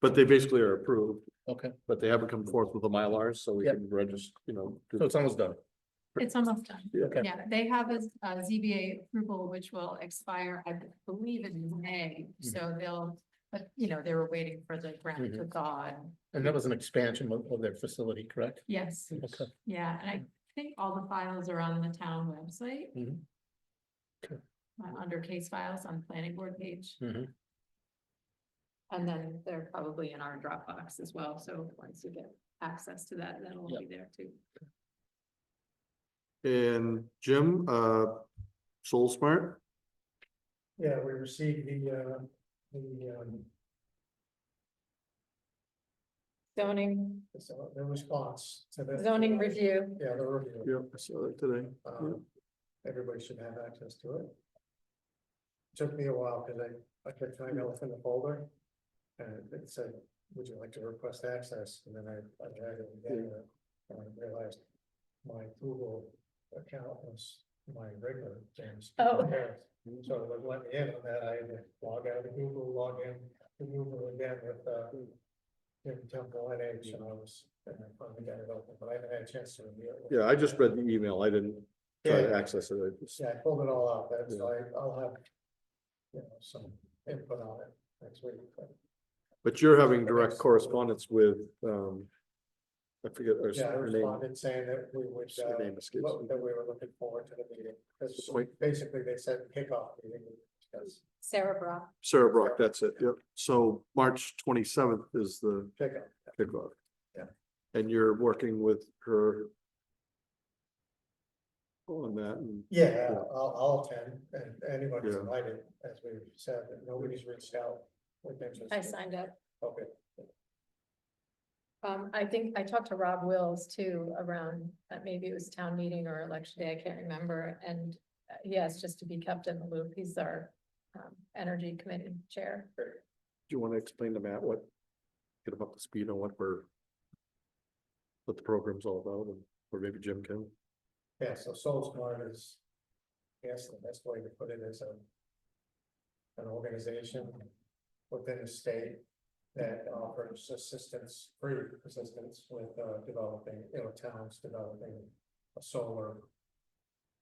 [SPEAKER 2] But they basically are approved,
[SPEAKER 10] okay,
[SPEAKER 2] but they haven't come forth with the Mylars, so we
[SPEAKER 10] Yep.
[SPEAKER 2] can register, do-
[SPEAKER 10] so it's almost done.
[SPEAKER 1] It's almost done.
[SPEAKER 2] Yeah.
[SPEAKER 10] Okay.
[SPEAKER 1] Yeah, they have a ZBA approval, which will expire, I believe, in May. So they'll, but they were waiting for the ground to thaw.
[SPEAKER 10] And that was an expansion of their facility, correct?
[SPEAKER 1] Yes,
[SPEAKER 10] Okay.
[SPEAKER 1] yeah, and I think all the files are on the town website.
[SPEAKER 10] Mhm. Okay.
[SPEAKER 1] Under case files on planning board page.
[SPEAKER 10] Mhm.
[SPEAKER 1] And then they're probably in our Dropbox as well, so once you get access to that, that'll
[SPEAKER 10] Yep.
[SPEAKER 1] be there too.
[SPEAKER 2] And Jim, SolSmart,
[SPEAKER 8] Yeah, we received the response to the.
[SPEAKER 1] Zoning review.
[SPEAKER 8] Yeah, the review.
[SPEAKER 2] yeah, I saw that today.
[SPEAKER 8] Everybody should have access to it. Took me a while because I kept trying to open the folder. And it said, would you like to request access? And then I had it again, and I realized my Google account was my regular James.
[SPEAKER 1] Oh.
[SPEAKER 8] So it wouldn't let me in on that. I had to log out of Google, log in to Google again with Untitled NH, and I finally got it open, but I haven't had a chance to review it.
[SPEAKER 2] Yeah, I just read the email. I didn't try to
[SPEAKER 8] Yeah.
[SPEAKER 2] access it. I just-
[SPEAKER 8] Yeah, I pulled it all out, that's why I'll have, some input on it next week.
[SPEAKER 2] But you're having direct correspondence with I forget her
[SPEAKER 8] Yeah, I
[SPEAKER 2] her name.
[SPEAKER 8] responded saying that we would,
[SPEAKER 2] Her name escapes me.
[SPEAKER 8] that we were looking forward to the meeting. Because
[SPEAKER 2] Wait.
[SPEAKER 8] basically they said kickoff meeting. Because
[SPEAKER 1] Sarah Brock.
[SPEAKER 2] Sarah Brock, that's it, yep. So March 27th is the
[SPEAKER 8] kickoff.
[SPEAKER 2] kickoff.
[SPEAKER 8] Yeah.
[SPEAKER 2] And you're working with her on that, and
[SPEAKER 8] Yeah, I'll attend, and anybody's
[SPEAKER 2] Yeah.
[SPEAKER 8] invited, as we said, that nobody's reached out with interest.
[SPEAKER 1] I signed up.
[SPEAKER 8] Okay,
[SPEAKER 1] I think I talked to Rob Wills too around, maybe it was town meeting or election day, I can't remember, and he asked just to be kept in the loop. He's our energy committee chair.
[SPEAKER 2] do you want to explain to Matt get him up to speed on what the program's all about, and or maybe Jim can?
[SPEAKER 8] yeah, so SolSmart is, I guess the best way to put it is an organization within the state that offers assistance, free assistance with developing, towns developing a solar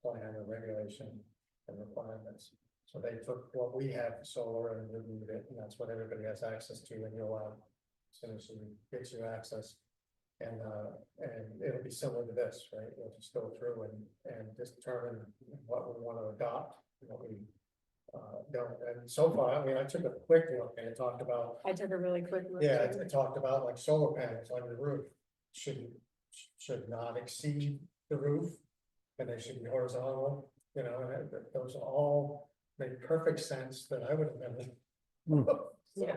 [SPEAKER 8] plan or regulation and requirements. So they took what we have for solar and reviewed it, and that's what everybody has access to, and you'll as soon as you get you access. And it'll be similar to this, right? We'll just go through and just determine what we want to adopt, what we don't. And so far, I mean, I took a quick look and it talked about,
[SPEAKER 1] I took a really quick look.
[SPEAKER 8] yeah,
[SPEAKER 1] too.
[SPEAKER 8] it talked about like solar panels on your roof should not exceed the roof, and they should be horizontal, and those all made perfect sense that I would have never.
[SPEAKER 1] Yeah.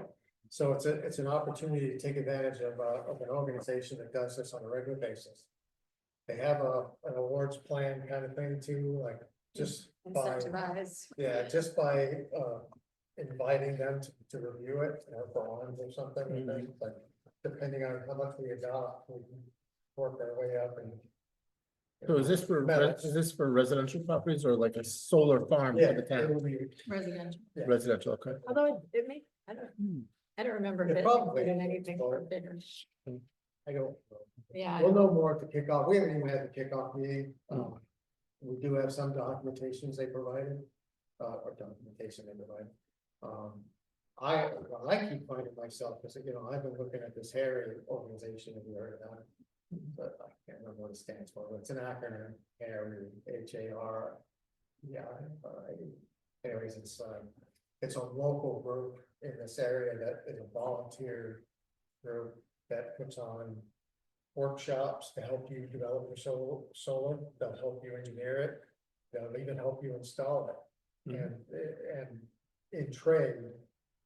[SPEAKER 8] So it's an opportunity to take advantage of an organization that does this on a regular basis. They have an awards plan kind of thing too, like just by,
[SPEAKER 1] Incentivize.
[SPEAKER 8] yeah, just by inviting them to review it or bronze or something. And then, like, depending on how much we adopt, we can work our way up and.
[SPEAKER 10] So is this for residential properties or like a solar farm
[SPEAKER 8] Yeah,
[SPEAKER 10] for the
[SPEAKER 8] it
[SPEAKER 10] town?
[SPEAKER 8] will be,
[SPEAKER 1] Residential.
[SPEAKER 8] yeah.
[SPEAKER 10] Residential, okay.
[SPEAKER 1] Although it may, I don't remember if
[SPEAKER 8] It
[SPEAKER 1] it
[SPEAKER 8] probably-
[SPEAKER 1] included anything for bigger.
[SPEAKER 8] I don't.
[SPEAKER 1] Yeah.
[SPEAKER 8] We'll know more at the kickoff. We haven't even had the kickoff meeting. We do have some documentations they provided, or documentation they provided. I keep finding myself, because, I've been looking at this Harry organization, have you heard of that? But I can't remember what it stands for, but it's an acronym, Harry, HAR. Yeah, anyways, it's a local group in this area that is a volunteer group that puts on workshops to help you develop your solar, they'll help you engineer it, they'll even help you install it. And in trade,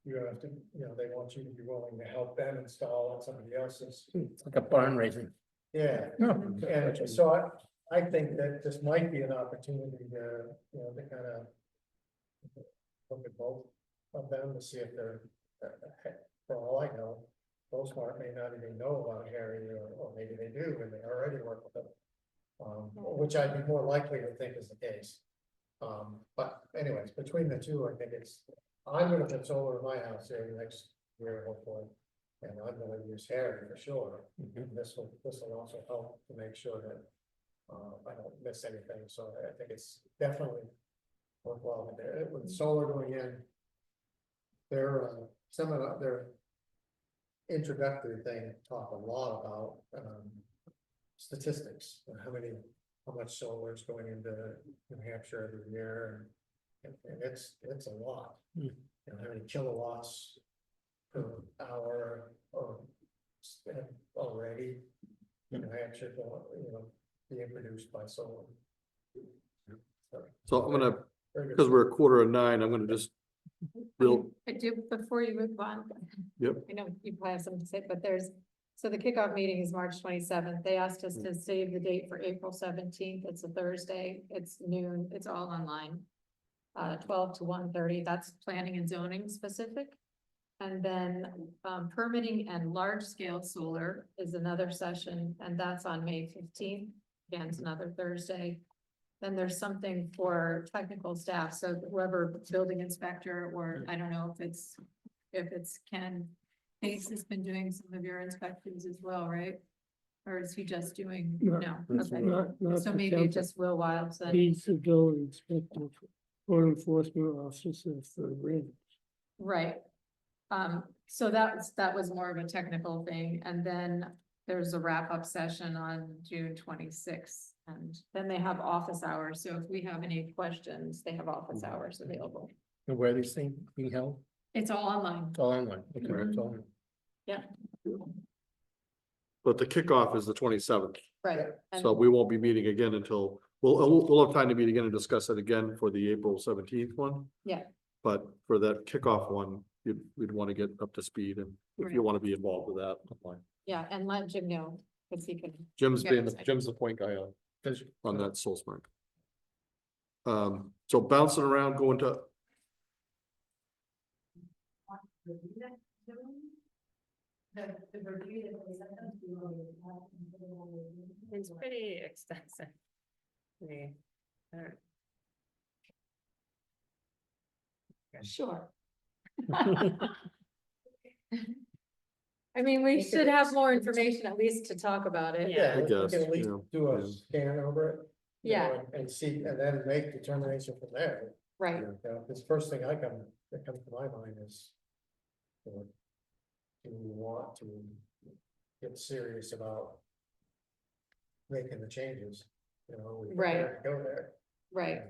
[SPEAKER 8] you have to, they want you to be willing to help them install it, somebody else's.
[SPEAKER 10] It's like a barn raising.
[SPEAKER 8] Yeah, and so I think that this might be an opportunity to kind of look at both of them to see if they're, for all I know, SolSmart may not even know about Harry, or maybe they do, and they already work with them. Which I'd be more likely to think is the case. But anyways, between the two, I think I'm gonna put solar in my house here next year, hopefully. And I'm gonna use Harry for sure. This will also help to make sure that I don't miss anything, so I think it's definitely worthwhile. With solar going in, their introductory thing talk a lot about statistics, how much solar is going into New Hampshire every year, and it's a lot. How many kilowatts per hour or already in New Hampshire, being produced by solar.
[SPEAKER 2] So I'm gonna,
[SPEAKER 8] Very good.
[SPEAKER 2] because we're a 8:45, I'm gonna just build,
[SPEAKER 1] I do, before you move on.
[SPEAKER 2] Yep.
[SPEAKER 1] I know you probably have something to say, but so the kickoff meeting is March 27th. They asked us to save the date for April 17th. It's a Thursday. It's noon. It's all online. 12 to 1:30. That's planning and zoning specific. And then permitting and large scale solar is another session, and that's on May 15th. Again, it's another Thursday. Then there's something for technical staff, so whoever building inspector, or I don't know if it's Ken. Pace has been doing some of your inspections as well, right? Or is he just doing, no, okay,
[SPEAKER 11] Not
[SPEAKER 1] so
[SPEAKER 11] the
[SPEAKER 1] maybe
[SPEAKER 11] temp-
[SPEAKER 1] just Will Wild said,
[SPEAKER 11] He's the building inspector, code enforcement officer for Ridge.
[SPEAKER 1] right. So that was more of a technical thing, and then there's a wrap-up session on June 26th. And then they have office hours, so if we have any questions, they have office hours available.
[SPEAKER 10] And where are these things being held?
[SPEAKER 1] It's all online.
[SPEAKER 10] It's all online. Okay,
[SPEAKER 1] Mhm.
[SPEAKER 10] it's all online.
[SPEAKER 1] Yeah,
[SPEAKER 2] But the kickoff is the 27th,
[SPEAKER 1] right.
[SPEAKER 2] so we won't be meeting again until, we'll have time to meet again and discuss it again for the April 17th one.
[SPEAKER 1] Yeah.
[SPEAKER 2] But for that kickoff one, we'd want to get up to speed, and if you
[SPEAKER 1] Right.
[SPEAKER 2] want to be involved with that, I'm fine.
[SPEAKER 1] Yeah, and let Jim know, because he can.
[SPEAKER 2] Jim's
[SPEAKER 1] get
[SPEAKER 2] being,
[SPEAKER 1] excited.
[SPEAKER 2] Jim's the point guy on
[SPEAKER 10] Does-
[SPEAKER 2] that SolSmart. So bouncing around, going to,
[SPEAKER 7] The review that they sent us, you know,
[SPEAKER 4] It's pretty extensive. We, uh,
[SPEAKER 1] Sure. I mean, we should have more information at least to talk about it.
[SPEAKER 4] Yeah.
[SPEAKER 8] We
[SPEAKER 2] guess,
[SPEAKER 8] can at least
[SPEAKER 2] yeah,
[SPEAKER 8] do a
[SPEAKER 2] yeah.
[SPEAKER 8] scan over it. you
[SPEAKER 1] Yeah.
[SPEAKER 8] know, And see, and then make determination from there.
[SPEAKER 1] Right,
[SPEAKER 8] You know, this first thing that comes to my mind is. you know, do we want to get serious about making the changes, you know? we
[SPEAKER 1] Right.
[SPEAKER 8] prepared to Go there.
[SPEAKER 1] right.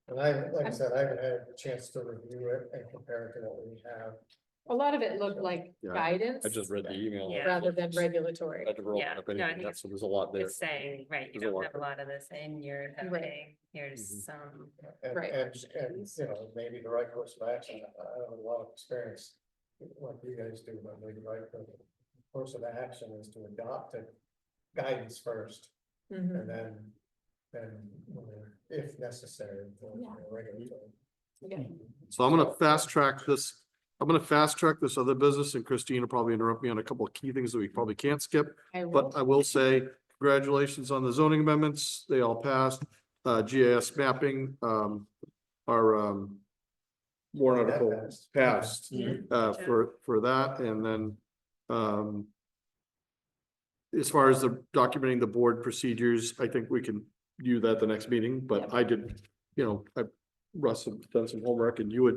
[SPEAKER 8] And like I said, I haven't had a chance to review it and compare it to what we have.
[SPEAKER 1] A lot of it looked like
[SPEAKER 2] Yeah,
[SPEAKER 1] guidance.
[SPEAKER 2] I just read the email.
[SPEAKER 4] Yeah.
[SPEAKER 1] Rather than regulatory.
[SPEAKER 2] I never
[SPEAKER 4] Yeah,
[SPEAKER 2] opened up
[SPEAKER 4] no, I
[SPEAKER 2] anything
[SPEAKER 4] think
[SPEAKER 2] yet, so there's a lot there.
[SPEAKER 4] it's saying, right, you
[SPEAKER 2] There's a
[SPEAKER 4] don't
[SPEAKER 2] lot
[SPEAKER 4] have a lot of this in your
[SPEAKER 1] Right.
[SPEAKER 4] okay, here's
[SPEAKER 2] Mhm.
[SPEAKER 4] some.
[SPEAKER 1] Right.
[SPEAKER 8] And, you know, maybe the right course of action, I have a lot of experience, like you guys do, but maybe the right course of action is to adopt a guidance first,
[SPEAKER 1] Mhm.
[SPEAKER 8] and then, if necessary, for
[SPEAKER 1] Yeah.
[SPEAKER 8] regulatory.
[SPEAKER 1] Okay.
[SPEAKER 2] So I'm gonna fast track this. I'm gonna fast track this other business, and Christine will probably interrupt me on a couple of key things that we probably can't skip.
[SPEAKER 1] I will.
[SPEAKER 2] But I will say congratulations on the zoning amendments. They all passed. GIS mapping, our warrant
[SPEAKER 8] That
[SPEAKER 2] article passed
[SPEAKER 4] Yeah.
[SPEAKER 2] for that, and then as far as the documenting the board procedures, I think we can do that the next meeting, but
[SPEAKER 1] Yep.
[SPEAKER 2] I did, Russ had done some homework and you had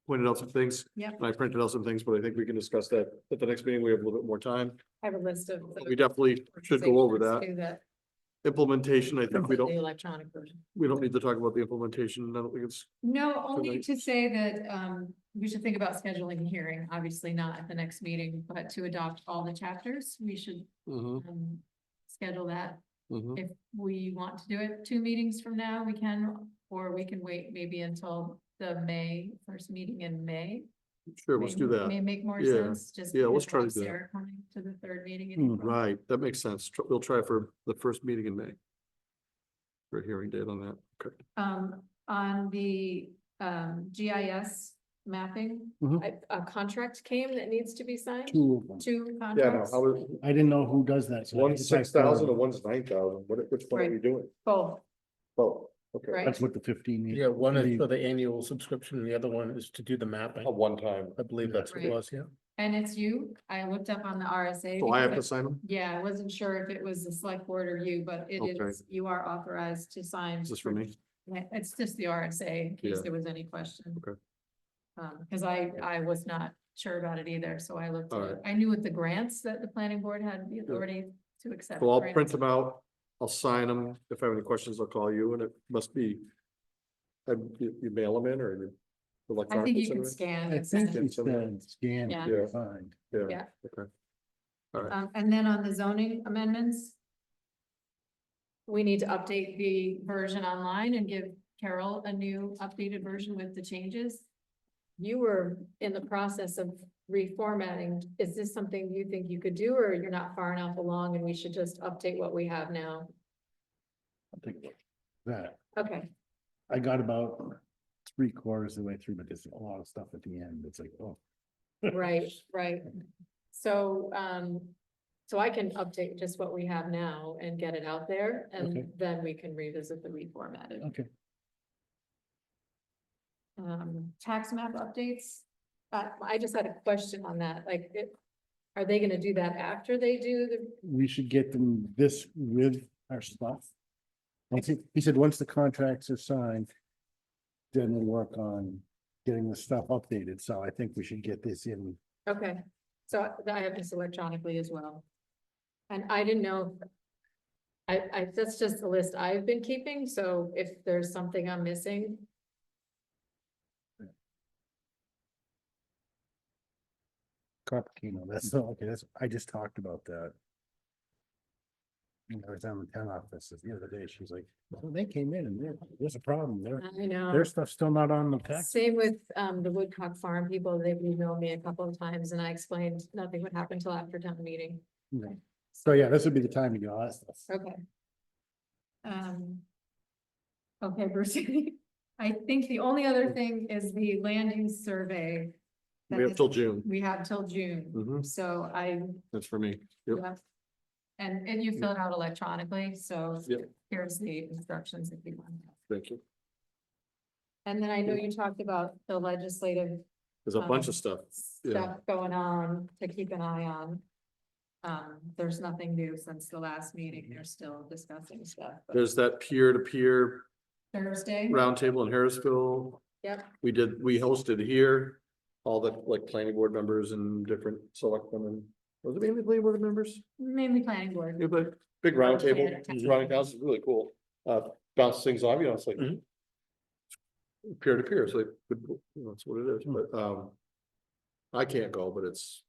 [SPEAKER 2] pointed out some things.
[SPEAKER 1] Yep.
[SPEAKER 2] And I printed out some things, but I think we can discuss that at the next meeting. We have a little bit more time.
[SPEAKER 1] I have a list of.
[SPEAKER 2] We definitely should go over that.
[SPEAKER 1] Do that.
[SPEAKER 2] Implementation, I think we
[SPEAKER 1] The
[SPEAKER 2] don't,
[SPEAKER 1] electronic version.
[SPEAKER 2] we don't need to talk about the implementation. I don't think it's,
[SPEAKER 1] No, only
[SPEAKER 2] Tonight.
[SPEAKER 1] to say that, we should think about scheduling a hearing, obviously not at the next meeting, but to adopt all the chapters, we should, schedule that. If we want to do it 2 meetings from now, we can, or we can wait maybe until the first meeting in May.
[SPEAKER 2] sure, let's do
[SPEAKER 1] May
[SPEAKER 2] that.
[SPEAKER 1] make more
[SPEAKER 2] Yeah.
[SPEAKER 1] sense, just.
[SPEAKER 2] Yeah, let's
[SPEAKER 1] because
[SPEAKER 2] try to
[SPEAKER 1] of
[SPEAKER 2] do that.
[SPEAKER 1] Sarah coming to the 3rd meeting. in April.
[SPEAKER 2] Right, that makes sense. We'll try for the first meeting in May. For a hearing date on that. Okay.
[SPEAKER 1] On the, GIS mapping,
[SPEAKER 6] Mhm.
[SPEAKER 1] a contract came that needs to be signed?
[SPEAKER 6] 2 of them.
[SPEAKER 1] 2
[SPEAKER 2] Yeah, no,
[SPEAKER 1] contracts?
[SPEAKER 6] I didn't know who does that. so I-
[SPEAKER 2] one's
[SPEAKER 6] it's like,
[SPEAKER 2] 6,000 and one's 9,000. Which one are
[SPEAKER 1] Right.
[SPEAKER 2] we doing?
[SPEAKER 1] Both,
[SPEAKER 2] Oh, okay.
[SPEAKER 1] right?
[SPEAKER 6] That's what the 15.
[SPEAKER 10] Yeah, one is for the annual subscription, and the other one is to do the mapping.
[SPEAKER 2] A one time.
[SPEAKER 10] I believe that's what it
[SPEAKER 1] Right.
[SPEAKER 10] was, yeah.
[SPEAKER 1] And it's you, I looked up on the RSA.
[SPEAKER 2] So I have to
[SPEAKER 1] because
[SPEAKER 2] sign them?
[SPEAKER 1] Yeah, I wasn't sure if it was the select board or you, but it
[SPEAKER 2] Okay.
[SPEAKER 1] is, you are authorized to sign.
[SPEAKER 2] Is this for me?
[SPEAKER 1] Yeah, it's just the RSA in case
[SPEAKER 2] Yeah.
[SPEAKER 1] there was any question.
[SPEAKER 2] Okay.
[SPEAKER 1] Cause I was not sure about it either, so I looked,
[SPEAKER 2] All
[SPEAKER 1] at it.
[SPEAKER 2] right.
[SPEAKER 1] I knew with the grants that the planning board had the authority to accept.
[SPEAKER 2] So I'll
[SPEAKER 1] grants.
[SPEAKER 2] print them out. I'll sign them. If I have any questions, I'll call you, and it must be. You mail them in or you?
[SPEAKER 1] I
[SPEAKER 2] electronically
[SPEAKER 1] think you
[SPEAKER 2] send
[SPEAKER 1] can
[SPEAKER 2] them in?
[SPEAKER 1] scan.
[SPEAKER 6] I
[SPEAKER 1] and send
[SPEAKER 6] think
[SPEAKER 1] it.
[SPEAKER 6] he said scan
[SPEAKER 1] Yeah.
[SPEAKER 6] to find.
[SPEAKER 2] Yeah,
[SPEAKER 1] Yeah.
[SPEAKER 2] okay.
[SPEAKER 1] And then on the zoning amendments. We need to update the version online and give Carol a new updated version with the changes. You were in the process of reformatting. Is this something you think you could do, or you're not far enough along and we should just update what we have now?
[SPEAKER 6] I think that,
[SPEAKER 1] Okay,
[SPEAKER 6] I got about 3/4 of the way through, but there's a lot of stuff at the end. It's like, oh.
[SPEAKER 1] right, right. So, so I can update just what we have now and get it out there,
[SPEAKER 6] Okay.
[SPEAKER 1] and then we can revisit the reformatted.
[SPEAKER 6] Okay.
[SPEAKER 1] Tax map updates. I just had a question on that, like, are they gonna do that after they do the,
[SPEAKER 6] We should get them this with our stuff. He said, once the contracts are signed, then we'll work on getting the stuff updated. So I think we should get this in.
[SPEAKER 1] okay, so I have this electronically as well. And I didn't know. That's just the list I've been keeping, so if there's something I'm missing.
[SPEAKER 6] Carpacino, that's, okay, that's, I just talked about that. I was down in the town offices the other day, she's like, well, they came in and there's a problem,
[SPEAKER 1] I know.
[SPEAKER 6] their stuff's still not on the tax.
[SPEAKER 1] Same with the Woodcock Farm people, they've emailed me a couple of times and I explained nothing would happen till after town meeting.
[SPEAKER 6] Right. So yeah, this would be the time to do all that stuff.
[SPEAKER 1] Okay. Okay, Bruce, I think the only other thing is the land use survey.
[SPEAKER 2] We have till June.
[SPEAKER 1] We have till June,
[SPEAKER 2] Mhm.
[SPEAKER 1] so
[SPEAKER 2] That's for me. Yep.
[SPEAKER 1] yeah. And you fill it out electronically, so
[SPEAKER 2] Yep.
[SPEAKER 1] here's the instructions if you want.
[SPEAKER 2] Thank you.
[SPEAKER 1] And then I know you talked about the legislative
[SPEAKER 2] There's a bunch of stuff. Yeah.
[SPEAKER 1] stuff going on to keep an eye on. There's nothing new since the last meeting. They're still discussing stuff. but
[SPEAKER 2] There's that peer-to-peer
[SPEAKER 1] Thursday.
[SPEAKER 2] roundtable in Harrisville.
[SPEAKER 1] Yep.
[SPEAKER 2] We hosted here, all the like planning board members and different selectmen and, was it mainly planning board members?
[SPEAKER 1] Mainly planning board.
[SPEAKER 2] Yeah, but big roundtable,
[SPEAKER 1] Yeah.
[SPEAKER 2] running house is really cool. Bounce things off, it's like. Peer to peer, so that's what it is, but, I can't go, but it's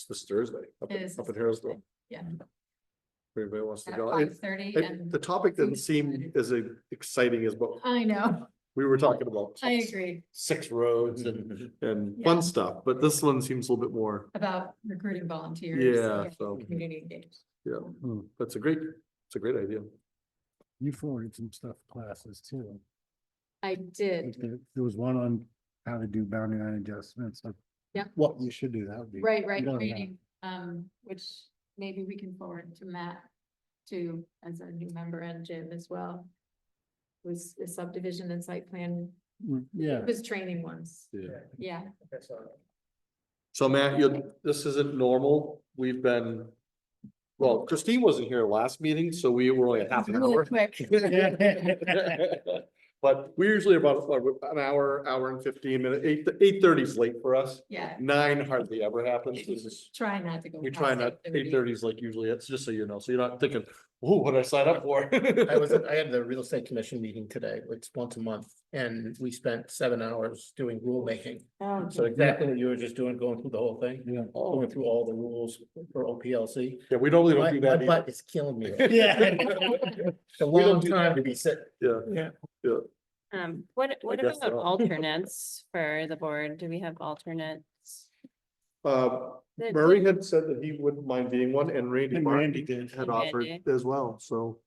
[SPEAKER 2] this Thursday up
[SPEAKER 1] It is
[SPEAKER 2] up in
[SPEAKER 1] this
[SPEAKER 2] Harrisville.
[SPEAKER 1] Yeah.
[SPEAKER 2] If anybody wants to
[SPEAKER 1] At
[SPEAKER 2] go.
[SPEAKER 1] 5:30 and
[SPEAKER 2] The topic doesn't seem as exciting as what
[SPEAKER 1] I know,
[SPEAKER 2] we were talking about.
[SPEAKER 1] I agree
[SPEAKER 2] 6 roads and
[SPEAKER 1] Yeah.
[SPEAKER 2] fun stuff, but this one seems a little bit more,
[SPEAKER 1] about recruiting volunteers.
[SPEAKER 2] Yeah,
[SPEAKER 1] and
[SPEAKER 2] so-
[SPEAKER 1] Community engagement.
[SPEAKER 2] yeah,
[SPEAKER 6] Hmm.
[SPEAKER 2] it's a great idea.
[SPEAKER 6] You forwarded some stuff to classes too.
[SPEAKER 1] I did,
[SPEAKER 6] There was one on how to do boundary line adjustments.
[SPEAKER 1] Yep.
[SPEAKER 6] What you should do, that would be.
[SPEAKER 1] right,
[SPEAKER 6] you don't know.
[SPEAKER 1] reading, which maybe we can forward to Matt too, as a new member, and Jim as well. Was a subdivision and site plan,
[SPEAKER 6] Yeah.
[SPEAKER 1] it was training ones,
[SPEAKER 2] Yeah.
[SPEAKER 1] yeah.
[SPEAKER 8] That's all right.
[SPEAKER 2] So Matt, this isn't normal. We've been, well, Christine wasn't here last meeting, so we were only a half an hour.
[SPEAKER 1] Quick.
[SPEAKER 2] But we're usually about like, an hour and 15 minutes, 8:30 is late for us.
[SPEAKER 1] Yeah,
[SPEAKER 2] 9 hardly ever happens.
[SPEAKER 1] try not to go.
[SPEAKER 2] We
[SPEAKER 1] past
[SPEAKER 2] try not,
[SPEAKER 1] 8:30.
[SPEAKER 2] 8:30 is like usually, it's just so you know, so you're not thinking, oh, what did I sign up for?
[SPEAKER 10] I had the real estate commission meeting today, it's once a month, and we spent 7 hours doing rulemaking.
[SPEAKER 1] Oh,
[SPEAKER 10] So exactly what you were just doing, going through the whole thing,
[SPEAKER 6] Yeah.
[SPEAKER 10] going through all the rules for OPLC.
[SPEAKER 2] Yeah, we normally don't
[SPEAKER 10] My
[SPEAKER 2] do
[SPEAKER 10] my
[SPEAKER 2] that. either.
[SPEAKER 10] butt is killing me.
[SPEAKER 6] Yeah.
[SPEAKER 10] It's a
[SPEAKER 2] We don't
[SPEAKER 10] long
[SPEAKER 2] do
[SPEAKER 10] time to be sitting.
[SPEAKER 2] Yeah,
[SPEAKER 6] Yeah.
[SPEAKER 2] yeah.
[SPEAKER 4] What
[SPEAKER 2] guess
[SPEAKER 4] about
[SPEAKER 2] so.
[SPEAKER 4] alternates for the board? Do we have alternates? The-
[SPEAKER 2] Murray had said that he wouldn't mind being one, and Randy
[SPEAKER 6] And
[SPEAKER 2] Martin
[SPEAKER 6] Randy did.
[SPEAKER 2] had
[SPEAKER 4] And
[SPEAKER 2] offered
[SPEAKER 4] Randy.
[SPEAKER 2] as well, so.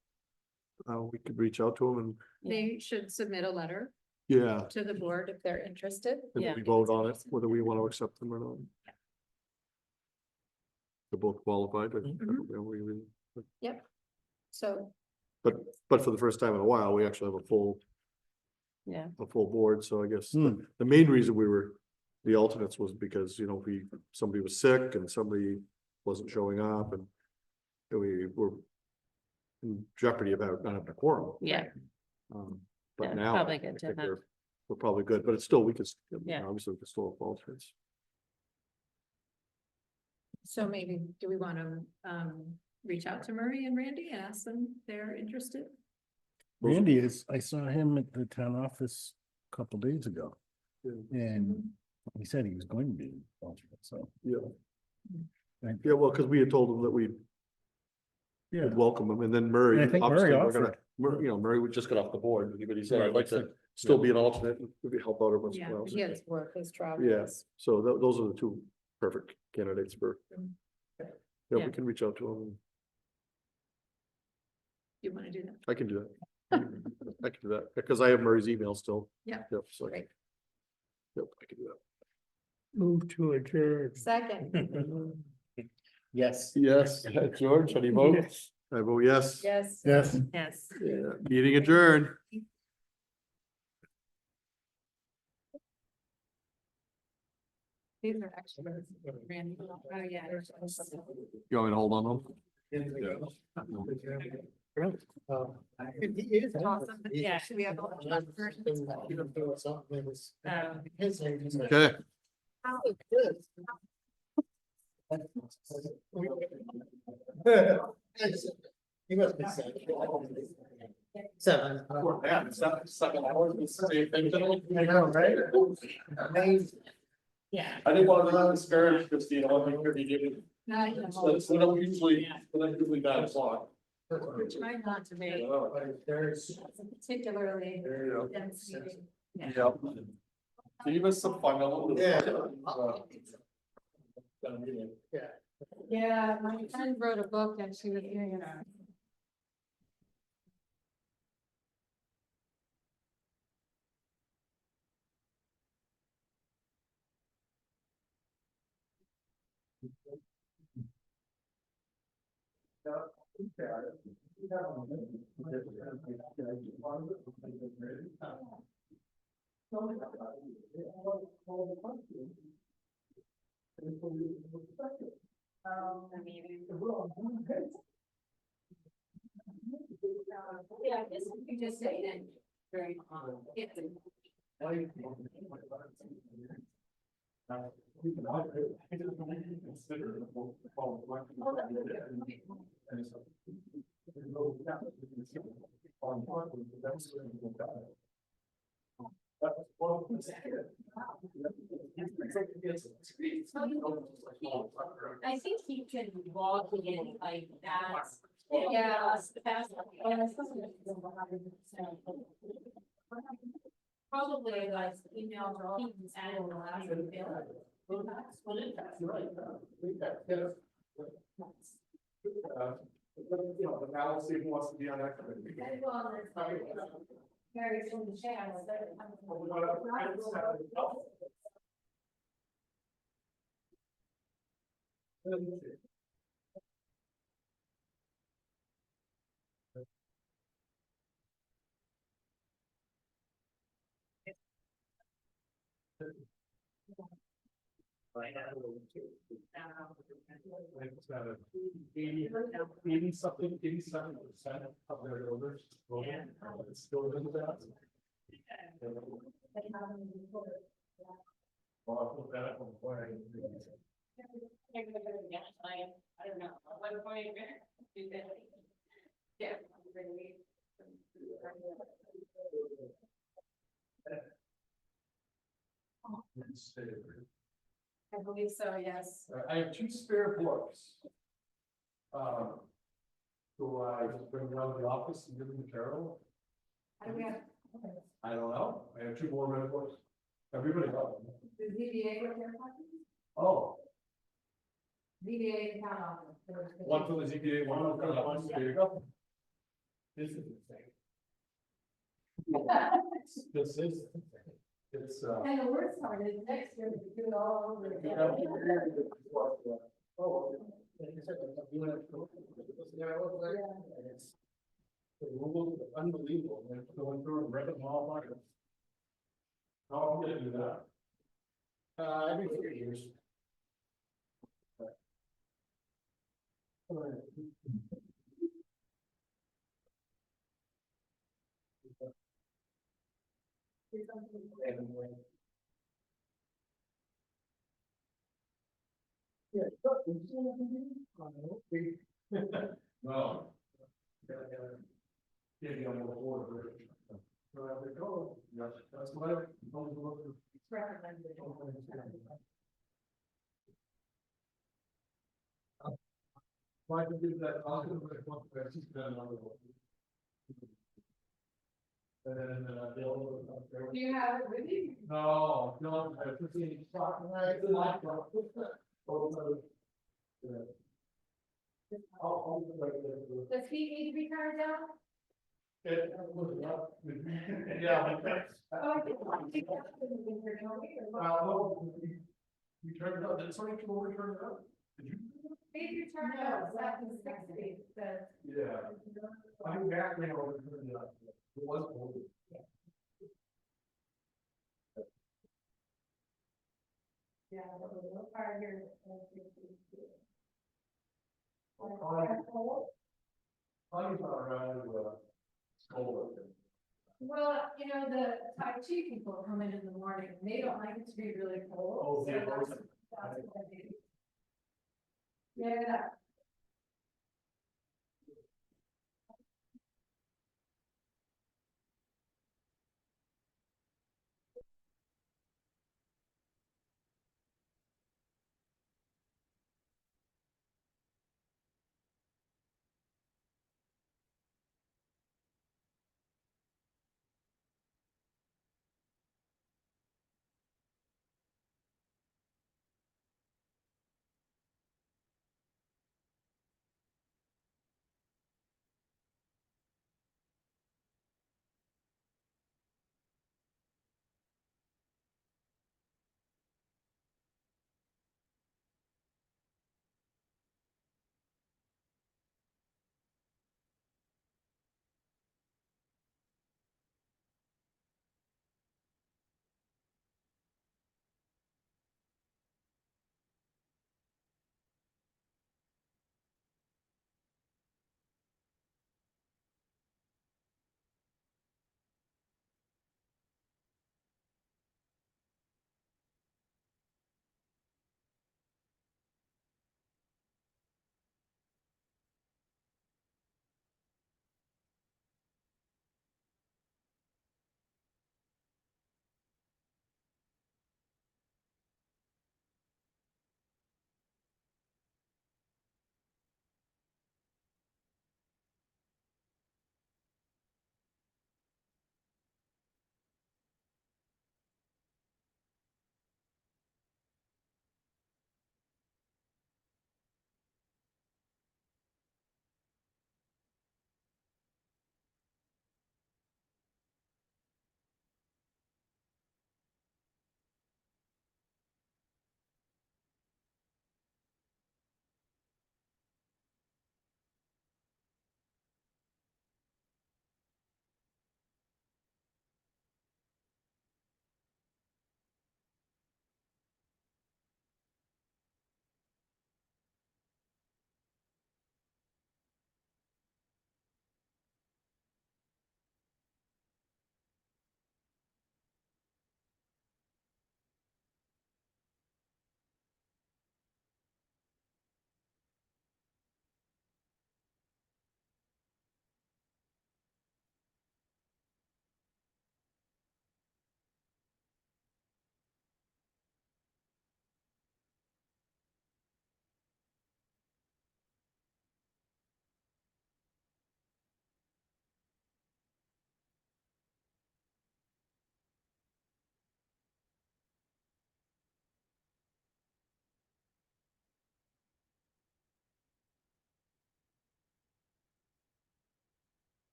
[SPEAKER 2] We could reach out to him and,
[SPEAKER 1] They should submit a letter
[SPEAKER 2] yeah,
[SPEAKER 1] to the board if they're interested.
[SPEAKER 2] and
[SPEAKER 4] Yeah.
[SPEAKER 2] we vote on it, whether we want to accept them or not. They're both qualified, but,
[SPEAKER 1] So,
[SPEAKER 2] but for the first time in a while, we actually have
[SPEAKER 4] Yeah,
[SPEAKER 2] a full board, so I guess
[SPEAKER 6] Hmm.
[SPEAKER 2] the main reason we were the alternates was because, somebody was sick and somebody wasn't showing up and we were in jeopardy about not having a quorum.
[SPEAKER 4] yeah,
[SPEAKER 2] Um,
[SPEAKER 4] Yeah,
[SPEAKER 2] But now.
[SPEAKER 4] probably
[SPEAKER 2] I
[SPEAKER 4] good to
[SPEAKER 2] think
[SPEAKER 4] have.
[SPEAKER 2] We're probably good, but it's still, we could,
[SPEAKER 4] Yeah.
[SPEAKER 2] obviously we could still have alternates.
[SPEAKER 1] so maybe, do we want to, reach out to Murray and Randy and ask them if they're interested?
[SPEAKER 6] Randy I saw him at the town office a couple days ago.
[SPEAKER 2] Yeah.
[SPEAKER 6] And he said he was going to be alternate, so.
[SPEAKER 2] Yeah.
[SPEAKER 6] Thank
[SPEAKER 2] Yeah, well, because we had told them that we'd
[SPEAKER 6] Yeah,
[SPEAKER 2] welcome him, and then Murray.
[SPEAKER 6] And I think
[SPEAKER 2] obviously,
[SPEAKER 6] Murray
[SPEAKER 2] we're gonna-
[SPEAKER 6] offered.
[SPEAKER 2] Murray would just get off the board, but he said,
[SPEAKER 6] Right,
[SPEAKER 2] I'd like to still be an alternate, and maybe help out every once in a
[SPEAKER 1] Yeah,
[SPEAKER 2] while.
[SPEAKER 1] he has work, his travel.
[SPEAKER 2] Yeah, so those are the two perfect candidates for. Yeah,
[SPEAKER 4] Yeah.
[SPEAKER 2] we can reach out to them.
[SPEAKER 1] You want to do that?
[SPEAKER 2] I can do that. I can do that, because I have Murray's email still.
[SPEAKER 1] Yeah.
[SPEAKER 2] Yep, so.
[SPEAKER 1] Great.
[SPEAKER 2] Yep, I can do that.
[SPEAKER 11] Move to adjourn.
[SPEAKER 1] Second,
[SPEAKER 10] Yes.
[SPEAKER 2] Yes, George, how do you vote? I vote yes.
[SPEAKER 1] yes.
[SPEAKER 6] yes.
[SPEAKER 4] yes.
[SPEAKER 2] Yeah, meeting adjourned.
[SPEAKER 1] These are actually Randy. Oh, yeah.
[SPEAKER 2] You want me to hold on them?
[SPEAKER 1] Awesome.
[SPEAKER 4] Yeah.
[SPEAKER 1] We have all the versions.
[SPEAKER 2] Okay.
[SPEAKER 1] Oh, good.
[SPEAKER 10] You must be saying. 7.
[SPEAKER 2] Yeah, 7 hours.
[SPEAKER 10] I know, right? Amazing.
[SPEAKER 4] Yeah.
[SPEAKER 2] I didn't want to discourage Christina, I want to hear you give
[SPEAKER 1] No, I know.
[SPEAKER 2] it. So we don't usually, bad o'clock.
[SPEAKER 1] Try not to make
[SPEAKER 10] There's.
[SPEAKER 1] particularly
[SPEAKER 2] There you go.
[SPEAKER 1] dense meeting.
[SPEAKER 2] Yep. So give us some fun, a little.
[SPEAKER 10] Yeah.
[SPEAKER 1] Yeah, my friend wrote a book and she was doing it.
[SPEAKER 7] Yeah, I guess you just say that. Very. I think he can walk in like that. Yeah. Probably like emails or he's adding the last bill.
[SPEAKER 2] You know, but now let's see who wants to be on that committee.
[SPEAKER 7] Very soon, chance.
[SPEAKER 2] Eighty something, 87% of their builders. It's still in that. Well, I'll put that on the plan.
[SPEAKER 7] I don't know, what point? Yeah. I believe so, yes.
[SPEAKER 2] I have 2 spare books. So I just bring them around the office and give them to Carol.
[SPEAKER 7] I do have
[SPEAKER 2] I don't know, I have 2 more red books. Everybody got them.
[SPEAKER 7] the ZBA with their copies,
[SPEAKER 2] Oh,
[SPEAKER 7] ZBA and town office.
[SPEAKER 2] one for the ZBA, one for the office, there you go. This is the thing. This is, it's,
[SPEAKER 7] And the worst part is next year, we do it all over again.
[SPEAKER 2] Oh.
[SPEAKER 10] It's
[SPEAKER 2] The rules are unbelievable, they're going through and read them all like. How am I gonna do that?
[SPEAKER 10] every 3 years.
[SPEAKER 2] No. Yeah, you on the board. That's what I. Why did you do that? I'll do it once, but she's done another one. And then, they'll.
[SPEAKER 7] Do you have it with you?
[SPEAKER 2] No, no, I just need to talk, it's a laptop. I'll do like this.
[SPEAKER 7] Does he need to be turned down?
[SPEAKER 2] It was up. Yeah.
[SPEAKER 7] Oh, I think I'll
[SPEAKER 2] Well, we turned it up, that's only 2 more turned it up. Did you?
[SPEAKER 7] If you turn it up, that was 60, but.
[SPEAKER 2] Yeah. I think back when I was turned it up, it was old.
[SPEAKER 7] Yeah, but we look hard here.
[SPEAKER 2] Funny how around school.
[SPEAKER 7] Well, you know, the Tai Chi people come in the morning, and they don't like it to be really cold.
[SPEAKER 2] Oh,
[SPEAKER 7] so
[SPEAKER 2] yeah.
[SPEAKER 7] that's what I do. Yeah.